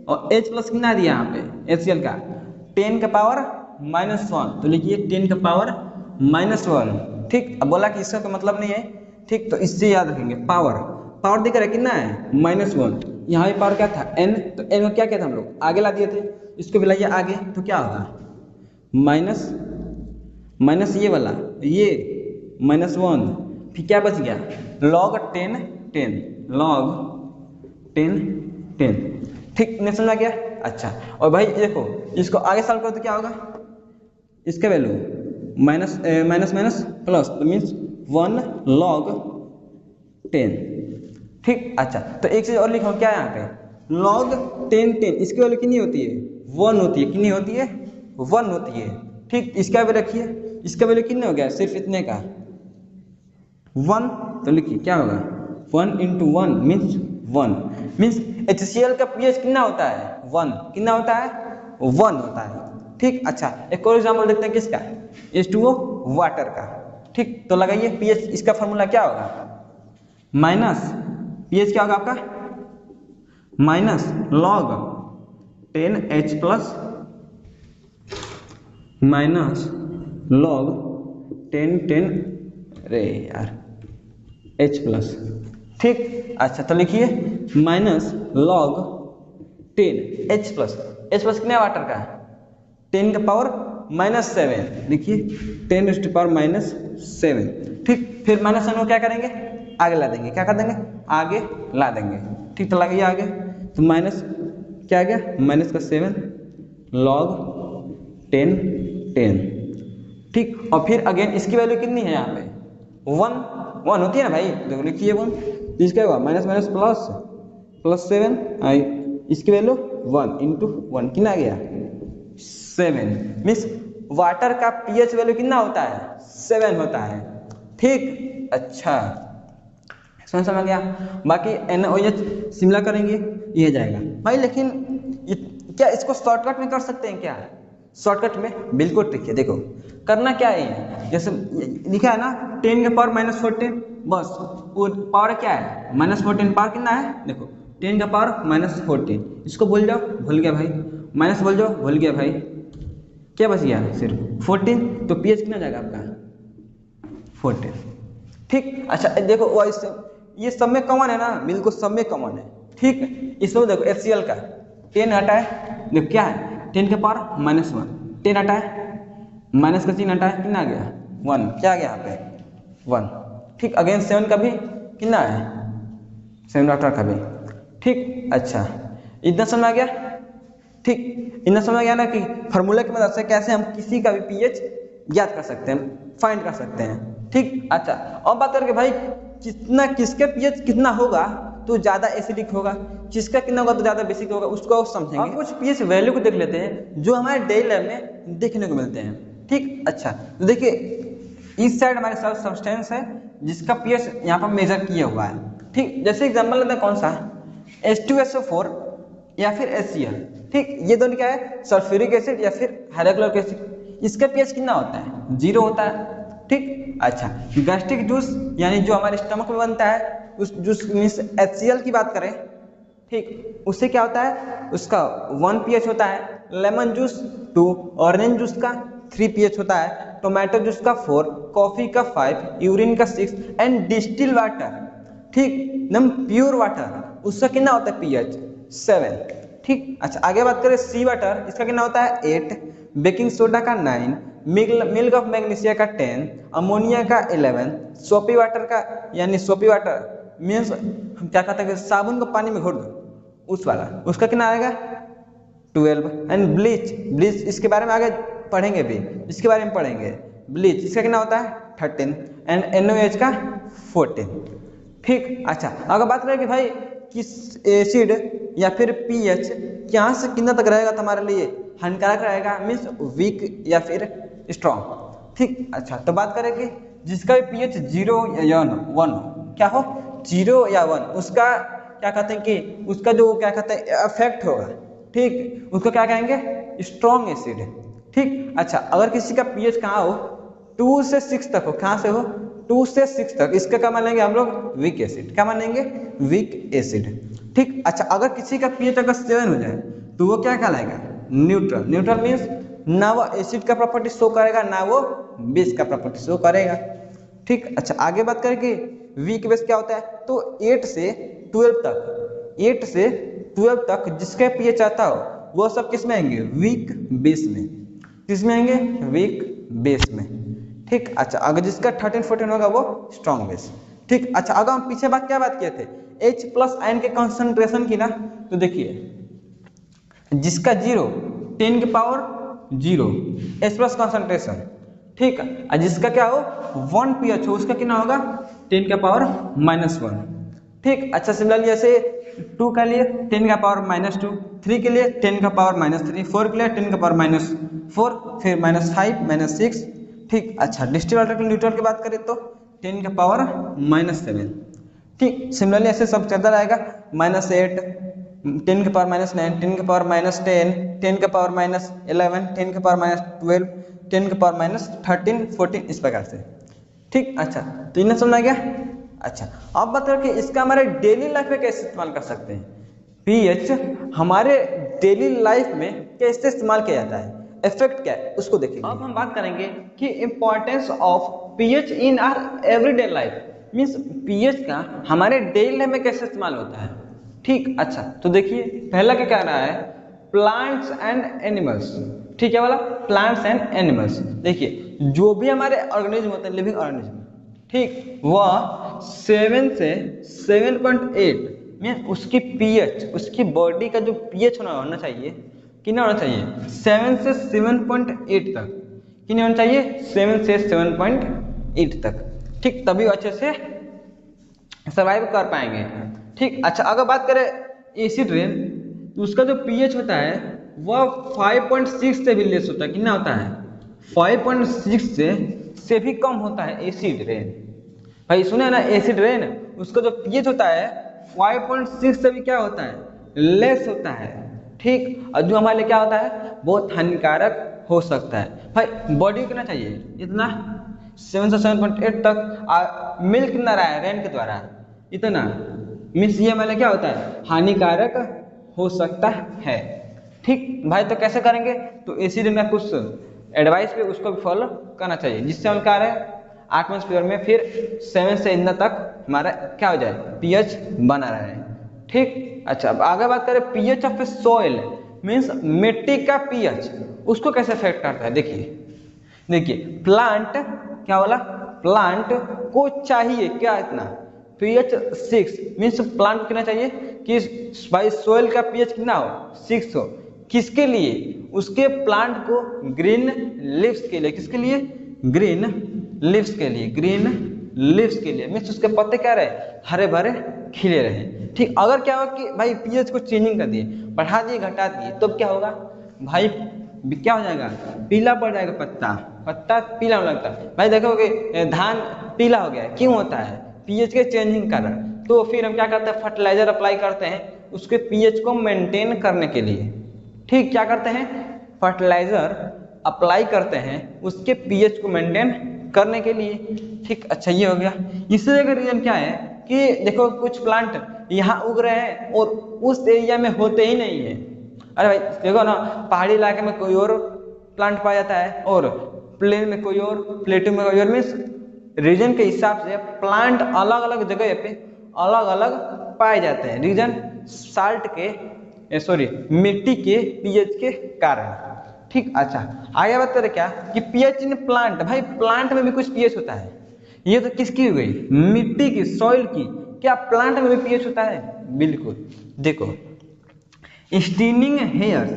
और H प्लस कितना दिया यहाँ पे HCl का 10 का पावर -1, तो लिखिए 10 का पावर -1, ठीक। अब बोला कि इसका कोई मतलब नहीं है, ठीक, तो इससे याद रखेंगे पावर देकर है कितना है -1, यहाँ पे पावर क्या था n, तो n को क्या था हम लोग आगे ला दिए थे, इसको भी लाइए आगे, तो क्या होगा माइनस ये वाला ये -1, फिर क्या बच गया log 10, ठीक, नहीं समझ आ गया। अच्छा और भाई देखो इसको आगे सॉल्व करो तो क्या होगा, इसका वैल्यू माइनस प्लस, तो मीन्स 1 log 10, ठीक। अच्छा तो एक चीज और लिखो, क्या है यहाँ पे log 10, इसकी वैल्यू कितनी होती है 1 होती है, कितनी होती है 1 होती है, ठीक। इसका भी रखिए, इसका वैल्यू कितने हो गया सिर्फ इतने का 1, तो लिखिए क्या होगा 1 × 1 मीन्स HCl का pH कितना होता है 1, कितना होता है 1 होता है, ठीक। अच्छा एक और एग्जांपल देखते हैं किसका, H2O वाटर का, ठीक। तो लगाइए pH, इसका फॉर्मूला क्या होगा pH क्या होगा आपका -log 10H प्लस -log 10 अरे यार H प्लस, ठीक। अच्छा तो लिखिए -log 10 H प्लस कितना वाटर का 10 का पावर -7, लिखिए 10 to पावर -7, ठीक। फिर -7 को क्या करेंगे आगे ला देंगे, क्या कर देंगे आगे ला देंगे, ठीक। तो लगाइए आगे, तो माइनस क्या आ गया -7 log 10, ठीक। और फिर अगेन इसकी वैल्यू कितनी है यहाँ पे 1 होती है ना भाई, तो लिखिए 1, इसका हुआ माइनस प्लस 7, इसकी वैल्यू 1 × 1 कितना आ गया 7, मीन्स वाटर का pH वैल्यू कितना होता है 7 होता है, ठीक। अच्छा समझ में गया। बाकी NaOH सिमिलर करेंगे ये जाएगा भाई, लेकिन क्या इसको शॉर्टकट में कर सकते हैं क्या, शॉर्टकट में बिल्कुल ट्रिक है। देखो करना क्या है, जैसे लिखा है ना 10 के पावर -14, बस वो पावर क्या है -14, पावर कितना है देखो 10 का पावर -14, इसको भूल जाओ, भूल गया भाई, माइनस बोल जाओ, भूल गया भाई, क्या बच गया सिर्फ 14, तो pH कितना जाएगा आपका 14, ठीक। अच्छा देखो वो ये सब में कॉमन है ना, बिल्कुल सब में कॉमन है, ठीक। इसमें देखो HCl का 10 हटाए, देखो क्या है 10 के पावर -1, 10 हटाए माइनस का चिन्ह हटाए कितना आ गया 1, क्या आ गया यहाँ पे 1, ठीक। अगेन 7 का भी कितना है 7 वाटर का भी, ठीक। अच्छा इतना समझ आ गया, ठीक। इतना समझ आ गया ना कि फार्मूले की मदद से कैसे हम किसी का भी pH ज्ञात कर सकते हैं, फाइंड कर सकते हैं, ठीक। अच्छा अब बात करके भाई किसके pH कितना होगा तो ज़्यादा एसिडिक होगा, किसका कितना होगा तो ज़्यादा बेसिक होगा, उसको समझेंगे। अब कुछ pH वैल्यू को देख लेते हैं जो हमारे डेली लाइफ में देखने को मिलते हैं, ठीक। अच्छा तो देखिए इस साइड हमारे साथ सब्सटेंस है जिसका pH यहाँ पर मेजर किया हुआ है, ठीक। जैसे एग्जाम्पल लेते हैं कौन सा H2SO4 या फिर HCl, ठीक। ये दोनों क्या है सल्फ्यूरिक एसिड या फिर हाइड्रोक्लोरिक एसिड, इसका pH कितना होता है 0 होता है, ठीक। अच्छा गैस्ट्रिक जूस यानी जो हमारे स्टमक में बनता है उस जूस मीन्स HCl की बात करें, ठीक, उससे क्या होता है उसका 1 pH होता है, लेमन जूस 2, ऑरेंज जूस का 3 pH होता है, टोमेटो जूस का 4, कॉफी का 5, यूरिन का 6 एंड डिस्टिल वाटर, ठीक, एकदम प्योर वाटर उसका कितना होता है pH 7, ठीक। अच्छा आगे बात करें सी वाटर, इसका कितना होता है 8, बेकिंग सोडा का 9, मिल्क ऑफ मैग्नीशिया का 10, अमोनिया का 11, सोपी वाटर का, यानी सोपी वाटर मीन्स हम क्या कहते हैं साबुन को पानी में घोल दो उस वाला, उसका कितना आएगा 12। एंड ब्लीच, ब्लीच इसके बारे में आगे पढ़ेंगे भी, इसके बारे में पढ़ेंगे। ब्लीच इसका कितना होता है 13 एंड NaOH का 14। ठीक। अच्छा अगर बात करें कि भाई किस एसिड या फिर pH यहाँ से कितना तक रहेगा तुम्हारे लिए हानिकारक रहेगा, मीन्स वीक या फिर स्ट्रॉन्ग। ठीक। अच्छा तो बात करें कि जिसका भी pH 0 या 1 क्या हो 0 या 1, उसका क्या कहते हैं कि उसका जो क्या कहते हैं इफेक्ट होगा, ठीक, उसको क्या कहेंगे स्ट्रॉन्ग एसिड। ठीक। अच्छा अगर किसी का pH कहाँ हो 2 से 6 तक हो, कहाँ से हो 2 से 6 तक, इसका क्या मानेंगे हम लोग वीक एसिड, क्या मानेंगे वीक एसिड। ठीक। अच्छा अगर किसी का pH अगर 7 हो जाए तो वो क्या कहलाएगा न्यूट्रल। न्यूट्रल मीन्स ना वो एसिड का प्रॉपर्टी शो करेगा ना वो बेस का प्रॉपर्टी शो करेगा। ठीक। अच्छा आगे बात करें कि वीक बेस क्या होता है, तो 8 से 12 तक, 8 से 12 तक जिसका pH आता हो वो सब किस में आएंगे वीक बेस में, किस में आएंगे वीक बेस में। ठीक। अच्छा अगर जिसका 13-14 होगा वो स्ट्रॉन्ग बेस। ठीक। अच्छा अगर हम पीछे क्या बात किए थे H+ आयन के कंसंट्रेशन की ना, तो देखिए जिसका 0 10 की पावर 0 H+ कंसंट्रेशन, ठीक, और जिसका क्या हो 1 pH हो उसका कितना होगा 10 का पावर -1। ठीक। अच्छा सिमिलरली ऐसे 2 के लिए 10 का पावर -2, 3 के लिए 10 का पावर -3, 4 के लिए 10 का पावर -4, फिर -5 -6। ठीक। अच्छा डिस्टिल्ड वाटर के न्यूट्रल की बात करें तो 10 का पावर -7। ठीक। सिमिलरली ऐसे सब चलता रहेगा -8, 10 के पावर -9, 10 के पावर -10, 10 के पावर -11, 10 के पावर -12, 10 के पावर -13, 14 इस प्रकार से। ठीक। अच्छा तो इन्हें समझ आ गया। अच्छा अब बताओ कि इसका हमारे डेली लाइफ में कैसे इस्तेमाल कर सकते हैं, pH हमारे डेली लाइफ में कैसे इस्तेमाल किया जाता है, इफेक्ट क्या है उसको देखेंगे। अब हम बात करेंगे कि importance of pH in our everyday life, means pH का हमारे डेली लाइफ में कैसे इस्तेमाल होता है। ठीक। अच्छा तो देखिए पहला क्या कह रहा है प्लांट्स एंड एनिमल्स। ठीक है वाला प्लांट्स एंड एनिमल्स, देखिए जो भी हमारे ऑर्गेनिज्म होते हैं लिविंग ऑर्गेनिज्म, ठीक, वह 7 से 7.8 मीन उसकी pH, उसकी बॉडी का जो pH होना चाहिए कितना होना चाहिए 7 से 7.8 तक, कितना होना चाहिए 7 से 7.8 तक। ठीक। तभी अच्छे से सर्वाइव कर पाएंगे। ठीक। अच्छा अगर बात करें एसिड रेन तो उसका जो pH होता है वह 5.6 से भी लेस होता है, कितना होता है 5.6 से भी कम होता है एसिड रेन। भाई सुने ना एसिड रेन उसका जो pH होता है 5.6 से भी क्या होता है लेस होता है। ठीक। और जो हमारे लिए क्या होता है बहुत हानिकारक हो सकता है। भाई बॉडी को कितना चाहिए इतना 7 से 7.8 तक, मिल कितना रहा है रेन के द्वारा इतना, मीन्स ये हमारे क्या होता है हानिकारक हो सकता है। ठीक। भाई तो कैसे करेंगे, तो एसिड में कुछ एडवाइस पे उसको भी फॉलो करना चाहिए जिससे हम क्या रहे एटमॉस्फेयर में फिर 7 से इतना तक हमारा क्या हो जाए pH बना रहे। ठीक। अच्छा अब आगे बात करें pH ऑफ सोइल, मीन्स मिट्टी का pH उसको कैसे अफेक्ट करता है। देखिए प्लांट क्या बोला, प्लांट को चाहिए क्या इतना pH 6, मीन्स प्लांट को कितना चाहिए कि भाई सोइल का pH कितना हो 6 हो, किसके लिए उसके प्लांट को ग्रीन लीव्स के लिए, किसके लिए ग्रीन लीव्स के लिए, ग्रीन लीव्स के लिए, मीन्स उसके पत्ते क्या रहे हरे भरे खिले रहे। ठीक। अगर क्या होगा कि भाई pH को चेंजिंग कर दिए, बढ़ा दिए घटा दिए, तो क्या होगा भाई क्या हो जाएगा पीला पड़ जाएगा, पत्ता पीला होने लगता है। भाई देखोगे धान पीला हो गया, क्यों होता है pH के चेंजिंग कारण। तो फिर हम क्या करते हैं फर्टिलाइजर अप्लाई करते हैं उसके pH को मेंटेन करने के लिए। ठीक। क्या करते हैं फर्टिलाइजर अप्लाई करते हैं उसके pH को मेंटेन करने के लिए। ठीक। अच्छा ये हो गया। इससे का रीजन क्या है कि देखो कुछ प्लांट यहाँ उग रहे हैं और उस एरिया में होते ही नहीं है। अरे भाई देखो ना पहाड़ी इलाके में कोई और प्लांट पाया जाता है और प्लेन में कोई और, प्लेटू में कोई और, मीन्स रीजन के हिसाब से प्लांट अलग अलग जगह पे अलग अलग पाए जाते हैं। रीजन साल्ट के सॉरी मिट्टी के पीएच के कारण। ठीक, अच्छा आगे बात करें क्या कि पीएच इन प्लांट, भाई प्लांट में भी कुछ पीएच होता है। ये तो किसकी हो गई, मिट्टी की, सॉइल की। क्या प्लांट में भी पीएच होता है? बिल्कुल। देखो stinging hairs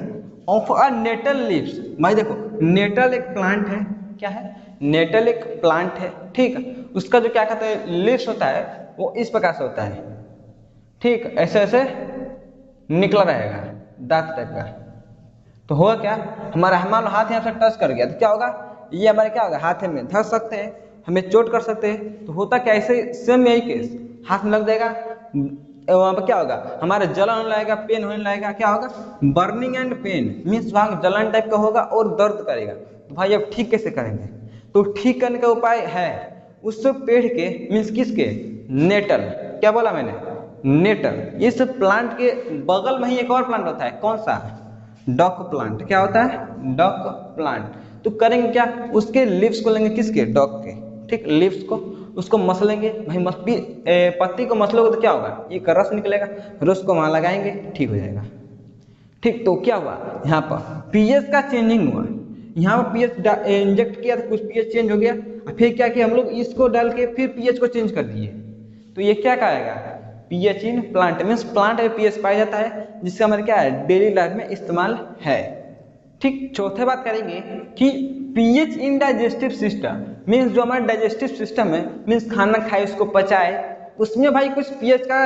of a nettle leaves, भाई देखो नेटल एक प्लांट है, क्या है, नेटल एक प्लांट है। ठीक, उसका जो क्या कहते हैं लीव्स होता है वो इस प्रकार से होता है। ठीक, ऐसे ऐसे निकला रहेगा दांत टाइप का। तो होगा क्या, हमारा हाथ यहाँ से टच कर गया तो क्या होगा, ये हमारे क्या होगा, हाथ में धस सकते हैं, हमें चोट कर सकते हैं। तो होता क्या, ऐसे सेम यही केस, हाथ में लग जाएगा, वहां पर क्या होगा, हमारे जलन होने लगेगा, पेन होने लगेगा। क्या होगा, बर्निंग एंड पेन, मीन्स वहां जलन टाइप का होगा और दर्द करेगा। तो भाई अब ठीक कैसे करेंगे, तो ठीक करने का उपाय है उस पेड़ के, मीन्स किसके, नेटल, क्या बोला मैंने, नेटल। इस प्लांट के बगल में ही एक और प्लांट होता है, कौन सा, डॉक प्लांट। क्या होता है, डॉक प्लांट। तो करेंगे क्या, उसके लीव्स को लेंगे, किसके, डॉक के। ठीक, लीव्स को, उसको मसलेंगे, भाई पत्ती को मसलोगे तो क्या होगा, एक रस निकलेगा, रस को वहां लगाएंगे, ठीक हो जाएगा। ठीक, तो क्या हुआ, यहाँ पर पीएच का चेंजिंग हुआ, यहाँ पर पीएच इंजेक्ट किया तो कुछ पीएच चेंज हो गया, फिर क्या किया हम लोग, इसको डाल के फिर पीएच को चेंज कर दिए। तो ये क्या कहेगा, pH in plant, means plant में पीएच पाया जाता है, जिसका हमारे क्या है, डेली लाइफ में इस्तेमाल है। ठीक, चौथे बात करेंगे कि पीएच इन डाइजेस्टिव सिस्टम, मीन्स जो हमारा डाइजेस्टिव सिस्टम है, मीन्स खाना खाए उसको पचाए, उसमें भाई कुछ पीएच का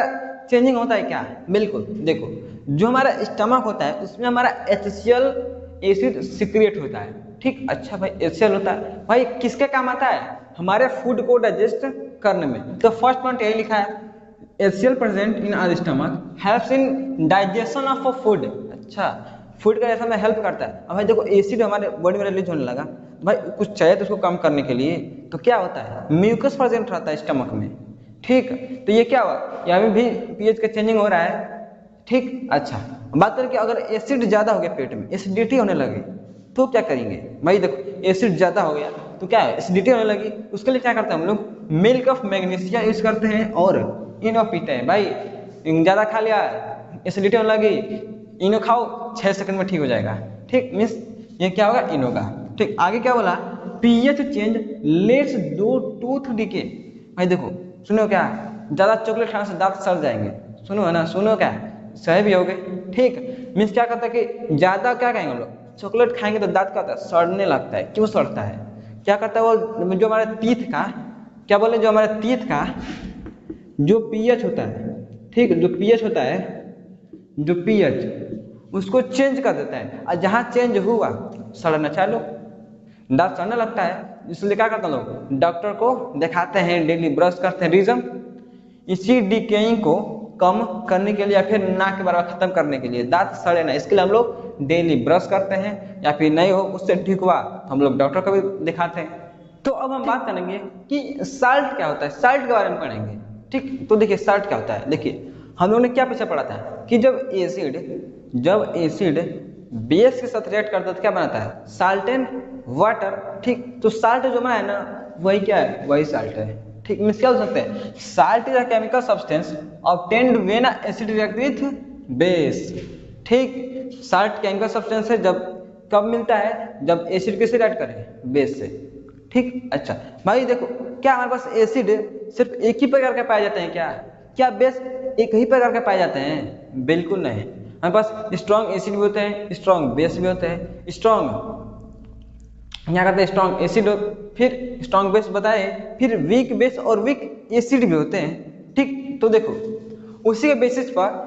चेंजिंग होता है क्या? बिल्कुल। देखो जो हमारा स्टमक होता है उसमें हमारा HCl एसिड सिक्रिएट होता है। ठीक, अच्छा भाई HCl होता है, भाई किसके काम आता है, हमारे फूड को डाइजेस्ट करने में। तो फर्स्ट पॉइंट यही लिखा है, HCl present in our stomach helps in digestion of a food. अच्छा, फूड का जैसा में हेल्प करता है। अब भाई देखो एसिड हमारे बॉडी में रिलीज होने लगा, भाई कुछ चाहिए तो उसको कम करने के लिए, तो क्या होता है, म्यूकस प्रेजेंट रहता है स्टमक में। ठीक, तो ये क्या हुआ, यहाँ भी पीएच का चेंजिंग हो रहा है। ठीक, अच्छा बात करें कि अगर एसिड ज्यादा हो गया, पेट में एसिडिटी होने लगे तो क्या करेंगे, भाई देखो एसिड ज्यादा हो गया तो क्या है, एसिडिटी होने लगी, उसके लिए क्या करते हैं हम लोग, मिल्क ऑफ मैग्नीशिया यूज करते हैं और इनो पीते हैं। भाई ज्यादा खा लिया, एसिडिटी होने लगी, इनो खाओ 6 सेकंड में ठीक हो जाएगा। ठीक, मीन्स ये क्या होगा, इनो का। ठीक, आगे क्या बोला, पीएच चेंज लेट्स दो टूथ डिके। भाई देखो सुनो, क्या ज्यादा चॉकलेट खाने से दांत सड़ जाएंगे, सुनो है ना, सुनो क्या सही भी हो गए। ठीक, मीन्स क्या करता है कि ज्यादा क्या कहेंगे हम लोग, चॉकलेट खाएंगे तो दांत क्या होता है, सड़ने लगता है। क्यों सड़ता है, क्या करता है वो, जो हमारे टीथ का, क्या बोले, जो हमारे टीथ का जो पीएच होता है, ठीक, जो पीएच होता है, जो पीएच उसको चेंज कर देता है, और जहां चेंज हुआ सड़ना चालू, दांत सड़ने लगता है। इसलिए क्या करते हैं लोग, डॉक्टर को दिखाते हैं, डेली ब्रश करते हैं। रीजन, इसी डिकेइंग को कम करने के लिए या फिर नाक के बराबर खत्म करने के लिए, दांत सड़े ना, इसके लिए हम लोग डेली ब्रश करते हैं। या फिर नहीं हो उससे ठीक हुआ तो हम लोग डॉक्टर को भी दिखाते हैं। तो अब हम बात करेंगे कि साल्ट क्या होता है, साल्ट के बारे में पढ़ेंगे। ठीक, तो देखिए साल्ट क्या होता है। देखिए हम लोगों ने क्या पीछे पढ़ा था कि जब एसिड बेस के साथ रिएक्ट करता है तो क्या बनाता है, साल्ट एंड वाटर। ठीक, तो साल्ट जो बना है ना, वही क्या है, वही साल्ट है। ठीक, मीन्स क्या हो सकते हैं, salt is a chemical substance obtained when acid react with base. ठीक, साल्ट केमिकल सब्सटेंस है, जब कब मिलता है, जब एसिड किससे रिएक्ट करे, बेस से। ठीक, अच्छा भाई देखो, क्या हमारे पास एसिड सिर्फ एक ही प्रकार के पाए जाते हैं क्या बेस एक ही प्रकार के पाए जाते हैं? बिल्कुल नहीं, हमारे पास स्ट्रॉन्ग एसिड भी होते हैं, स्ट्रॉन्ग बेस भी होते हैं। स्ट्रॉन्ग यहाँ करते हैं स्ट्रॉन्ग एसिड, फिर स्ट्रॉन्ग बेस बताए, फिर वीक बेस और वीक एसिड भी होते हैं। ठीक, तो देखो उसी के बेसिस पर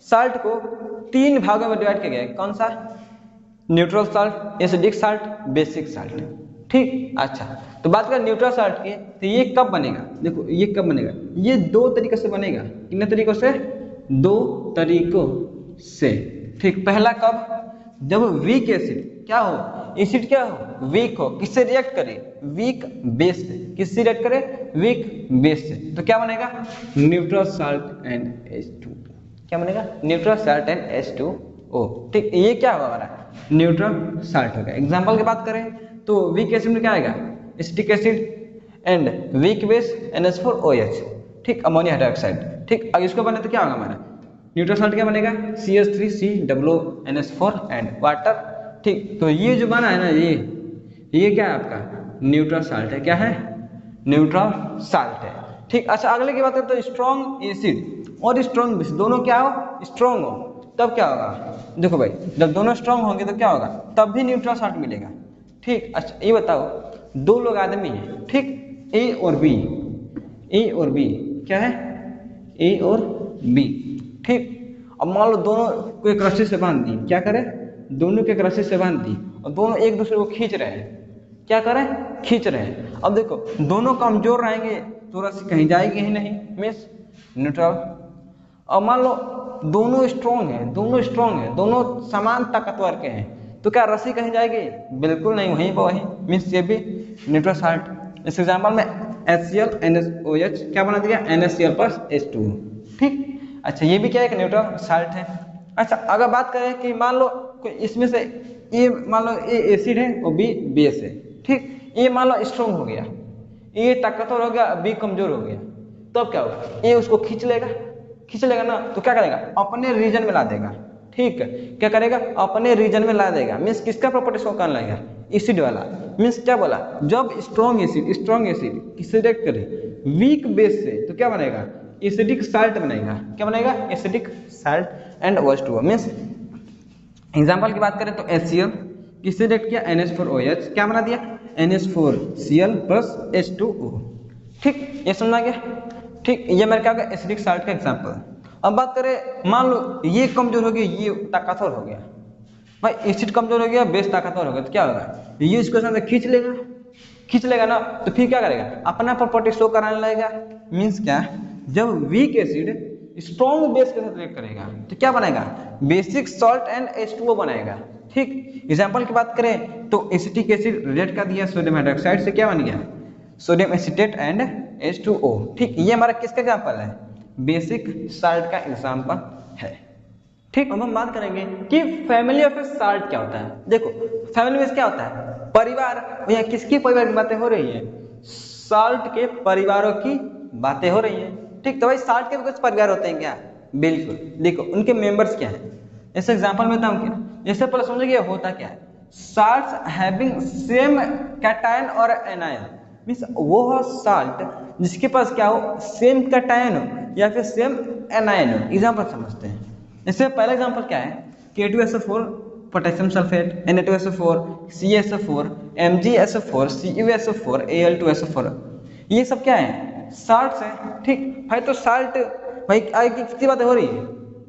साल्ट को 3 भागों में डिवाइड किया गया है। कौन सा, neutral salt, acidic salt, basic salt. ठीक, अच्छा तो बात करें न्यूट्रल साल्ट की, तो ये कब बनेगा, देखो ये कब बनेगा, ये 2 तरीकों से बनेगा। कितने तरीकों से, 2 तरीकों से। ठीक, पहला कब, जब वीक एसिड क्या हो, एसिड क्या हो, वीक हो, किससे रिएक्ट करे, वीक बेस से। किससे रिएक्ट करे, वीक बेस से। तो क्या बनेगा, न्यूट्रल साल्ट एंड H2। क्या बनेगा, न्यूट्रल साल्ट एंड H2O। ठीक, ये क्या होगा हमारा, न्यूट्रल साल्ट होगा। एग्जाम्पल की बात करें तो वीक एसिड में क्या आएगा, acetic acid and weak base NH4OH। ठीक, अमोनिया हाइड्रोक्साइड। ठीक, अब इसको बने तो क्या होगा हमारा, न्यूट्रल साल्ट क्या बनेगा, CH3COONS4 एंड वाटर। ठीक, तो ये जो बना है ना, ये क्या है आपका न्यूट्रल साल्ट है। क्या है, न्यूट्रल साल्ट है। ठीक, अच्छा अगले की बात करें तो स्ट्रॉन्ग एसिड और स्ट्रॉन्ग बेस दोनों क्या हो, स्ट्रॉन्ग हो, तब क्या होगा, देखो भाई जब दोनों स्ट्रॉन्ग होंगे तो क्या होगा, तब भी न्यूट्रल साल्ट मिलेगा। ठीक, अच्छा ये बताओ, दो लोग आदमी हैं, ठीक, ए और बी क्या है, ए और बी। ठीक, अब मान लो दोनों को एक रस्सी से बांध दी, क्या करें, दोनों को एक रस्सी से बांध दी और दोनों एक दूसरे को खींच रहे हैं, क्या करें, खींच रहे हैं। अब देखो दोनों कमजोर रहेंगे तो रस्सी कहीं जाएगी ही नहीं, मीन्स न्यूट्रल। अब मान लो दोनों स्ट्रॉन्ग हैं, दोनों समान ताकतवर के हैं, तो क्या रस्सी कहीं जाएगी, बिल्कुल नहीं, वहीं पर वहीं, मीन्स ये भी न्यूट्रल साल्ट। इस एग्जाम्पल में HCl NaOH क्या बना दिया, NaCl प्लस H2। ठीक, अच्छा ये भी क्या एक न्यूट्रल साल्ट है। अच्छा अगर बात करें कि मान लो कोई इसमें से ए, मान लो ए एसिड है और बी बेस है। ठीक, ए मान लो स्ट्रॉन्ग हो गया, ए ताकतवर हो गया, बी कमजोर हो गया, तब क्या होगा, ए उसको खींच लेगा ना, तो क्या करेगा, अपने रीजन में ला देगा। ठीक है, क्या करेगा, अपने रीजन में ला देगा, मीन्स किसका प्रॉपर्टी शो करने लगेगा, एसिड वाला। मीन्स क्या बोला, जब स्ट्रॉन्ग एसिड किससे रिएक्ट करे, वीक बेस से, तो क्या बनेगा, एसिडिक साल्ट बनेगा। क्या बनेगा, acidic salt and OH2O। Means example की बात करें तो HCl किससे रिएक्ट किया, NH4OH क्या बना दिया, NH4Cl प्लस H2O। ठीक, ये समझा गया। ठीक, ये मेरे क्या होगा, एसिडिक साल्ट का एग्जाम्पल। अब बात करें, मान लो ये कमजोर हो गया, ये ताकतवर हो गया, भाई एसिड कमजोर हो गया, बेस ताकतवर हो गया, तो क्या होगा, ये इसको साथ खींच लेगा ना, तो फिर क्या करेगा, अपना प्रॉपर्टी शो कराने लगेगा। मीन्स क्या, जब वीक एसिड स्ट्रॉन्ग बेस के साथ रिएक्ट करेगा तो क्या बनेगा, बेसिक सॉल्ट एंड H2O बनाएगा। ठीक, एग्जाम्पल की बात करें तो एसिटिक एसिड रिएक्ट कर दिया सोडियम हाइड्रोक्साइड से, क्या बन गया, सोडियम एसीटेट एंड H2O। ठीक, ये हमारा किसका एग्जाम्पल है, बेसिक साल्ट का एग्जाम्पल है। ठीक, अब हम बात करेंगे कि फैमिली ऑफ साल्ट क्या होता है। देखो फैमिली में क्या होता है, परिवार, यहाँ किसकी परिवार की बातें हो रही है, साल्ट के परिवारों की बातें हो रही है। ठीक, तो भाई साल्ट के भी कुछ परिवार होते हैं क्या, बिल्कुल, देखो उनके मेंबर्स क्या है। जैसे एग्जांपल में बताऊं क्या, जैसे पहले समझिए होता क्या है, साल्ट्स हैविंग सेम कैटायन और एनायन, मीन्स वो है साल्ट जिसके पास क्या हो, सेम कैटायन हो या फिर सेम एनायन हो। एग्जांपल समझते हैं, जैसे पहला एग्जांपल क्या है, K2SO4 potassium sulphate, Na2SO4 CaSO4 MgSO4 CuSO4 Al2SO4, ये सब क्या है, साल्ट्स है। ठीक भाई, तो साल्ट भाई आगे की कितनी बातें हो रही है,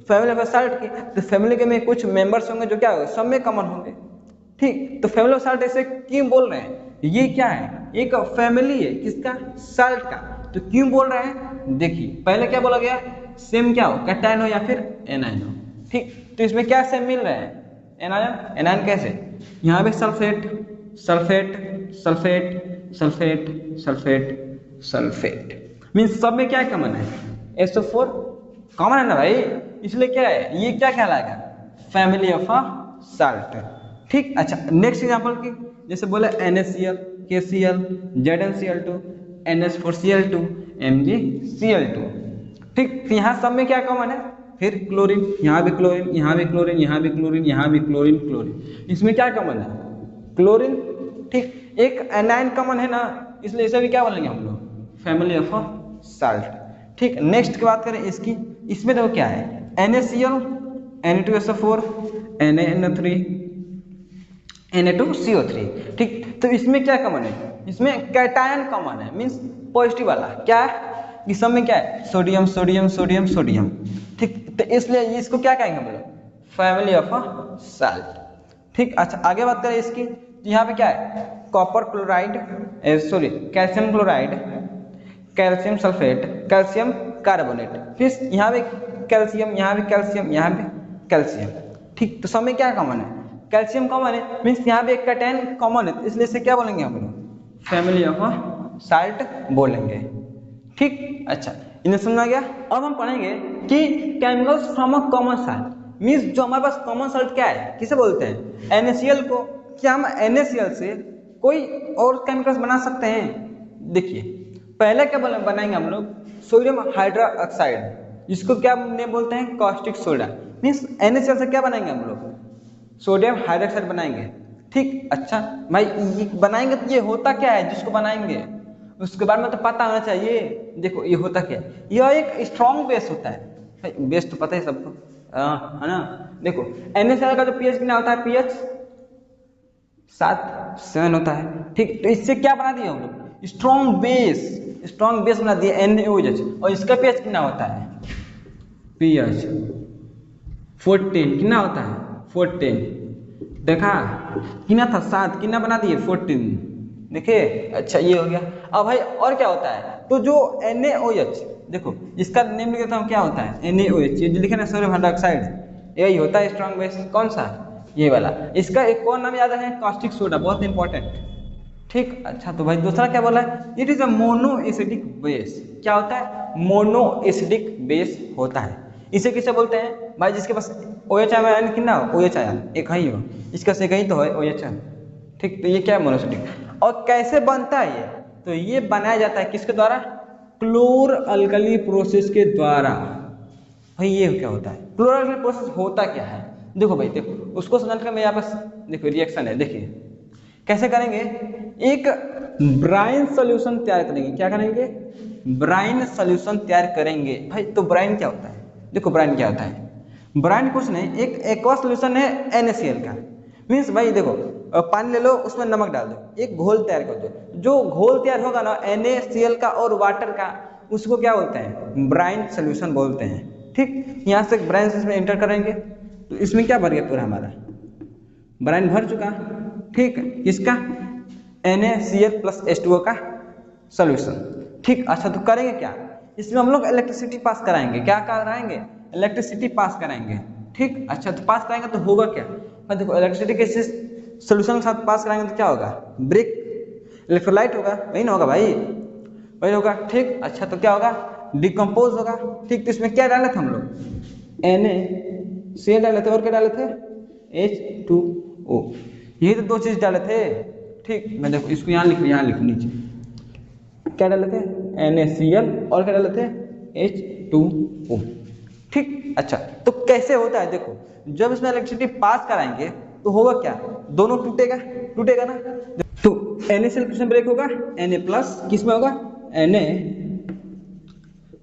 फैमिली ऑफ साल्ट की, तो फैमिली के में कुछ मेंबर्स होंगे जो क्या होगा, सब में कॉमन होंगे। ठीक, तो फैमिली ऑफ साल्ट ऐसे क्यों बोल रहे हैं, ये क्या है, एक फैमिली है किसका, साल्ट का, तो क्यों बोल रहे हैं, देखिए पहले क्या बोला गया, सेम क्या हो, कैटायन हो या फिर एनायन हो। ठीक, तो इसमें क्या सेम मिल रहे हैं, एनायन कैसे, यहाँ पे sulphate sulphate sulphate sulphate sulphate sulphate, means सब में क्या कॉमन है, SO4 कॉमन है ना भाई, इसलिए क्या है, ये क्या कहलाएगा, फैमिली ऑफ अ साल्ट। ठीक, अच्छा नेक्स्ट एग्जांपल की, जैसे बोले NaCl KCl ZnCl2 NH4Cl2 MgCl2। ठीक, तो यहाँ सब में क्या कॉमन है, फिर क्लोरीन, यहाँ भी क्लोरीन, यहाँ भी क्लोरीन, यहाँ भी क्लोरीन, यहाँ भी क्लोरीन, क्लोरीन, इसमें क्या कॉमन है, क्लोरीन। ठीक, एक एनायन कॉमन है ना, इसलिए इसे भी क्या बोलेंगे हम लोग, फैमिली ऑफ अ साल्ट। ठीक, नेक्स्ट की बात करें इसकी, इसमें देखो क्या है, NaCl Na2SO4 NaNO3 Na2CO3। ठीक, तो इसमें क्या कॉमन है, इसमें कैटायन कॉमन है, मीन्स पॉजिटिव वाला, क्या है, इस सब में क्या है, सोडियम सोडियम सोडियम सोडियम। ठीक, तो इसलिए इसको क्या कहेंगे हम लोग, फैमिली ऑफ अ साल्ट। ठीक, अच्छा आगे बात करें इसकी, तो यहाँ पे क्या है, copper chloride, sorry calcium chloride, calcium sulphate, calcium carbonate, फिर यहाँ भी कैल्शियम, यहाँ भी कैल्शियम, यहाँ भी कैल्शियम। ठीक, तो सब में क्या कॉमन है, कैल्शियम कॉमन है, मीन्स यहाँ भी एक कैटायन कॉमन है, इसलिए इसे क्या बोलेंगे हम लोग, फैमिली ऑफ अ साल्ट बोलेंगे। ठीक, अच्छा इन्हें समझा गया। अब हम पढ़ेंगे कि chemicals from a common salt, means जो हमारे पास कॉमन साल्ट क्या है, किसे बोलते हैं, NaCl को, क्या हम NaCl से कोई और केमिकल्स बना सकते हैं। देखिए पहले क्या बनाएंगे हम लोग, सोडियम हाइड्रोक्साइड, इसको क्या नेम बोलते हैं, कॉस्टिक सोडा। मीन्स NaCl से क्या बनाएंगे हम लोग, सोडियम हाइड्रोक्साइड बनाएंगे। ठीक, अच्छा भाई ये बनाएंगे तो ये होता क्या है जिसको बनाएंगे, उसके बारे में तो पता होना चाहिए। देखो ये होता क्या है, यह एक स्ट्रॉन्ग बेस होता है भाई, बेस तो पता है सबको, है ना। देखो NaCl का जो पीएच कितना होता है, पीएच 7 होता है। ठीक, तो इससे क्या बना दिया हम लोग, स्ट्रॉन्ग बेस बना दिया NaOH। और इसका पीएच कितना होता है, पीएच 14 कितना होता है, 14। देखा कितना था, 7 कितना बना दिए 14, देखिए। अच्छा ये हो गया। अब भाई और क्या होता है, तो जो NaOH, देखो इसका नेम लिख देता हूँ, क्या होता है NaOH, ये जो लिखे ना सोडियम हाइड्रोक्साइड, यही होता है स्ट्रॉन्ग बेस। कौन सा, ये वाला। इसका एक और नाम याद है, कॉस्टिक सोडा, बहुत इंपॉर्टेंट। ठीक, अच्छा तो भाई दूसरा क्या बोला है, it is a mono acidic base. क्या होता है, मोनो एसिडिक बेस होता है। इसे किसे बोलते हैं भाई, जिसके पास OH आयन कितना हो, OH आयन एक ही हो, इसका से कहीं तो है OH आयन। ठीक, तो ये क्या है, मोनोएसिडिक। और कैसे बनता है ये, तो ये बनाया जाता है किसके द्वारा, क्लोर अल्कली प्रोसेस के द्वारा। भाई ये क्या होता है, क्लोर अल्कली प्रोसेस होता क्या है, देखो भाई, देखो उसको समझने का मैं यहाँ पर, देखो रिएक्शन है, देखिए कैसे करेंगे। एक ब्राइन सॉल्यूशन तैयार करेंगे, क्या करेंगे, ब्राइन सॉल्यूशन तैयार करेंगे। भाई तो ब्राइन क्या होता है, देखो ब्राइन क्या होता है, ब्राइन कुछ नहीं, एक एक्वा सॉल्यूशन है NaCl का। मीन्स भाई देखो पानी ले लो, उसमें नमक डाल दो, एक घोल तैयार कर दो। जो घोल तैयार होगा ना NaCl का और वाटर का, उसको क्या बोलते हैं, ब्राइन सॉल्यूशन बोलते हैं। ठीक, यहाँ से ब्राइन इसमें एंटर करेंगे, तो इसमें क्या भर गया, पूरा हमारा ब्राइन भर चुका। ठीक, किसका, NaCl प्लस H2O का सॉल्यूशन। ठीक, अच्छा तो करेंगे क्या, इसमें हम लोग इलेक्ट्रिसिटी पास कराएंगे, क्या कराएंगे, इलेक्ट्रिसिटी पास कराएंगे। ठीक, अच्छा तो पास कराएंगे तो होगा क्या, देखो इलेक्ट्रिसिटी के सॉल्यूशन के साथ पास कराएंगे तो क्या होगा, ब्रेक इलेक्ट्रोलाइट होगा, वही ना होगा भाई, वही होगा। ठीक, अच्छा तो क्या होगा, डिकम्पोज होगा। ठीक, तो इसमें क्या डाले थे हम लोग, NaCl डाले थे, और क्या डाले थे, H2O, यही तो दो चीज डाले थे। ठीक, मैं देखो इसको यहाँ लिखो, यहाँ लिखो नीचे, क्या डाले थे, NaCl और क्या डाले थे, H2O। ठीक, अच्छा तो कैसे होता है, देखो जब इसमें इलेक्ट्रिसिटी पास कराएंगे तो होगा क्या, दोनों टूटेगा ना। तो NaCl किसमें ब्रेक होगा, Na प्लस, किसमें होगा Na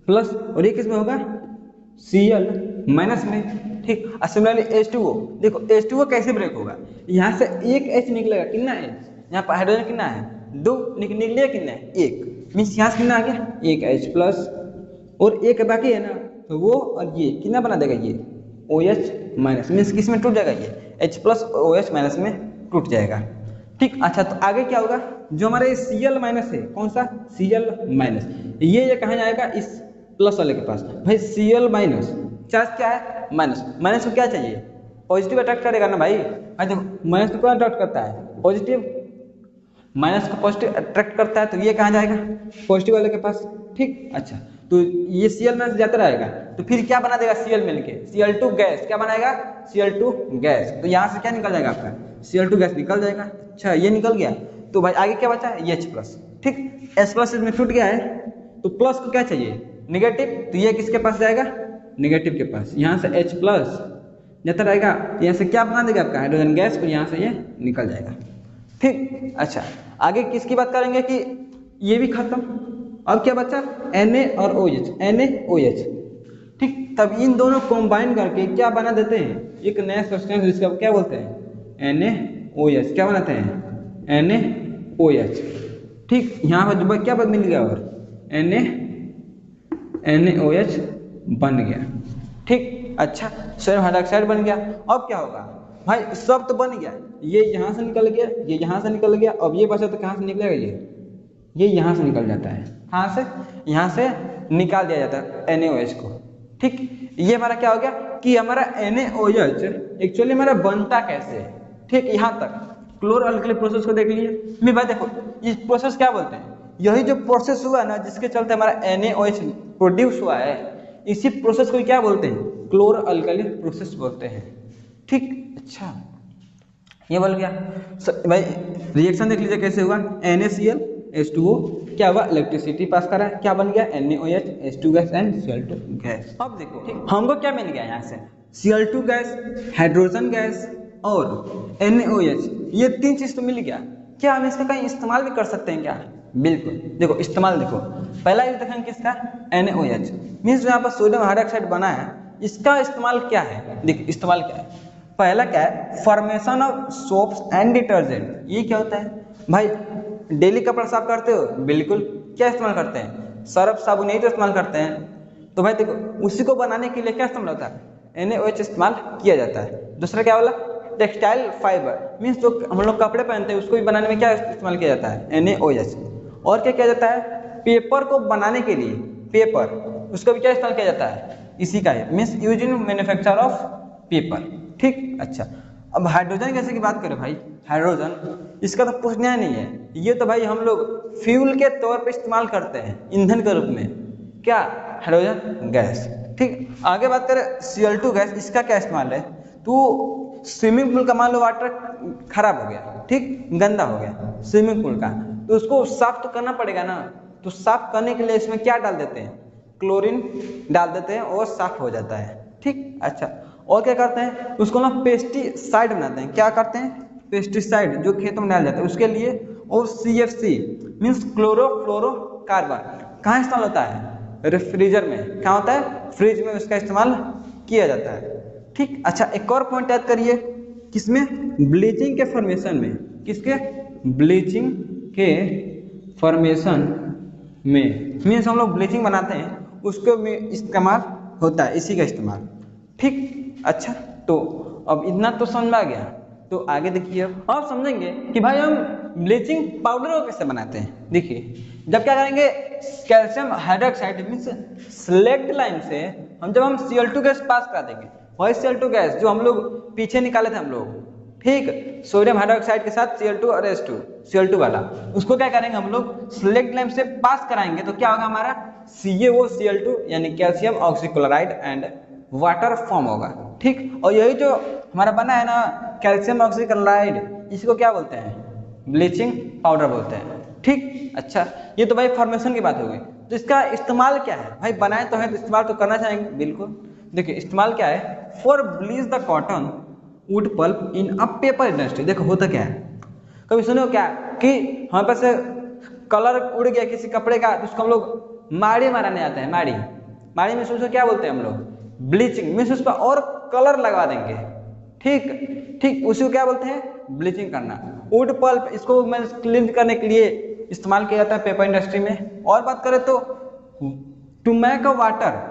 प्लस, और ये किसमें होगा Cl माइनस में। ठीक, सिमिलरली H2O, देखो H2O कैसे ब्रेक होगा, यहाँ से एक H निकलेगा, कितना H, यहाँ पर हाइड्रोजन कितना है, 2 निकलिए, कितना है 1, मीन्स यहाँ से कितना आ गया, एक H प्लस, और एक बाकी है ना, तो वो और ये कितना बना देगा, ये OH माइनस, मीन्स किस में टूट जाएगा, ये H प्लस OH माइनस में टूट जाएगा। ठीक, अच्छा तो आगे क्या होगा, जो हमारे Cl माइनस है, कौन सा Cl माइनस, ये कहाँ जाएगा, इस प्लस वाले के पास। भाई Cl माइनस चार्ज क्या है, माइनस, माइनस को क्या चाहिए, पॉजिटिव अट्रैक्ट करेगा ना भाई। देखो माइनस को कौन अट्रैक्ट करता है, पॉजिटिव, माइनस को पॉजिटिव अट्रैक्ट करता है, तो ये कहाँ जाएगा, पॉजिटिव वाले के पास। ठीक, अच्छा तो ये Cl माइनस जाता रहेगा, तो फिर क्या बना देगा, Cl मिलके Cl2 गैस, क्या बनाएगा, Cl2 गैस। तो यहाँ से क्या निकल जाएगा आपका, Cl2 गैस निकल जाएगा। अच्छा ये निकल गया, तो भाई आगे क्या बचा, ये H प्लस। ठीक, H प्लस इसमें टूट गया है, तो प्लस को क्या चाहिए, निगेटिव, तो ये किसके पास जाएगा, निगेटिव के पास। यहाँ से H प्लस जाता रहेगा, यहाँ से क्या बना देगा आपका, हाइड्रोजन गैस, और यहाँ से ये निकल जाएगा। ठीक, अच्छा आगे किसकी बात करेंगे कि ये भी खत्म, अब क्या बचा, Na और OH, NaOH। ठीक, तब इन दोनों कंबाइन करके क्या बना देते हैं, एक नया सब्सटेंस, जिसका क्या बोलते हैं, NaOH। क्या बनाते हैं, NaOH। ठीक, यहाँ पर क्या मिल गया, और NaOH बन गया। ठीक, अच्छा सोडियम हाइड्रोक्साइड बन गया। अब क्या होगा भाई, सब तो बन गया, ये यहाँ से निकल गया, ये यहाँ से निकल गया, अब ये बचा तो कहाँ से निकलेगा, ये यहाँ से निकल जाता है, कहाँ से, यहाँ से निकाल दिया जाता है NaOH को। ठीक, ये हमारा क्या हो गया कि हमारा NaOH एक्चुअली हमारा बनता कैसे है। ठीक, यहाँ तक क्लोर अल्कली प्रोसेस को देख लीजिए। मैं भाई देखो इस प्रोसेस क्या बोलते हैं, यही जो प्रोसेस हुआ ना, जिसके चलते हमारा NaOH प्रोड्यूस हुआ है, इसी प्रोसेस को क्या बोलते हैं, क्लोर अल्कली प्रोसेस बोलते हैं। ठीक, अच्छा ये बोल गया भाई, रिएक्शन देख लीजिए कैसे हुआ, NaCl H2O क्या हुआ, इलेक्ट्रिसिटी पास करा, क्या बन गया, NaOH H2 gas and Cl2 gas. अब देखो ठीक, हमको क्या मिल गया यहाँ से, Cl2 गैस, हाइड्रोजन गैस और NaOH, ये 3 चीज तो मिल गया। क्या हम इसका कहीं इस्तेमाल भी कर सकते हैं क्या? बिल्कुल, देखो इस्तेमाल देखो, पहला यूज देखेंगे किसका, NaOH, मीन्स जो यहाँ पर सोडियम हाइड्रोक्साइड बना है, इसका इस्तेमाल क्या है, देखो इस्तेमाल क्या है, पहला क्या है, formation of soaps and detergent. ये क्या होता है भाई, डेली कपड़ा साफ करते हो, बिल्कुल, क्या इस्तेमाल करते हैं, सर्फ साबुन, यही तो इस्तेमाल करते हैं। तो भाई देखो उसी को बनाने के लिए क्या इस्तेमाल होता है, NaOH इस्तेमाल किया जाता है। दूसरा क्या बोला, टेक्सटाइल फाइबर, मीन्स जो हम लोग कपड़े पहनते हैं उसको भी बनाने में क्या इस्तेमाल किया जाता है, NaOH। और क्या किया जाता है, पेपर को बनाने के लिए, पेपर, उसको भी क्या इस्तेमाल किया जाता है, इसी का है, means use in manufacture of paper. ठीक, अच्छा, अब हाइड्रोजन गैस की बात करें भाई, हाइड्रोजन, इसका तो पूछना ही नहीं है, ये तो भाई हम लोग फ्यूल के तौर पे इस्तेमाल करते हैं, ईंधन के रूप में, क्या, हाइड्रोजन गैस। ठीक, आगे बात करें Cl2 गैस, इसका क्या इस्तेमाल है, तो स्विमिंग पूल का मान लो वाटर खराब हो गया, ठीक, गंदा हो गया स्विमिंग पूल का, तो उसको साफ तो करना पड़ेगा ना, तो साफ करने के लिए इसमें क्या डाल देते हैं, क्लोरीन डाल देते हैं और साफ हो जाता है। ठीक, अच्छा, और क्या करते हैं, उसको ना पेस्टिसाइड बनाते हैं, क्या करते हैं, पेस्टिसाइड जो खेतों में डाल जाता है उसके लिए, और CFC मीन्स क्लोरोफ्लोरोकार्बन कहाँ इस्तेमाल होता है, रेफ्रिजर में, कहाँ होता है, फ्रिज में उसका इस्तेमाल किया जाता है। ठीक, अच्छा, एक और पॉइंट याद करिए, किसमें, ब्लीचिंग के फॉर्मेशन में, किसके, ब्लीचिंग के फॉर्मेशन में, मीन्स हम लोग ब्लीचिंग बनाते हैं उसको में इस्तेमाल होता है, इसी का इस्तेमाल। ठीक, अच्छा, तो अब इतना तो समझ में आ गया, तो आगे देखिए, अब समझेंगे कि भाई हम ब्लीचिंग पाउडर को कैसे बनाते हैं। देखिए, जब क्या करेंगे, calcium hydroxide means select line से जब हम Cl2 गैस पास कर देंगे, वही Cl2 गैस जो हम लोग पीछे निकाले थे हम लोग, ठीक, सोडियम हाइड्रोक्साइड के साथ Cl2 और H2, Cl2 वाला, उसको क्या करेंगे हम लोग सेलेक्ट लाइन से पास कराएंगे, तो क्या होगा हमारा CaOCl2 यानी calcium oxychloride and water form होगा। ठीक, और यही जो हमारा बना है ना कैल्शियम ऑक्सीक्लोराइड, इसको क्या बोलते हैं, ब्लीचिंग पाउडर बोलते हैं। ठीक, अच्छा, ये तो भाई फॉर्मेशन की बात हो गई, तो इसका इस्तेमाल क्या है भाई, बनाए तो है तो इस्तेमाल तो करना चाहेंगे, बिल्कुल। देखिए इस्तेमाल क्या है, for bleach the cotton wood pulp in a paper industry. देखो होता क्या है, कभी सुनो क्या कि हमारे पास कलर उड़ गया किसी कपड़े का, तो उसको हम लोग माड़ी मारने आते हैं, माड़ी, माड़ी में उसको क्या बोलते हैं हम लोग, ब्लीचिंग, मीन्स उस पर और कलर लगवा देंगे। ठीक, ठीक, उसी को क्या बोलते हैं, ब्लीचिंग करना। वुड पल्प, इसको मैं क्लीन करने के लिए इस्तेमाल किया जाता है पेपर इंडस्ट्री में। और बात करें तो to make a water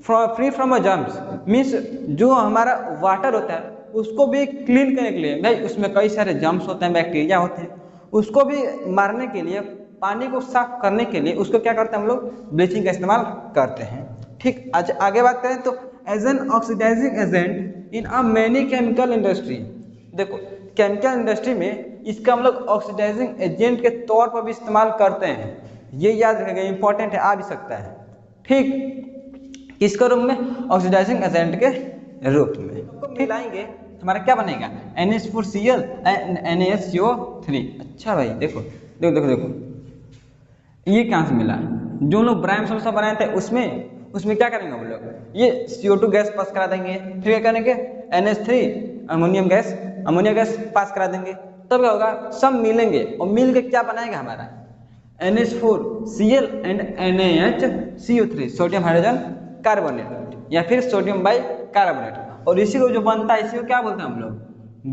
free from germs, means जो हमारा वाटर होता है उसको भी क्लीन करने के लिए, भाई उसमें कई सारे जर्म्स होते हैं, बैक्टीरिया होते हैं, उसको भी मारने के लिए, पानी को साफ करने के लिए उसको क्या करते हैं हम लोग, ब्लीचिंग का इस्तेमाल करते हैं। ठीक, आज आगे बात करें तो as an oxidizing agent in a many chemical industry. देखो केमिकल इंडस्ट्री में इसका हम लोग ऑक्सीडाइजिंग एजेंट के तौर पर भी इस्तेमाल करते हैं, ये याद रखिएगा, इंपॉर्टेंट है, आ भी सकता है। ठीक, किसके रूप में, ऑक्सीडाइजिंग एजेंट के रूप में। मिलाएंगे हमारा क्या बनेगा, NH4Cl NaSCO3। अच्छा भाई देखो देखो देखो देखो, ये कहाँ से मिला, जो लोग ब्राइम सोल्सा बनाए थे उसमें क्या करेंगे हम लोग, ये CO2 गैस पास करा देंगे, फिर क्या करेंगे NH3 अमोनिया गैस पास करा देंगे, तब क्या होगा, सब मिलेंगे और मिल के क्या बनाएगा हमारा NH4Cl and NaHCO3 sodium hydrogen carbonate या फिर सोडियम बाई कार्बोनेट, और इसी को जो बनता है इसी को क्या बोलते हैं हम लोग,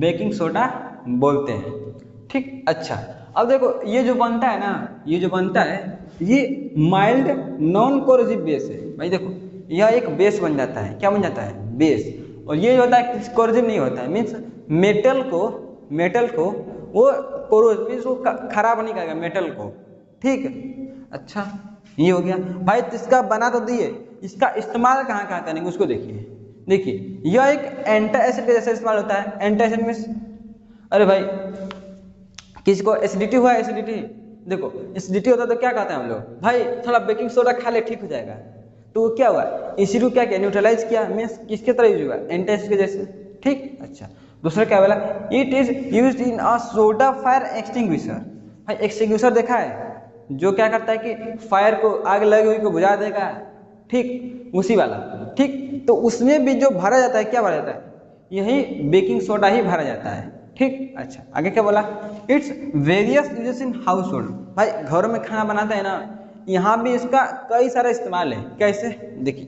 बेकिंग सोडा बोलते हैं। ठीक, अच्छा, अब देखो ये जो बनता है ना, ये जो बनता है ये माइल्ड नॉन कोरोसिव बेस है। भाई देखो यह एक बेस बन जाता है, क्या बन जाता है, बेस, और ये जो होता है कोरोसिव नहीं होता है, मीन्स मेटल को वो कोरोसिव मीन्स वो खराब नहीं करेगा मेटल को। ठीक, अच्छा ये हो गया भाई, तो इसका बना तो दिए, इसका इस्तेमाल कहाँ कहाँ करेंगे उसको देखिए। देखिए यह एक एंटी एसिड के जैसे इस्तेमाल होता है, एंटी एसिड मीन्स, अरे भाई किसी को एसिडिटी हुआ है, एसिडिटी, देखो एसिडिटी होता है तो क्या कहते हैं हम लोग, भाई थोड़ा बेकिंग सोडा खा ले ठीक हो जाएगा, तो क्या हुआ, इसी को क्या किया, न्यूट्रलाइज किया, मीन्स किसके तरह यूज हुआ, एंटी एसिड के जैसे। ठीक, अच्छा, दूसरा क्या बोला, it is used in a soda fire extinguisher. भाई एक्सटिंग्विशर देखा है, जो क्या करता है कि फायर को, आग लगी हुई को बुझा देगा, ठीक, उसी वाला, ठीक। तो उसमें भी जो भरा जाता है, क्या भरा जाता है, यही बेकिंग सोडा ही भरा जाता है, ठीक। अच्छा, आगे क्या बोला, its various uses in house hold. भाई घरों में खाना बनाते हैं ना, यहाँ भी इसका कई सारा इस्तेमाल है। कैसे, देखिए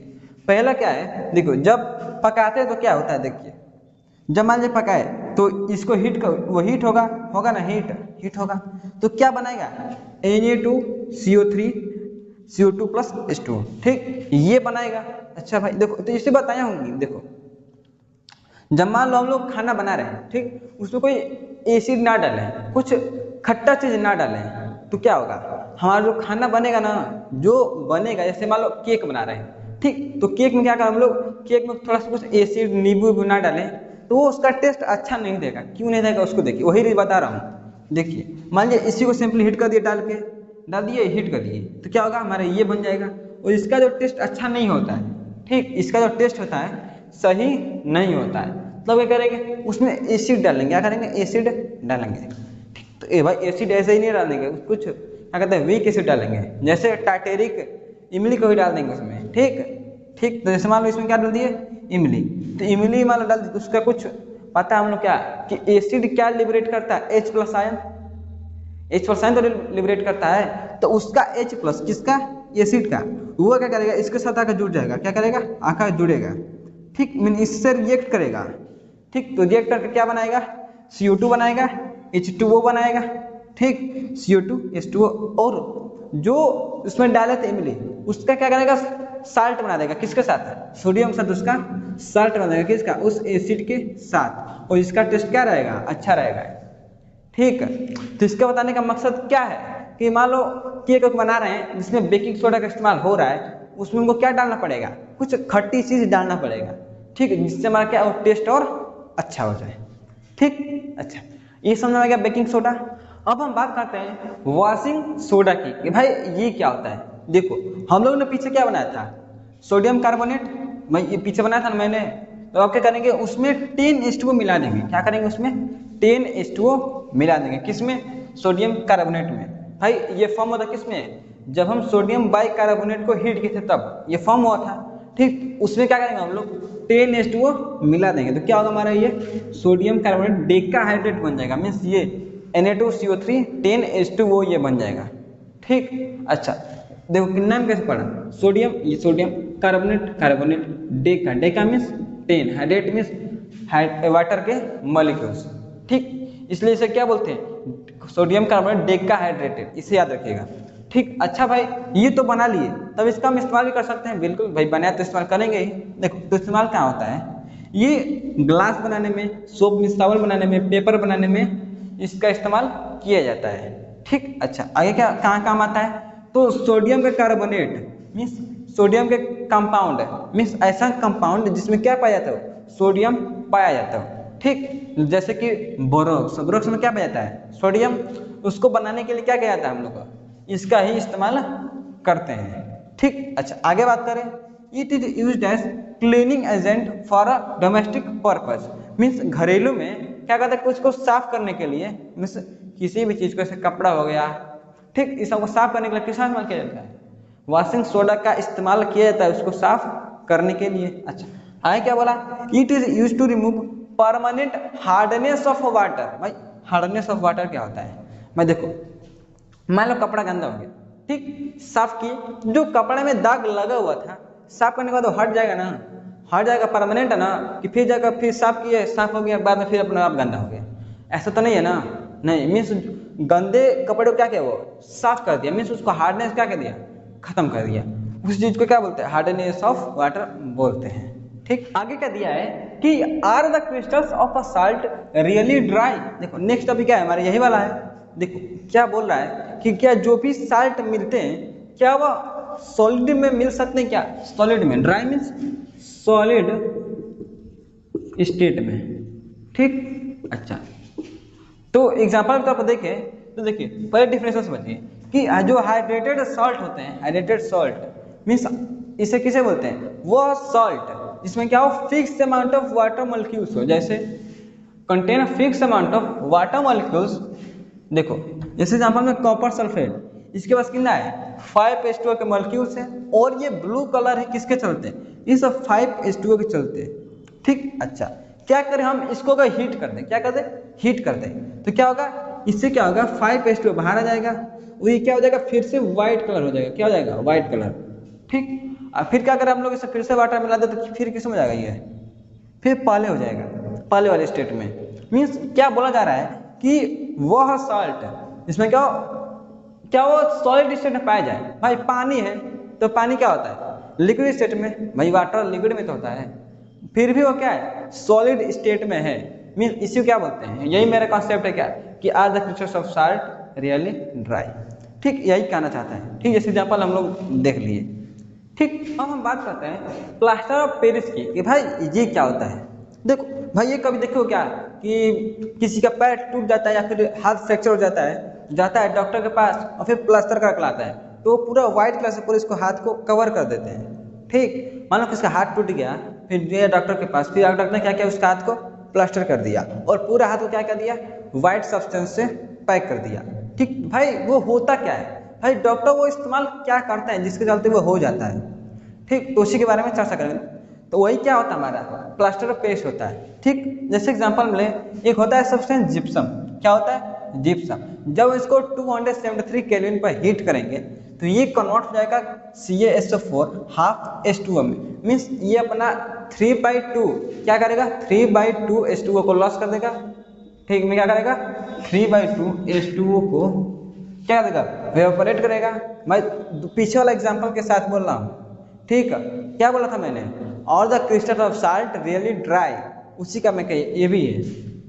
पहला क्या है, देखो जब पकाते हैं तो क्या होता है, देखिए जब मान लीजिए पकाए तो इसको हीट कर, वो हीट होगा, होगा ना, हीट होगा तो क्या बनाएगा, Na2CO3 CO2 प्लस H2, ठीक, ये बनाएगा। अच्छा भाई देखो, तो इसे बताया होंगी, देखो जब मान लो हम लोग खाना बना रहे हैं, ठीक, उसमें कोई एसिड ना डालें, कुछ खट्टा चीज ना डालें, तो क्या होगा, हमारा जो खाना बनेगा ना, जो बनेगा, जैसे मान लो केक बना रहे हैं, ठीक, तो केक में क्या करें हम लोग, केक में थोड़ा सा कुछ एसिड नींबू ना डालें तो वो उसका टेस्ट अच्छा नहीं देगा। क्यों नहीं देगा उसको देखिए, वही बता रहा हूँ। देखिए मान लीजिए इसी को सिंपली हीट कर दिए, डाल दिए हीट कर दिए, तो क्या होगा, हमारा ये बन जाएगा। और इसका जो टेस्ट अच्छा नहीं होता है, ठीक, इसका जो टेस्ट होता है सही नहीं होता है। मतलब क्या करेंगे, उसमें एसिड डालेंगे, क्या करेंगे, एसिड डालेंगे, ठीक। तो ए भाई एसिड ऐसे ही नहीं डालेंगे, कुछ क्या कहते हैं, वीक एसिड डालेंगे, जैसे टार्टेरिक इमली को भी डाल देंगे उसमें, ठीक। तो जैसे मान लो इसमें क्या डाल दिए, इमली, तो इमली मान लो डाल दी, तो उसका कुछ पता है हम लोग क्या, कि एसिड क्या लिबरेट करता है, H+ आयन, H+ आयन तो लिबरेट करता है। तो उसका H+, किसका, एसिड का, वो क्या करेगा, इसके साथ आकर जुड़ जाएगा, क्या करेगा, आकर जुड़ेगा, ठीक, मीन इससे रिएक्ट करेगा, ठीक। तो रिएक्ट करके क्या बनाएगा, CO2 बनाएगा, H2O बनाएगा, ठीक, CO2 H2O, और जो उसमें डाले थे इमली, उसका क्या करेगा, साल्ट बना देगा, किसके साथ, सोडियम के साथ उसका साल्ट बना देगा, किसका, उस एसिड के साथ, और इसका टेस्ट क्या रहेगा, अच्छा रहेगा, ठीक। तो इसका बताने का मकसद क्या है, कि मान लो केक बना रहे हैं जिसमें बेकिंग सोडा का इस्तेमाल हो रहा है, उसमें उनको क्या डालना पड़ेगा, कुछ खट्टी चीज डालना पड़ेगा, ठीक, जिससे हमारा क्या टेस्ट और अच्छा हो जाए, ठीक। अच्छा, ये समझ में आ गया बेकिंग सोडा। अब हम बात करते हैं वॉशिंग सोडा की, कि भाई ये क्या होता है। देखो हम लोग ने पीछे क्या बनाया था, सोडियम कार्बोनेट, मैं ये पीछे बनाया था ना मैंने, तो आप क्या करेंगे, उसमें 10H2O मिला देंगे, क्या करेंगे, उसमें 10H2O मिला देंगे, किसमें, सोडियम कार्बोनेट में। भाई ये फॉर्म होता किसमें, जब हम सोडियम बाइकार्बोनेट को हीट किए थे तब ये फॉर्म हुआ था, ठीक। उसमें क्या करेंगे हम लोग, 10H2O मिला देंगे, तो क्या होगा हमारा ये सोडियम कार्बोनेट डेकाहाइड्रेट बन जाएगा, मीन्स ये Na2CO3 10H2O ये बन जाएगा, ठीक। अच्छा देखो नाम कैसे पढ़ा, सोडियम, ये sodium, carbonate Deka means 10, hydrate means water के मॉलिक्यूल्स, ठीक। इसलिए इसे क्या बोलते हैं, सोडियम कार्बोनेट डेकाहाइड्रेटेड, इसे याद रखिएगा, ठीक। अच्छा भाई ये तो बना लिए, तब इसका हम इस्तेमाल भी कर सकते हैं, बिल्कुल भाई बनाया तो इस्तेमाल करेंगे ही। देखो तो इस्तेमाल क्या होता है, ये ग्लास बनाने में, सोप में साबुन बनाने में, पेपर बनाने में इसका इस्तेमाल किया जाता है, ठीक। अच्छा आगे क्या कहाँ काम आता है, तो सोडियम का कार्बोनेट मीन्स सोडियम के कंपाउंड मीन्स ऐसा कंपाउंड जिसमें क्या पाया जाता है, सोडियम पाया जाता है, ठीक। जैसे कि बोरोक्स में क्या पाया जाता है, सोडियम, उसको बनाने के लिए क्या किया जाता है हम लोग, इसका ही इस्तेमाल करते हैं, ठीक। अच्छा आगे बात करें, it is used as cleaning agent for a domestic purpose, means घरेलू में क्या कहते हैं, कुछ को साफ करने के लिए, मीन्स किसी भी चीज को, जैसे कपड़ा हो गया, ठीक, इस सबको साफ करने के लिए किसका इस्तेमाल किया जाता है, वॉशिंग सोडा का इस्तेमाल किया जाता है उसको साफ करने के लिए। अच्छा आगे क्या बोला, it is used to remove permanent hardness of water. भाई हार्डनेस ऑफ वाटर क्या होता है, मैं देखो मान लो कपड़ा गंदा हो गया, ठीक, साफ किए, जो कपड़े में दाग लगा हुआ था साफ करने के बाद हट जाएगा ना, हट जाएगा, परमानेंट है ना, कि फिर जाकर फिर साफ किए, साफ हो गया, बाद में फिर अपने आप गंदा हो गया, ऐसा तो नहीं है ना, नहीं। मीन्स गंदे कपड़े को क्या किया, वो साफ कर दिया, मीन्स उसको हार्डनेस क्या कर दिया, खत्म कर दिया, उस चीज को क्या बोलते हैं, हार्डनेस ऑफ वाटर बोलते हैं, ठीक। आगे क्या दिया है कि are the crystals of a salt really dry. देखो नेक्स्ट अभी क्या है हमारा, यही वाला है। देखो क्या बोल रहा है कि क्या जो भी साल्ट मिलते हैं क्या वह सॉलिड में मिल सकते हैं, क्या सॉलिड में, ड्राई मीन्स सॉलिड स्टेट में, ठीक। अच्छा तो एग्जांपल के तौर पर देखें तो देखिए पहले डिफरेंस समझिए कि जो हाइड्रेटेड सॉल्ट होते हैं, हाइड्रेटेड सॉल्ट मीन्स इसे किसे बोलते हैं, वो सॉल्ट जिसमें क्या हो, fix amount of water molecules हो, जैसे contain fix amount of water molecules. देखो जैसे एग्जांपल में कॉपर सल्फेट, इसके पास कितना है 5H2O के मॉलिक्यूल्स हैं, और ये ब्लू कलर है किसके चलते, इस 5H2O के चलते। ठीक, अच्छा क्या करें हम इसको अगर हीट कर दें, क्या कर दें, हीट कर दें, तो क्या होगा, इससे क्या होगा 5H2O बाहर आ जाएगा, वो ये क्या हो जाएगा, फिर से व्हाइट कलर हो जाएगा, क्या हो जाएगा, व्हाइट कलर। ठीक, और फिर क्या करें हम लोग इसे फिर से वाटर मिला दे तो फिर किस में जाएगा, ये फिर पहले हो जाएगा, पहले वाले स्टेट में। मीन्स क्या बोला जा रहा है कि वह सॉल्ट इसमें क्या वो सॉलिड स्टेट में पाया जाए। भाई पानी है तो पानी क्या होता है, लिक्विड स्टेट में, भाई वाटर लिक्विड में तो होता है, फिर भी वो क्या है, सॉलिड स्टेट में है। मीन्स इसी को क्या बोलते हैं, यही मेरा कॉन्सेप्ट है क्या, कि are the crystals of salt really dry. ठीक, यही कहना चाहता है। ठीक, जैसे एग्जाम्पल हम लोग देख लिए। ठीक, अब हम बात करते हैं प्लास्टर ऑफ पेरिस की, कि भाई ये क्या होता है। देखो भाई ये कभी देखो क्या कि किसी का पैर टूट जाता है या फिर हाथ फ्रैक्चर हो जाता है डॉक्टर के पास और फिर प्लास्टर करके है, तो पूरा व्हाइट कलर से पूरे इसको हाथ को कवर कर देते हैं। ठीक, मान लो किसका हाथ टूट गया, फिर गया डॉक्टर के पास, फिर डॉक्टर ने क्या किया, उसका हाथ को प्लास्टर कर दिया और पूरा हाथ को क्या कर दिया, व्हाइट सब्सटेंस से पैक कर दिया। ठीक, भाई वो होता क्या है, भाई डॉक्टर वो इस्तेमाल क्या करते हैं जिसके चलते वो हो जाता है। ठीक, तो उसी के बारे में चर्चा करेंगे। तो वही क्या होता है, हमारा प्लास्टर ऑफ पेरिस होता है। ठीक, जैसे एग्जांपल मिले, एक होता है सब्सटेंस जिप्सम, क्या होता है, जिप्सम। जब इसको 273 केल्विन पर हीट करेंगे तो ये कन्वर्ट हो जाएगा CaSO4 हाफ H2O में। मीन्स ये अपना 3/2 क्या करेगा, 3/2 H2O को लॉस कर देगा। ठीक, में क्या करेगा, 3/2 H2O को क्या करेगा, वेपोरेट करेगा। मैं पीछे वाला एग्जांपल के साथ बोल रहा हूँ। ठीक है, क्या बोला था मैंने, और the crystal of salt really dry, उसी का मैं कही ये भी है।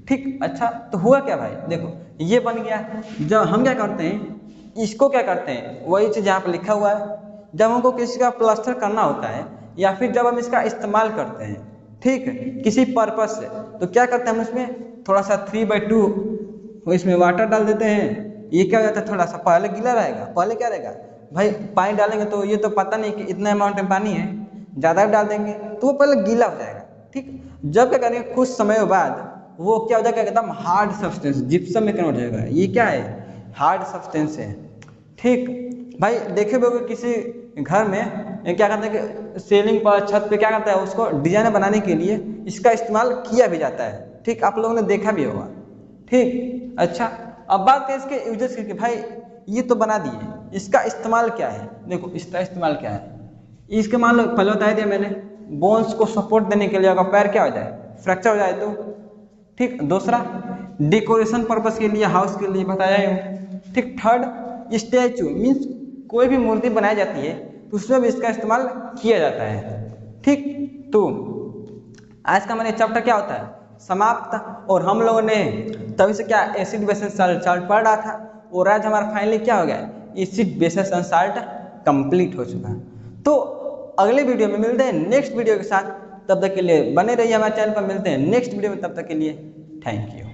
ठीक, अच्छा तो हुआ क्या भाई, देखो ये बन गया। जब हम क्या करते हैं, इसको क्या करते हैं, वही चीज़ यहाँ पर लिखा हुआ है, जब हमको किसी का प्लास्टर करना होता है या फिर जब हम इसका इस्तेमाल करते हैं, ठीक है, किसी पर्पज से, तो क्या करते हैं हम इसमें थोड़ा सा 3/2 इसमें वाटर डाल देते हैं। ये क्या हो जाता है, थोड़ा सा पहले गीला रहेगा, पहले क्या रहेगा भाई, पानी डालेंगे तो ये तो पता नहीं कि इतना अमाउंट में पानी है, ज़्यादा डाल देंगे तो वो पहले गीला हो जाएगा। ठीक, जब क्या करेंगे कुछ समय बाद वो क्या हो जाएगा, एकदम हार्ड सब्सटेंस जिप्सम में कन्वर्ट हो जाएगा। ये क्या है, हार्ड सब्सटेंस है। ठीक, भाई देखे होगे किसी घर में क्या करते हैं कि सीलिंग पर, छत पे क्या करता है, उसको डिजाइन बनाने के लिए इसका इस्तेमाल किया भी जाता है। ठीक, आप लोगों ने देखा भी होगा। ठीक, अच्छा अब बात करें इसके यूजेस की, भाई ये तो बना दिए, इसका इस्तेमाल क्या है। देखो इसका इस्तेमाल क्या है, इसके मान लो पहले बताया दिया मैंने, बोन्स को सपोर्ट देने के लिए, अगर पैर क्या हो जाए, फ्रैक्चर हो जाए तो। ठीक, दूसरा डेकोरेशन पर्पस के लिए, हाउस के लिए बताया हूँ। ठीक, थर्ड स्टैचू, मीन्स कोई भी मूर्ति बनाई जाती है तो उसमें भी इसका इस्तेमाल किया जाता है। ठीक, तो आज का मेरा चैप्टर क्या होता है, समाप्त। और हम लोगों ने तभी से क्या एसिड बेसिस सॉल्ट पढ़ रहा था, और आज हमारा फाइनली क्या हो गया, एसिड बेसिस सॉल्ट कंप्लीट हो चुका है। तो अगले वीडियो में मिलते हैं नेक्स्ट वीडियो के साथ, तब तक के लिए बने रहिए हमारे चैनल पर। मिलते हैं नेक्स्ट वीडियो में, तब तक के लिए थैंक यू।